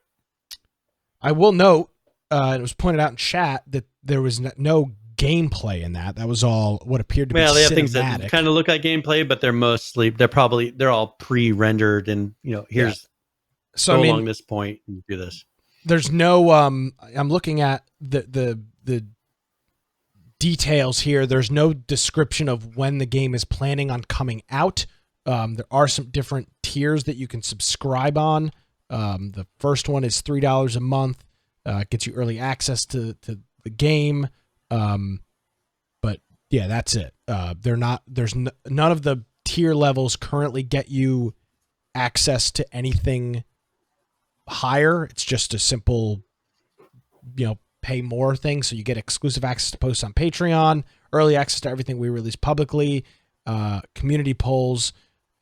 I will note, it was pointed out in chat that there was no gameplay in that. That was all what appeared to be cinematic. They have things that kind of look like gameplay, but they're all pre-rendered, and here's along this point and do this. There's no I'm looking at the details here. There's no description of when the game is planning on coming out. There are some different tiers that you can subscribe on. The first one is $3 a month. Gets you early access to the the game. But yeah, that's it. None of the tier levels currently get you access to anything higher. It's just a simple, pay more thing. So you get exclusive access to posts on Patreon, early access to everything we release publicly, community polls,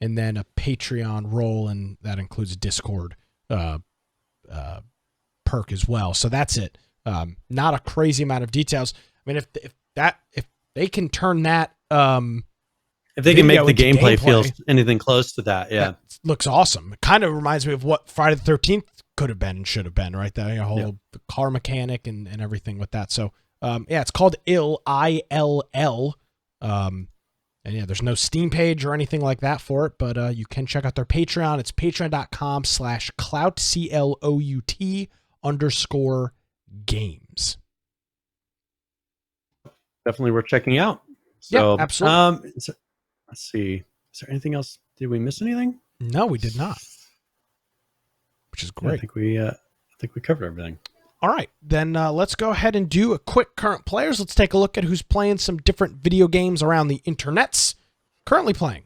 and then a Patreon role, and that includes a Discord perk as well. So that's it. Not a crazy amount of details. I mean, if they can turn that, if they can make the gameplay feel anything close to that, that looks awesome. It kind of reminds me of what Friday the 13th could have been and should have been, right? The whole car mechanic and everything with that. So, it's called ILL. And yeah, there's no Steam page or anything like that for it, but you can check out their Patreon. It's patreon.com/clout, CLOUT_games. Definitely worth checking out. So, yeah, absolutely. Let's see. Is there anything else? Did we miss anything? No, we did not. Which is great. I think we covered everything. All right, then let's go ahead and do a quick current players. Let's take a look at who's playing some different video games around the internets. Currently playing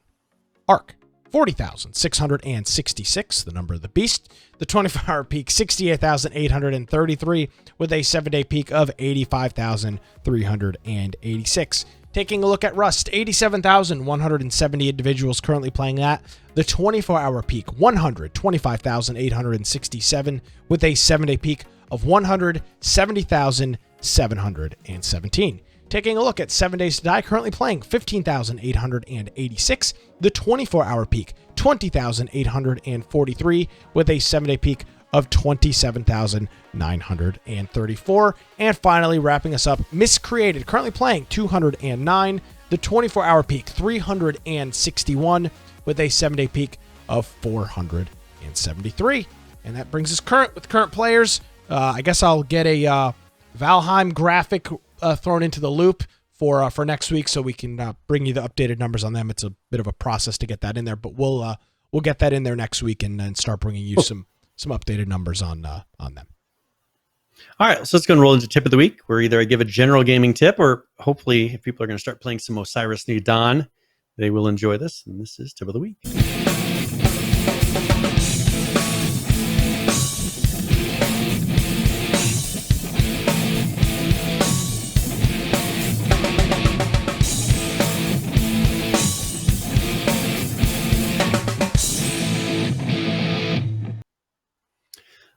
Ark, 40,666, the number of the beast. The 24-hour peak, 68,833, with a 7-day peak of 85,386. Taking a look at Rust, 87,170 individuals currently playing that. The 24-hour peak, 125,867, with a 7-day peak of 170,717. Taking a look at 7 Days to Die, currently playing 15,886. The 24-hour peak, 20,843, with a 7-day peak of 27,934. And finally, wrapping us up, Miscreated, currently playing 209. The 24-hour peak, 361, with a 7-day peak of 473. And that brings us current with current players. I guess I'll get a Valheim graphic thrown into the loop for next week, so we can bring you the updated numbers on them. It's a bit of a process to get that in there, but we'll get that in there next week and then start bringing you some updated numbers on them. All right, so let's go and roll into tip of the week, where either I give a general gaming tip, or hopefully, if people are going to start playing some Osiris New Dawn, they will enjoy this. And this is tip of the week.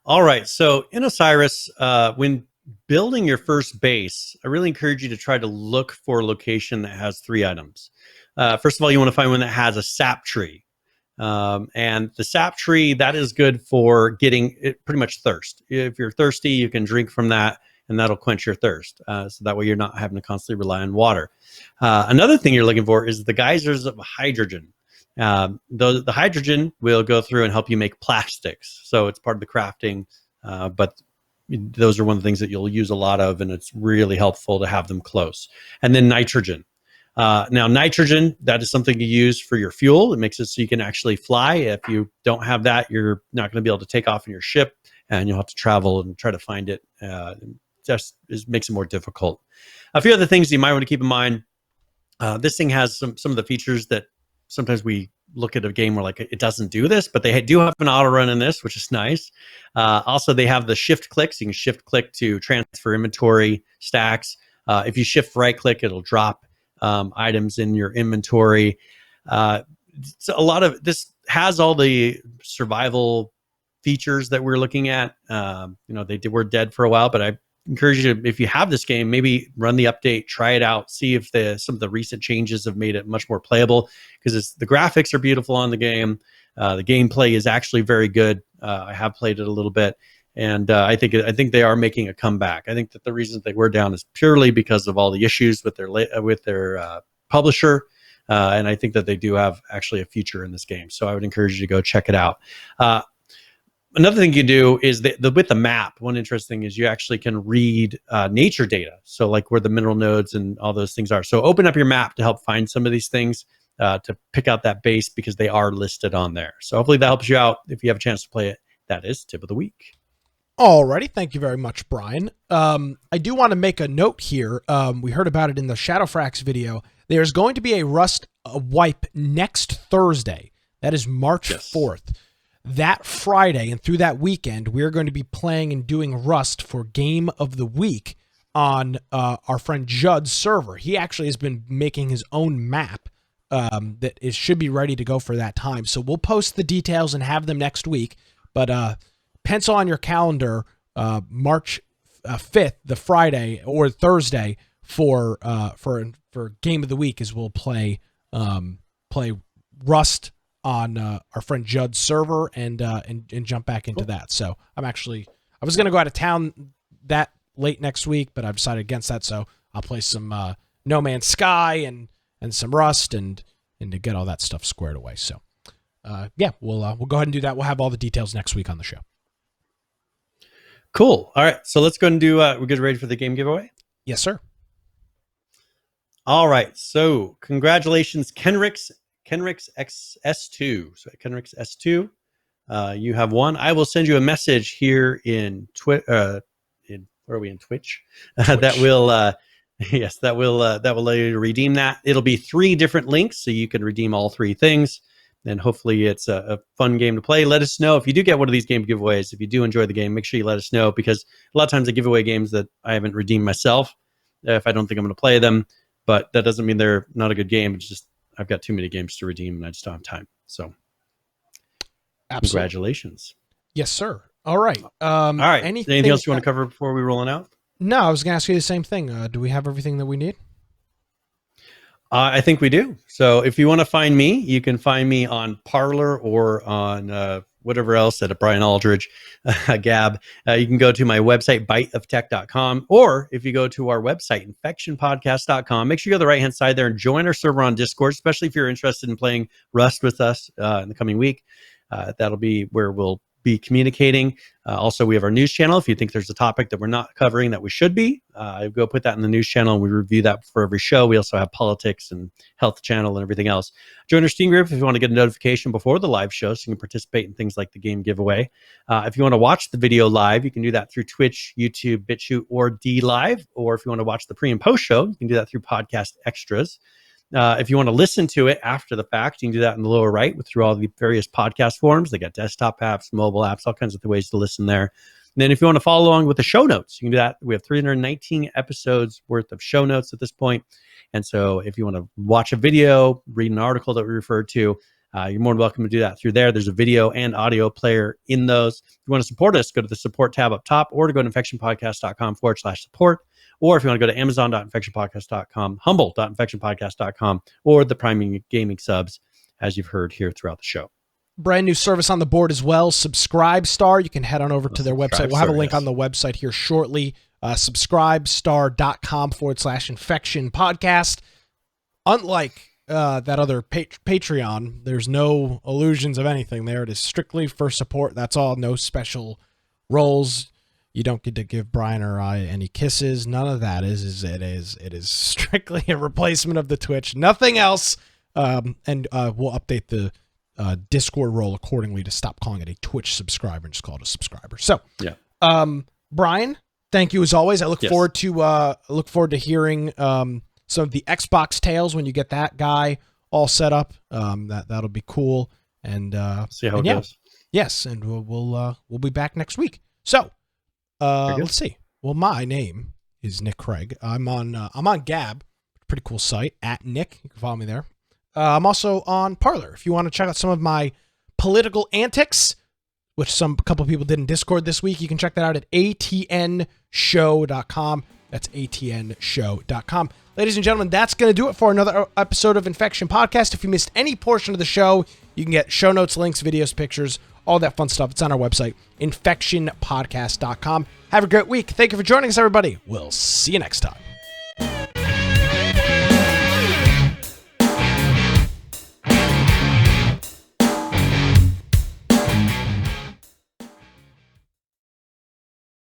All right, so in Osiris, when building your first base, I really encourage you to try to look for a location that has 3 items. First of all, you want to find one that has a sap tree. And the sap tree, that is good for getting pretty much thirst. If you're thirsty, you can drink from that, and that'll quench your thirst. So that way you're not having to constantly rely on water. Another thing you're looking for is the geysers of hydrogen. The hydrogen will go through and help you make plastics. So it's part of the crafting, but those are one of the things that you'll use a lot of, and it's really helpful to have them close. And then nitrogen. Now, nitrogen, that is something you use for your fuel. It makes it so you can actually fly. If you don't have that, you're not going to be able to take off in your ship, and you'll have to travel and try to find it. Just makes it more difficult. A few other things you might want to keep in mind. This thing has some of the features that sometimes we look at a game where like it doesn't do this, but they do have an auto run in this, which is nice. Also, they have the shift click, so you can shift click to transfer inventory stacks. If you shift right click, it'll drop items in your inventory. So a lot of this has all the survival features that we're looking at. They were dead for a while, but I encourage you to, if you have this game, maybe run the update, try it out, see if some of the recent changes have made it much more playable, because the graphics are beautiful on the game. The gameplay is actually very good. I have played it a little bit, and I think they are making a comeback. I think that the reason they were down is purely because of all the issues with their publisher, and I think that they do have actually a future in this game. So I would encourage you to go check it out. Another thing you do is with the map, one interesting thing is you actually can read nature data. So like where the mineral nodes and all those things are. So open up your map to help find some of these things, to pick out that base, because they are listed on there. So hopefully that helps you out if you have a chance to play it. That is tip of the week. Alrighty, thank you very much, Brian. I do want to make a note here. We heard about it in the Shadowfrax video. There's going to be a Rust wipe next Thursday. That is March 4th. That Friday and through that weekend, we're going to be playing and doing Rust for Game of the Week on our friend Judd's server. He actually has been making his own map that should be ready to go for that time. So we'll post the details and have them next week. But pencil on your calendar March 5th, the Friday or Thursday for Game of the Week, as we'll play Rust on our friend Judd's server and jump back into that. So I was going to go out of town that late next week, but I've decided against that. So I'll play some No Man's Sky and some Rust and to get all that stuff squared away. So we'll go ahead and do that. We'll have all the details next week on the show. Cool. All right. So let's go and do, we're getting ready for the game giveaway. Yes, sir. All right. So congratulations, Kenrix S2. So Kenrix S2, you have won. I will send you a message here in Twitch. Where are we in Twitch? that will allow you to redeem that. It'll be 3 different links, so you can redeem all 3 things. And hopefully it's a fun game to play. Let us know if you do get one of these game giveaways. If you do enjoy the game, make sure you let us know, because a lot of times I give away games that I haven't redeemed myself if I don't think I'm going to play them. But that doesn't mean they're not a good game. It's just I've got too many games to redeem and I just don't have time. So absolutely. Congratulations. Yes, sir. All right. All right. Anything else you want to cover before we rolling out? No, I was going to ask you the same thing. Do we have everything that we need? I think we do. So if you want to find me, you can find me on Parler or on whatever else at Brian Aldridge, Gab. You can go to my website, biteoftech.com, or if you go to our website, infectionpodcast.com, make sure you go to the right-hand side there and join our server on Discord, especially if you're interested in playing Rust with us in the coming week. That'll be where we'll be communicating. Also, we have our news channel. If you think there's a topic that we're not covering that we should be, go put that in the news channel and we review that for every show. We also have politics and health channel and everything else. Join our Steam group if you want to get a notification before the live show so you can participate in things like the game giveaway. If you want to watch the video live, you can do that through Twitch, YouTube, BitChute, or DLive. Or if you want to watch the pre and post show, you can do that through Podcast Extras. If you want to listen to it after the fact, you can do that in the lower right through all the various podcast forums. They got desktop apps, mobile apps, all kinds of ways to listen there. And then if you want to follow along with the show notes, you can do that. We have 319 episodes worth of show notes at this point. And so if you want to watch a video, read an article that we referred to, you're more than welcome to do that through there. There's a video and audio player in those. If you want to support us, go to the support tab up top or to go to infectionpodcast.com/support. Or if you want to go to amazon.infectionpodcast.com, humble.infectionpodcast.com, or the Prime Gaming subs, as you've heard here throughout the show. Brand new service on the board as well, Subscribestar. You can head on over to their website. We'll have a link on the website here shortly. Subscribestar.com/infection podcast. Unlike that other Patreon, there's no illusions of anything there. It is strictly for support. That's all. No special roles. You don't get to give Brian or I any kisses. None of that. It is strictly a replacement of the Twitch. Nothing else. And we'll update the Discord role accordingly to stop calling it a Twitch subscriber and just call it a subscriber. So, yeah. Brian, thank you as always. I look forward to hearing some of the Xbox tales when you get that guy all set up. That'll be cool. And see how it goes. Yes, and we'll be back next week. So. Let's see. Well, my name is Nick Craig. I'm on Gab, pretty cool site, at Nick. You can follow me there. I'm also on Parler. If you want to check out some of my political antics, which a couple people did in Discord this week, you can check that out at atnshow.com. That's atnshow.com. Ladies and gentlemen, that's going to do it for another episode of Infection Podcast. If you missed any portion of the show, you can get show notes, links, videos, pictures, all that fun stuff. It's on our website, infectionpodcast.com. Have a great week. Thank you for joining us, everybody. We'll see you next time.